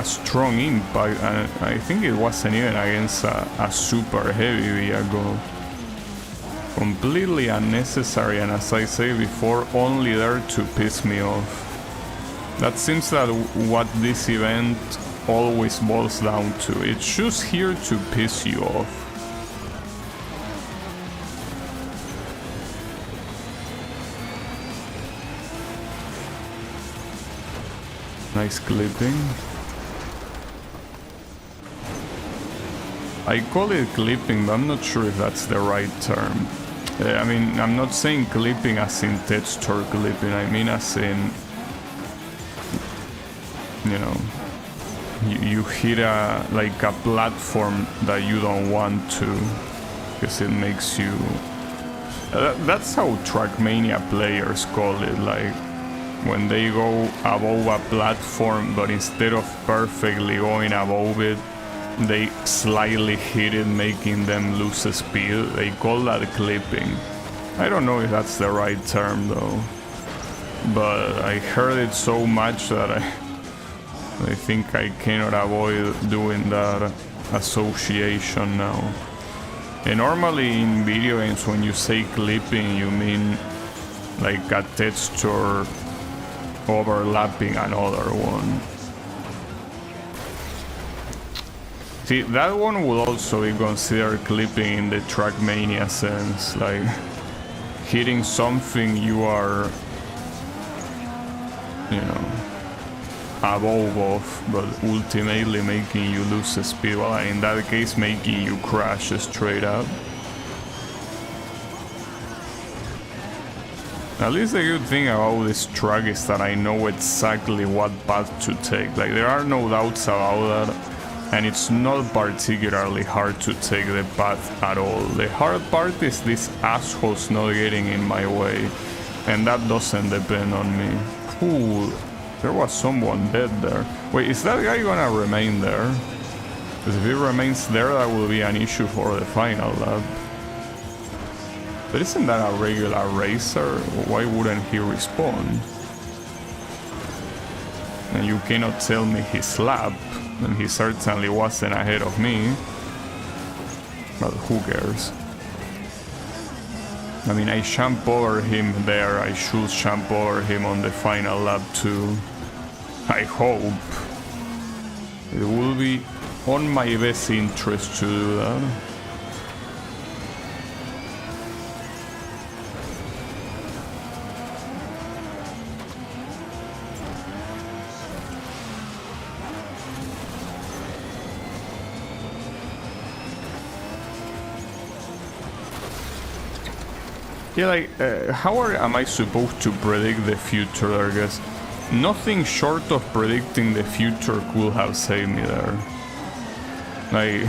strong impact, and I think it wasn't even against a super heavy vehicle. Completely unnecessary, and as I say before, only there to piss me off. That seems that what this event always boils down to. It's just here to piss you off. Nice clipping. I call it clipping, but I'm not sure if that's the right term. I mean, I'm not saying clipping as in texture clipping, I mean as in, you know, you hit like a platform that you don't want to, because it makes you... that's how Trackmania players call it, like when they go above a platform, but instead of perfectly going above it, they slightly hit it, making them lose speed. They call that clipping. I don't know if that's the right term though, but I heard it so much that I think I cannot avoid doing that association now. And normally in video games, when you say clipping, you mean like a texture overlapping another one. See, that one will also be considered clipping in the Trackmania sense, like hitting something you are, you know, above of, but ultimately making you lose speed, well, in that case making you crash straight up. At least the good thing about this track is that I know exactly what path to take. Like, there are no doubts about that, and it's not particularly hard to take the path at all. The hard part is these assholes not getting in my way, and that doesn't depend on me. Ooh, there was someone dead there. Wait, is that guy gonna remain there? Because if he remains there, that will be an issue for the final lap. But isn't that a regular racer? Why wouldn't he respawn? And you cannot tell me his lap, and he certainly wasn't ahead of me. But who cares? I mean, I jump over him there, I should jump over him on the final lap too. I hope. It will be on my best interest to do that. Yeah, like, am I supposed to predict the future, I guess? Nothing short of predicting the future could have saved me there. Like...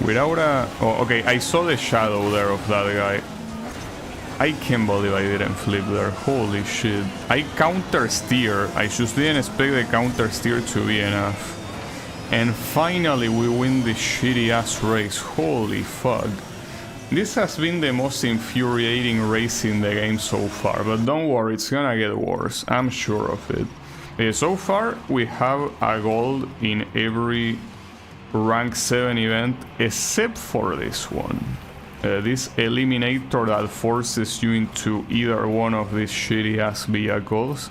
without a... Oh, okay, I saw the shadow there of that guy. I can't believe I didn't flip there. Holy shit. I counter steer. I just didn't expect the counter steer to be enough. And finally we win this shitty ass race. Holy fuck. This has been the most infuriating race in the game so far, but don't worry, it's gonna get worse, I'm sure of it. So far, we have a gold in every rank 7 event, except for this one. This eliminator that forces you into either one of these shitty ass vehicles.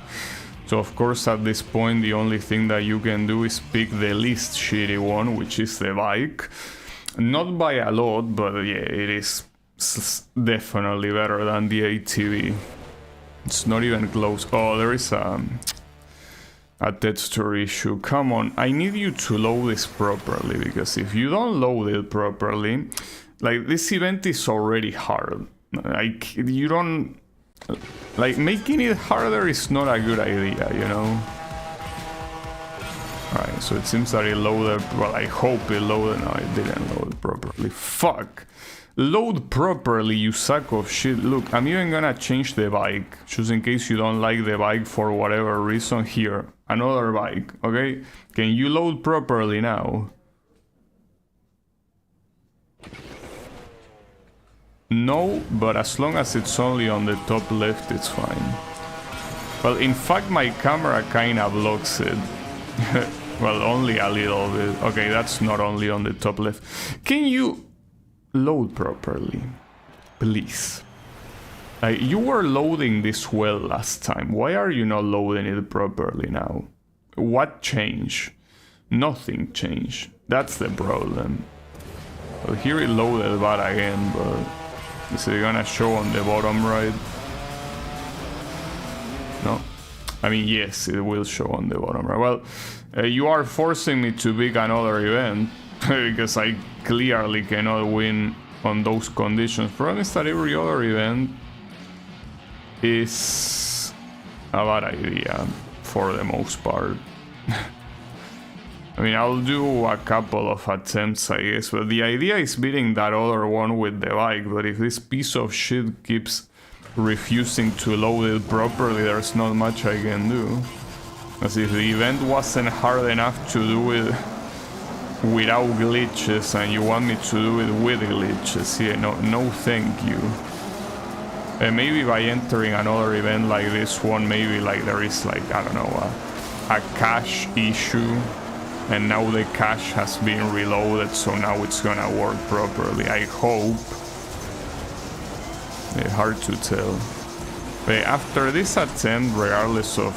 So of course at this point the only thing that you can do is pick the least shitty one, which is the bike. Not by a lot, but yeah, it is definitely better than the ATV. It's not even close. Oh, there is a texture issue. Come on, I need you to load this properly, because if you don't load it properly, like, this event is already hard. Like, you don't... like, making it harder is not a good idea, you know? Alright, so it seems that it loaded... well, I hope it loaded... no, it didn't load properly. Fuck! Load properly, you sack of shit. Look, I'm even gonna change the bike, just in case you don't like the bike for whatever reason. Here, another bike, okay? Can you load properly now? No, but as long as it's only on the top left, it's fine. Well, in fact, my camera kinda blocks it. Well, only a little bit. Okay, that's not only on the top left. Can you load properly? Please. You were loading this well last time. Why are you not loading it properly now? What changed? Nothing changed. That's the problem. Well, here it loaded bad again, but... is it gonna show on the bottom right? No. I mean, yes, it will show on the bottom right. Well, you are forcing me to pick another event, because I clearly cannot win on those conditions. Problem is that every other event is a bad idea, for the most part. I mean, I'll do a couple of attempts, I guess, but the idea is beating that other one with the bike. But if this piece of shit keeps refusing to load it properly, there's not much I can do. As if the event wasn't hard enough to do it without glitches, and you want me to do it with glitches. Yeah, no thank you. Maybe by entering another event like this one, maybe like there is like, I don't know, a cache issue. And now the cache has been reloaded, so now it's gonna work properly, I hope. Hard to tell. But after this attempt, regardless of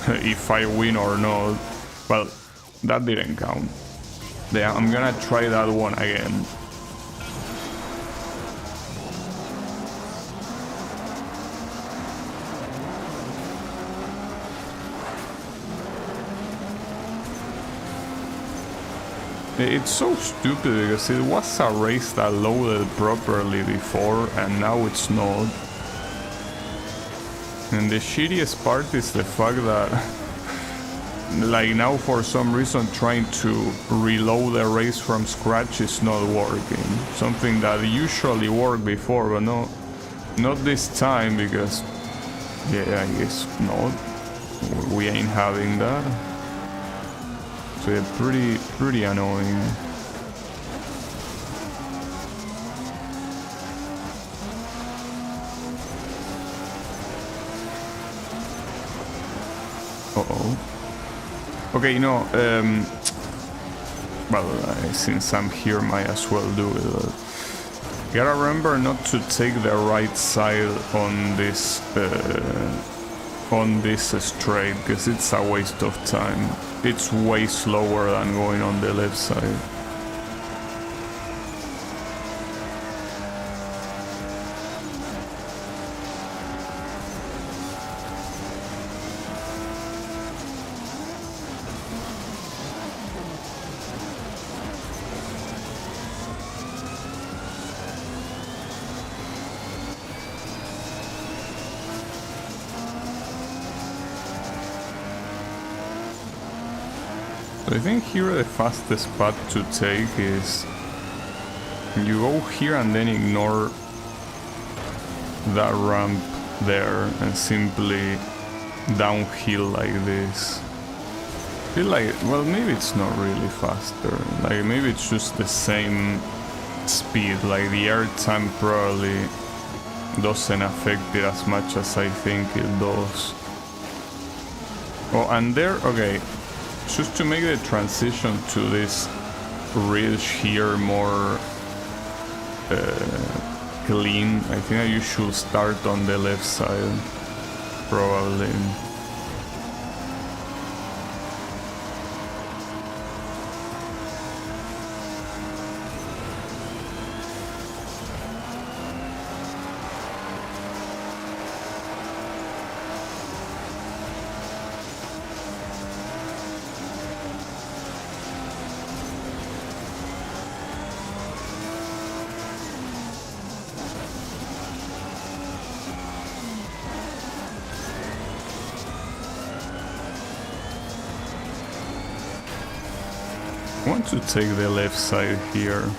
if I win or not, well, that didn't count. Yeah, I'm gonna try that one again. It's so stupid because it was a race that loaded properly before and now it's not. And the shittiest part is the fact that like now for some reason trying to reload the race from scratch is not working. Something that usually worked before, but not this time, because yeah, I guess not. We ain't having that. So yeah, pretty annoying. Uh-oh. Okay, no, well, since I'm here, might as well do it. Gotta remember not to take the right side on this straight, because it's a waste of time. It's way slower than going on the left side. So I think here the fastest path to take is you go here and then ignore that ramp there and simply downhill like this. I feel like, well, maybe it's not really faster, like maybe it's just the same speed, like the air time probably doesn't affect it as much as I think it does. Oh, and there, okay, just to make the transition to this ridge here more clean, I think you should start on the left side, probably. I want to take the left side here.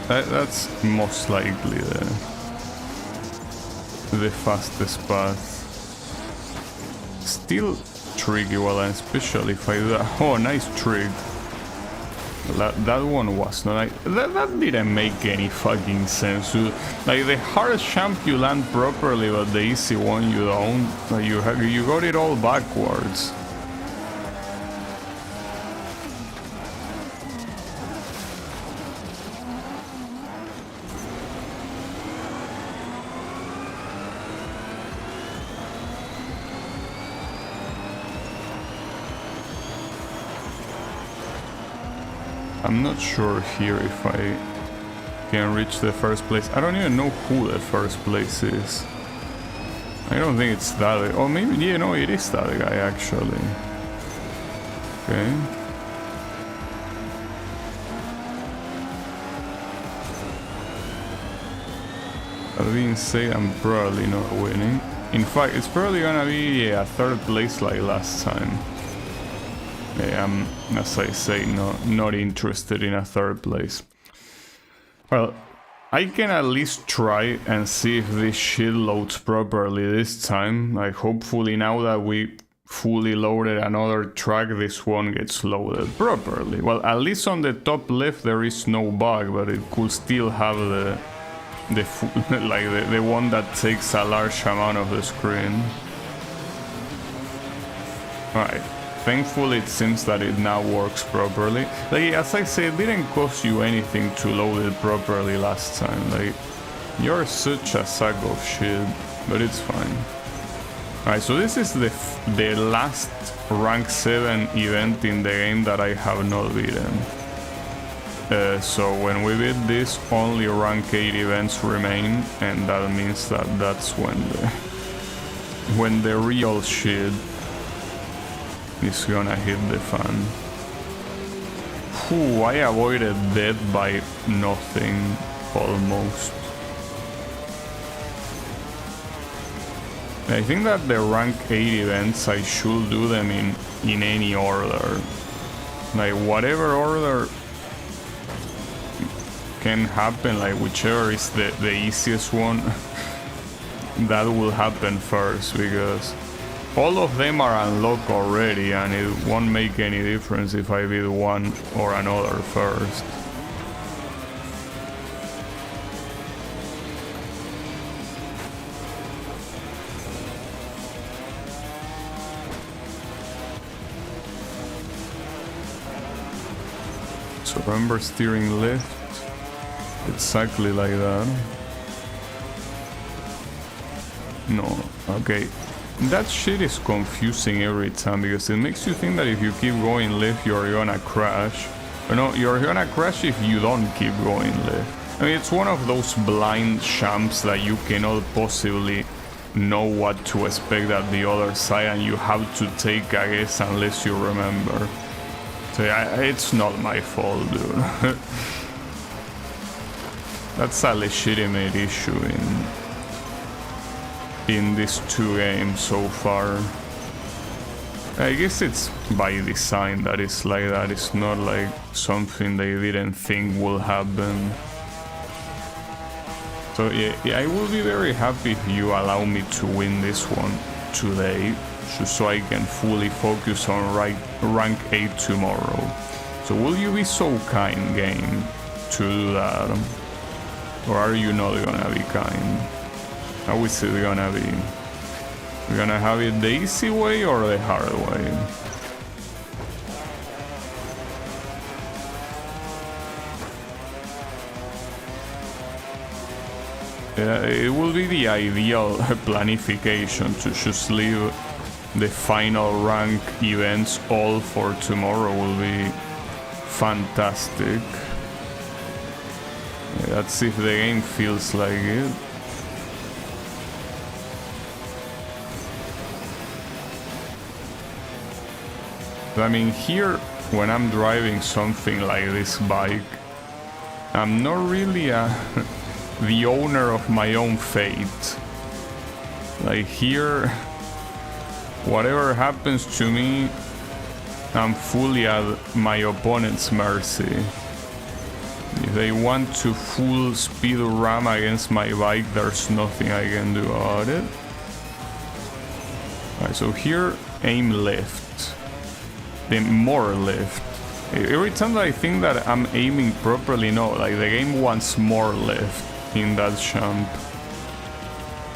That's most likely the fastest path. Still tricky, well, and especially if I do that. Oh, nice trick. That one was not that didn't make any fucking sense. Like the hard jump you land properly, but the easy one you don't. Like you got it all backwards. I'm not sure here if I can reach the first place. I don't even know who the first place is. I don't think it's that guy. Oh, maybe, yeah, no, it is that guy actually. Okay. That being said, I'm probably not winning. In fact, it's probably gonna be a third place like last time. I'm, as I say, not interested in a third place. Well, I can at least try and see if this shit loads properly this time. Like, hopefully now that we fully loaded another track, this one gets loaded properly. Well, at least on the top left there is no bug, but it could still have the one that takes a large amount of the screen. Alright. Thankfully, it seems that it now works properly. Like, as I said, it didn't cost you anything to load it properly last time. Like, you're such a sack of shit, but it's fine. Alright, so this is the last rank 7 event in the game that I have not beaten. So when we beat this, only rank 8 events remain, and that means that that's when the real shit is gonna hit the fan. Whew, I avoided death by nothing, almost. I think that the rank 8 events, I should do them in any order. Like, whatever order can happen, like whichever is the easiest one, that will happen first, because all of them are unlocked already, and it won't make any difference if I beat one or another first. So remember steering left, exactly like that. No, okay. That shit is confusing every time, because it makes you think that if you keep going left you're gonna crash. But no, you're gonna crash if you don't keep going left. I mean, it's one of those blind jumps that you cannot possibly know what to expect at the other side, and you have to take a guess unless you remember. So yeah, it's not my fault, dude. That's a legitimate issue in these two games so far. I guess it's by design that it's like that. It's not like something they didn't think will happen. So yeah, I will be very happy if you allow me to win this one today, just so I can fully focus on rank 8 tomorrow. So will you be so kind, game, to do that? Or are you not gonna be kind? How is it gonna be? We're gonna have it the easy way or the hard way? Yeah, it will be the ideal planification to just leave the final rank events all for tomorrow. Will be fantastic. Yeah, let's see if the game feels like it. I mean, here, when I'm driving something like this bike, I'm not really the owner of my own fate. Like here, whatever happens to me, I'm fully at my opponent's mercy. If they want to full speed ram against my bike, there's nothing I can do about it. Alright, so here, aim left. Then more left. Every time that I think that I'm aiming properly, no, like the game wants more left in that jump.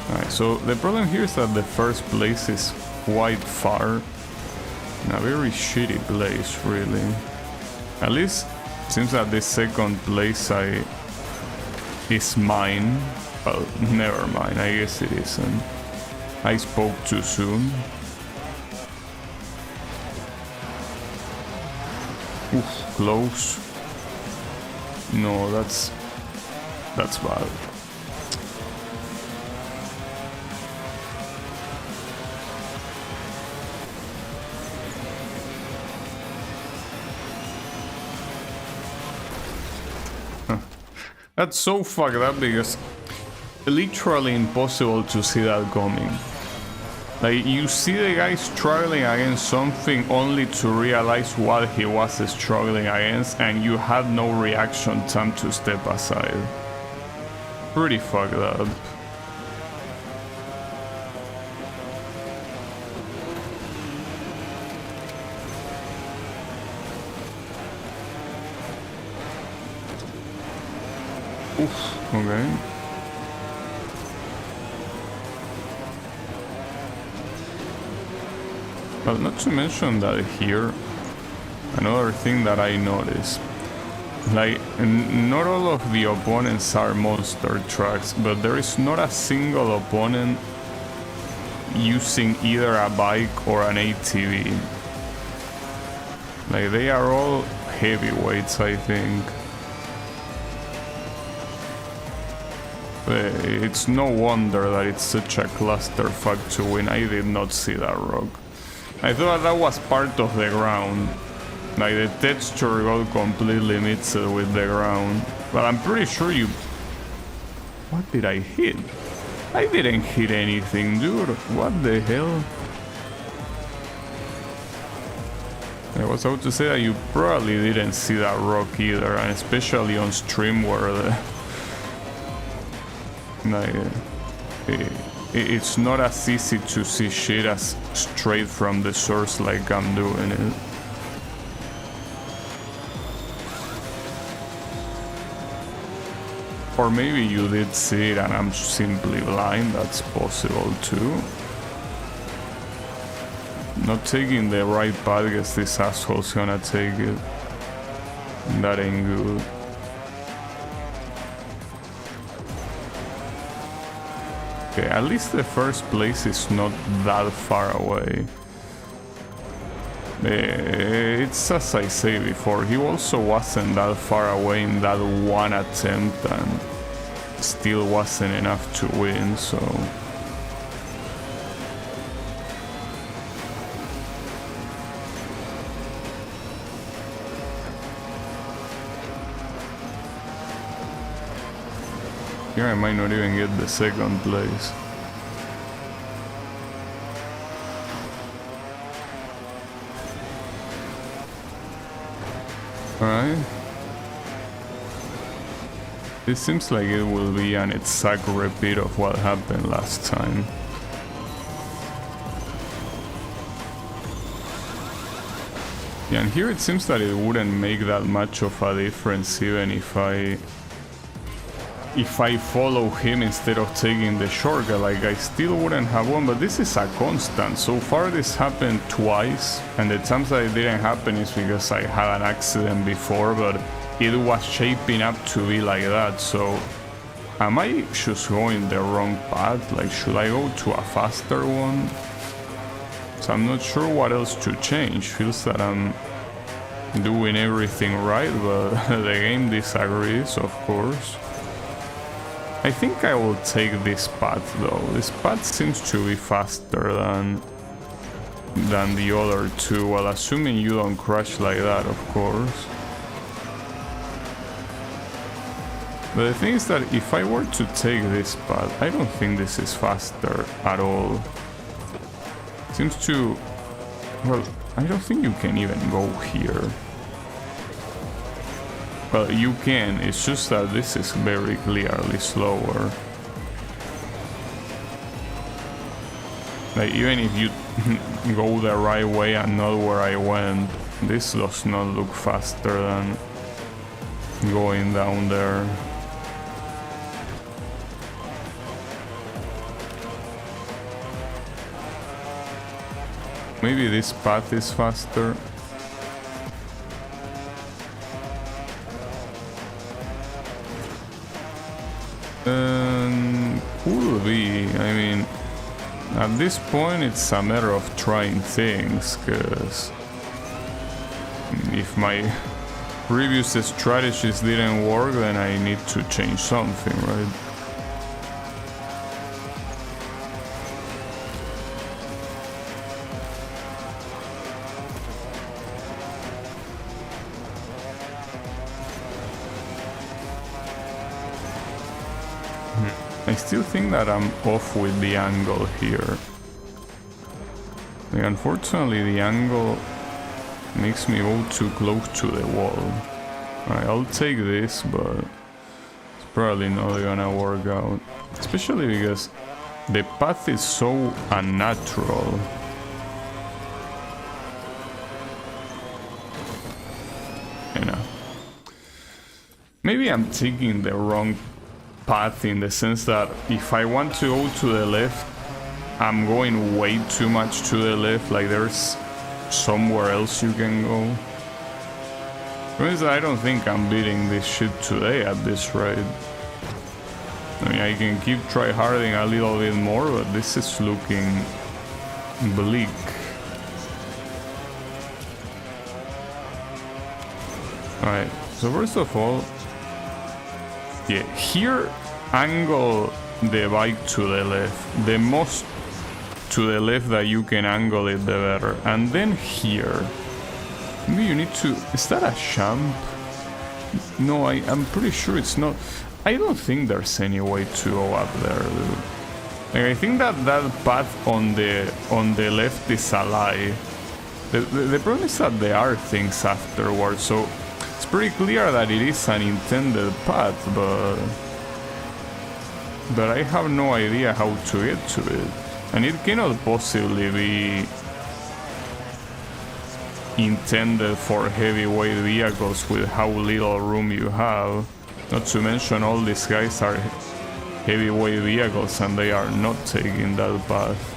Alright, so the problem here is that the first place is quite far. In a very shitty place, really. At least, it seems that the second place is mine. Well, never mind, I guess it isn't. I spoke too soon. Oof, close. No, that's bad. Huh. That's so fucked up because literally impossible to see that coming. Like, you see the guy struggling against something only to realize what he was struggling against, and you had no reaction time to step aside. Pretty fucked up. Oof, okay. Well, not to mention that here, another thing that I noticed, like, not all of the opponents are monster trucks, but there is not a single opponent using either a bike or an ATV. Like, they are all heavyweights, I think. It's no wonder that it's such a clusterfuck to win. I did not see that rock. I thought that was part of the ground. Like, the texture got completely mixed with the ground. But I'm pretty sure you... What did I hit? I didn't hit anything, dude. What the hell? I was about to say that you probably didn't see that rock either, and especially on stream where the... Like, it's not as easy to see shit as straight from the source like I'm doing it. Or maybe you did see it and I'm simply blind, that's possible too. Not taking the right path, I guess this asshole's gonna take it. That ain't good. Okay, at least the first place is not that far away. It's as I say before, he also wasn't that far away in that one attempt and still wasn't enough to win, so... Here I might not even get the second place. Alright. This seems like it will be an exact repeat of what happened last time. Yeah, and here it seems that it wouldn't make that much of a difference even if I follow him instead of taking the shortcut. Like, I still wouldn't have won, but this is a constant. So far this happened twice, and the times that it didn't happen is because I had an accident before, but it was shaping up to be like that. So am I just going the wrong path? Like, should I go to a faster one? So I'm not sure what else to change. Feels that I'm doing everything right, but the game disagrees, of course. I think I will take this path though. This path seems to be faster than the other two, well, assuming you don't crash like that, of course. But the thing is that if I were to take this path, I don't think this is faster at all. Seems to... well, I don't think you can even go here. Well, you can, it's just that this is very clearly slower. Like, even if you go the right way and not where I went, this does not look faster than going down there. Maybe this path is faster. Could be. I mean, at this point it's a matter of trying things, because if my previous strategies didn't work, then I need to change something, right? I still think that I'm off with the angle here. Like, unfortunately, the angle makes me go too close to the wall. Alright, I'll take this, but it's probably not gonna work out. Especially because the path is so unnatural. You know. Maybe I'm taking the wrong path in the sense that if I want to go to the left, I'm going way too much to the left. Like, there's somewhere else you can go. Because I don't think I'm beating this shit today at this rate. I mean, I can keep tryharding a little bit more, but this is looking bleak. Alright, so first of all, yeah, here angle the bike to the left. The most to the left that you can angle it, the better. And then here, maybe you need to... is that a jump? No, I'm pretty sure it's not. I don't think there's any way to go up there, dude. Like, I think that path on the left is a lie. The problem is that there are things afterwards, so it's pretty clear that it is an intended path, but I have no idea how to get to it. And it cannot possibly be intended for heavyweight vehicles with how little room you have. Not to mention all these guys are heavyweight vehicles and they are not taking that path.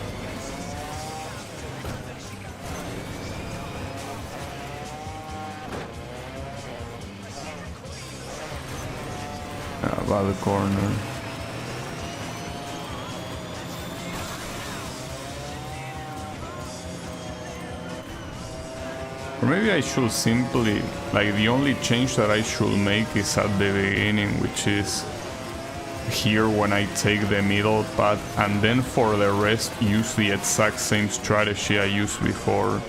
Bad corner. Or maybe I should simply, like, the only change that I should make is at the beginning, which is here when I take the middle path, and then for the rest use the exact same strategy I used before.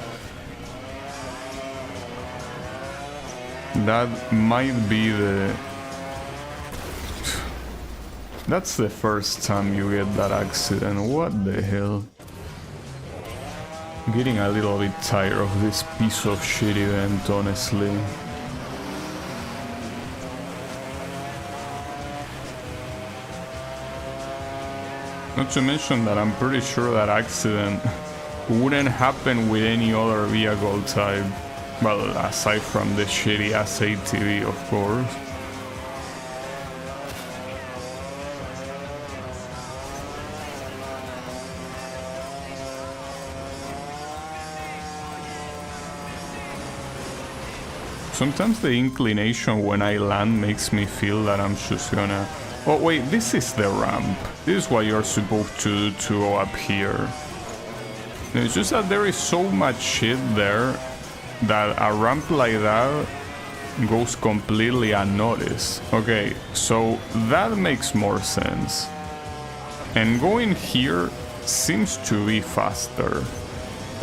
That might be That's the first time you get that accident. What the hell? I'm getting a little bit tired of this piece of shit event, honestly. Not to mention that I'm pretty sure that accident wouldn't happen with any other vehicle type. Well, aside from the shitty ass ATV, of course. Sometimes the inclination when I land makes me feel that I'm just gonna... Oh wait, this is the ramp. This is what you're supposed to do to go up here. It's just that there is so much shit there that a ramp like that goes completely unnoticed. Okay, so that makes more sense. And going here seems to be faster.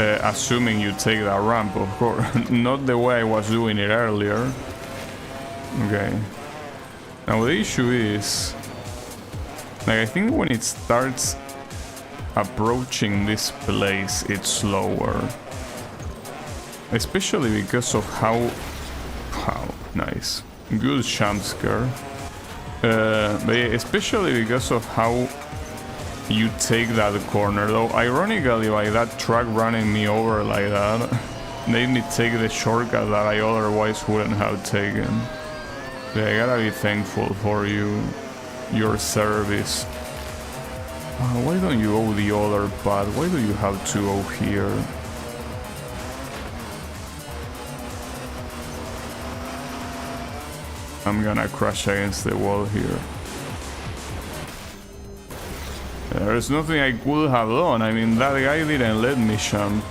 Assuming you take that ramp, of course. Not the way I was doing it earlier. Okay. Now the issue is... Like, I think when it starts approaching this place, it's slower. Especially because of how... Wow, nice. Good jump scare. But yeah, especially because of how you take that corner. Though, ironically, like that truck running me over like that made me take the shortcut that I otherwise wouldn't have taken. Yeah, I gotta be thankful for you, your service. Why don't you go the other path? Why do you have to go here? I'm gonna crash against the wall here. There's nothing I could have done. I mean, that guy didn't let me jump.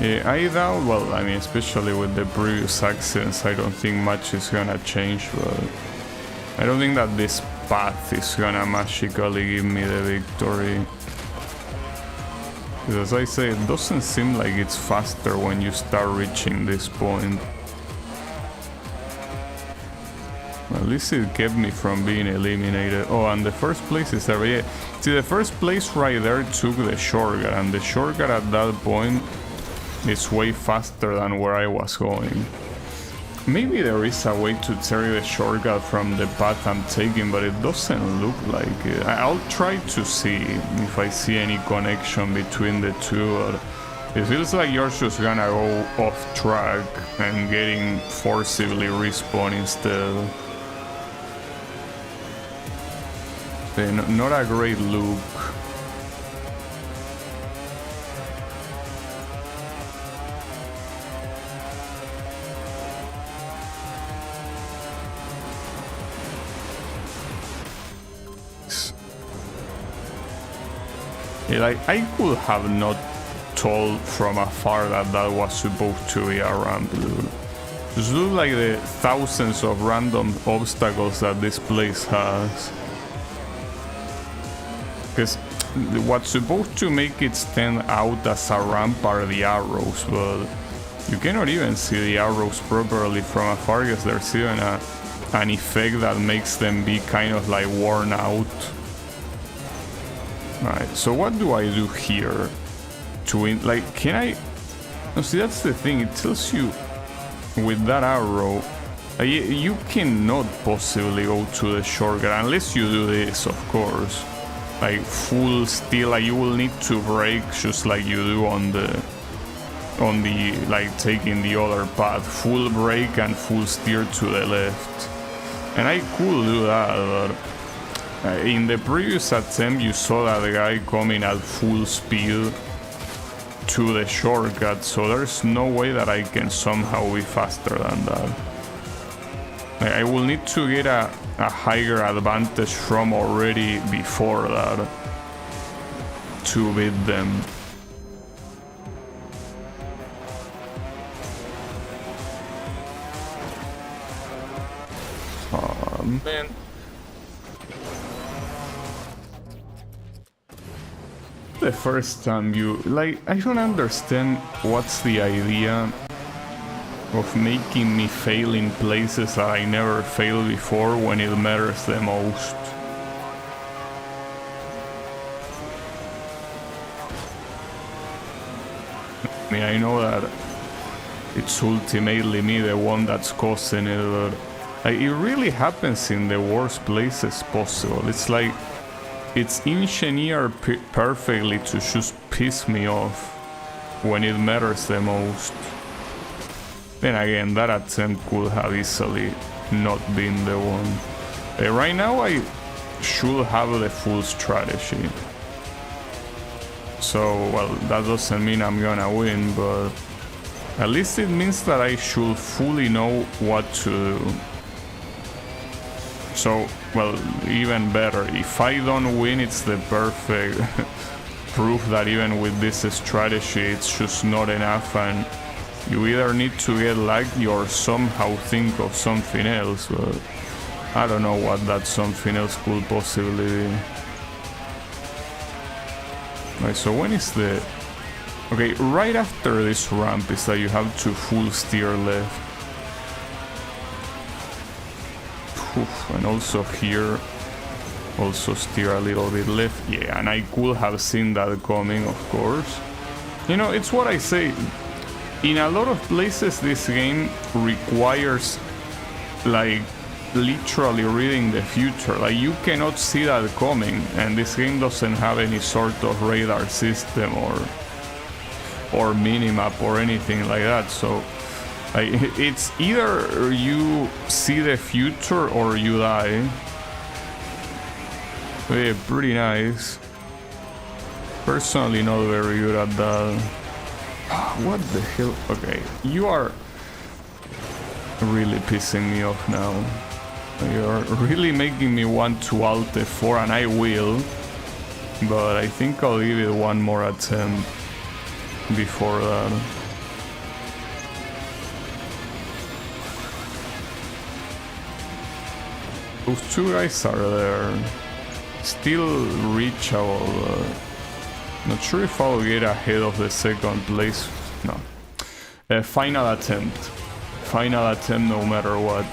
Yeah, I doubt, well, I mean, especially with the previous accidents, I don't think much is gonna change, but I don't think that this path is gonna magically give me the victory. Because as I say, it doesn't seem like it's faster when you start reaching this point. At least it kept me from being eliminated. Oh, and the first place is there. Yeah. See, the first place right there took the shortcut, and the shortcut at that point is way faster than where I was going. Maybe there is a way to take the shortcut from the path I'm taking, but it doesn't look like it. I'll try to see if I see any connection between the two. But it feels like you're just gonna go off track and getting forcibly respawn instead. Not a great look. Like, I could have not told from afar that that was supposed to be a ramp, dude. Just look like the thousands of random obstacles that this place has. Because what's supposed to make it stand out as a ramp are the arrows, but you cannot even see the arrows properly from afar because there's even an effect that makes them be kind of like worn out. Alright, so what do I do here? Like, can I... No, see, that's the thing, it tells you with that arrow, you cannot possibly go to the shortcut, unless you do this, of course. Like, full steer, like, you will need to brake just like you do on the, like, taking the other path. Full brake and full steer to the left. And I could do that, but... in the previous attempt, you saw that guy coming at full speed to the shortcut, so there's no way that I can somehow be faster than that. I will need to get a higher advantage from already before that to beat them. Oh, man. the first time you... Like, I don't understand what's the idea of making me fail in places that I never failed before when it matters the most. I mean, I know that it's ultimately me, the one that's causing it, but like, it really happens in the worst places possible. It's like it's engineered perfectly to just piss me off when it matters the most. Then again, that attempt could have easily not been the one. Right now I should have the full strategy. So, well, that doesn't mean I'm gonna win, but at least it means that I should fully know what to do. So, well, even better, if I don't win, it's the perfect proof that even with this strategy, it's just not enough, and you either need to get lucky or somehow think of something else, but I don't know what that something else could possibly be. Right, so when is the... Okay, right after this ramp is that you have to full steer left. Oof, and also here, also steer a little bit left. Yeah, and I could have seen that coming, of course. You know, it's what I say. In a lot of places, this game requires, like, literally reading the future. Like, you cannot see that coming, and this game doesn't have any sort of radar system or minimap or anything like that. So like, it's either you see the future or you die. Yeah, pretty nice. Personally not very good at that. What the hell? Okay, you are really pissing me off now. You're really making me want to Alt F4, and I will, but I think I'll give it one more attempt before that. Those two guys are there, still reachable. Not sure if I'll get ahead of the second place. No. Final attempt no matter what.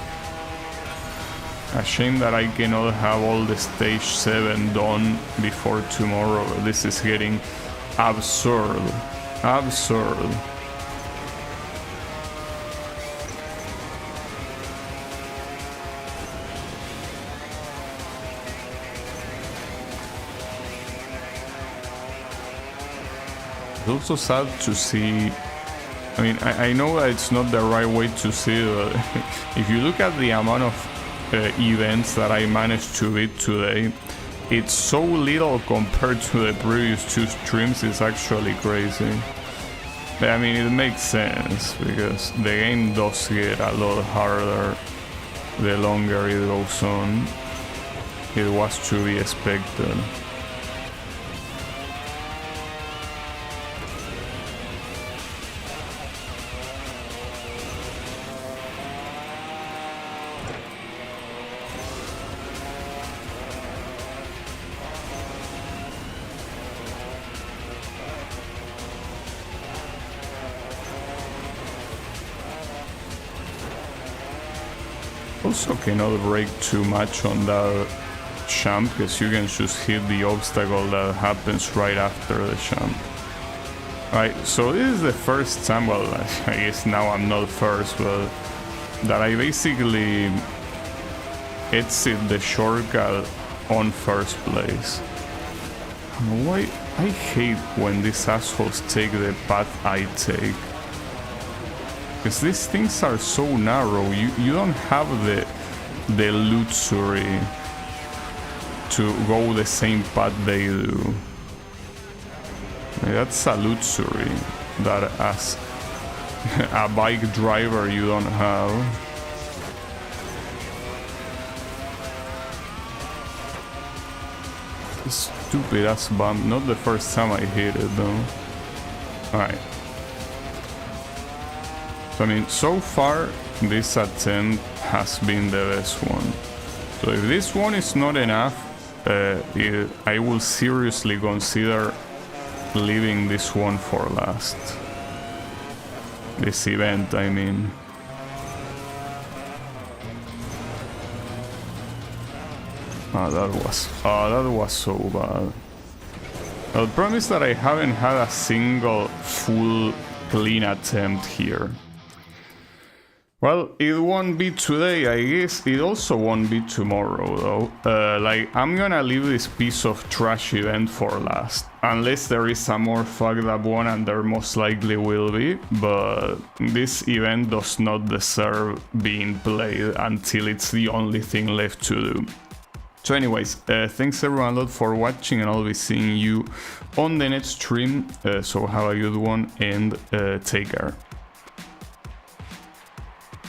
A shame that I cannot have all the stage 7 done before tomorrow. This is getting absurd. Absurd. It's also sad to see. I mean, I know that it's not the right way to see it, but if you look at the amount of events that I managed to beat today, it's so little compared to the previous 2 streams. It's actually crazy. But I mean, it makes sense because the game does get a lot harder the longer it goes on. It was to be expected. Also cannot brake too much on that jump because you can just hit the obstacle that happens right after the jump. Alright, so this is the first time, well, I guess now I'm not first, but that I basically exit the shortcut on first place. Why? I hate when these assholes take the path I take. Because these things are so narrow, you don't have the luxury to go the same path they do. That's a luxury that as a bike driver you don't have. Stupid ass bump, not the first time I hit it though. Alright. I mean, so far this attempt has been the best one. So if this one is not enough, I will seriously consider leaving this one for last. This event, I mean. That was so bad. The problem is that I haven't had a single full clean attempt here. Well, it won't be today, I guess. It also won't be tomorrow, though. Like, I'm gonna leave this piece of trash event for last. Unless there is a more fucked up one, and there most likely will be. But this event does not deserve being played until it's the only thing left to do. So anyways, thanks everyone a lot for watching, and I'll be seeing you on the next stream. So have a good one, and take care.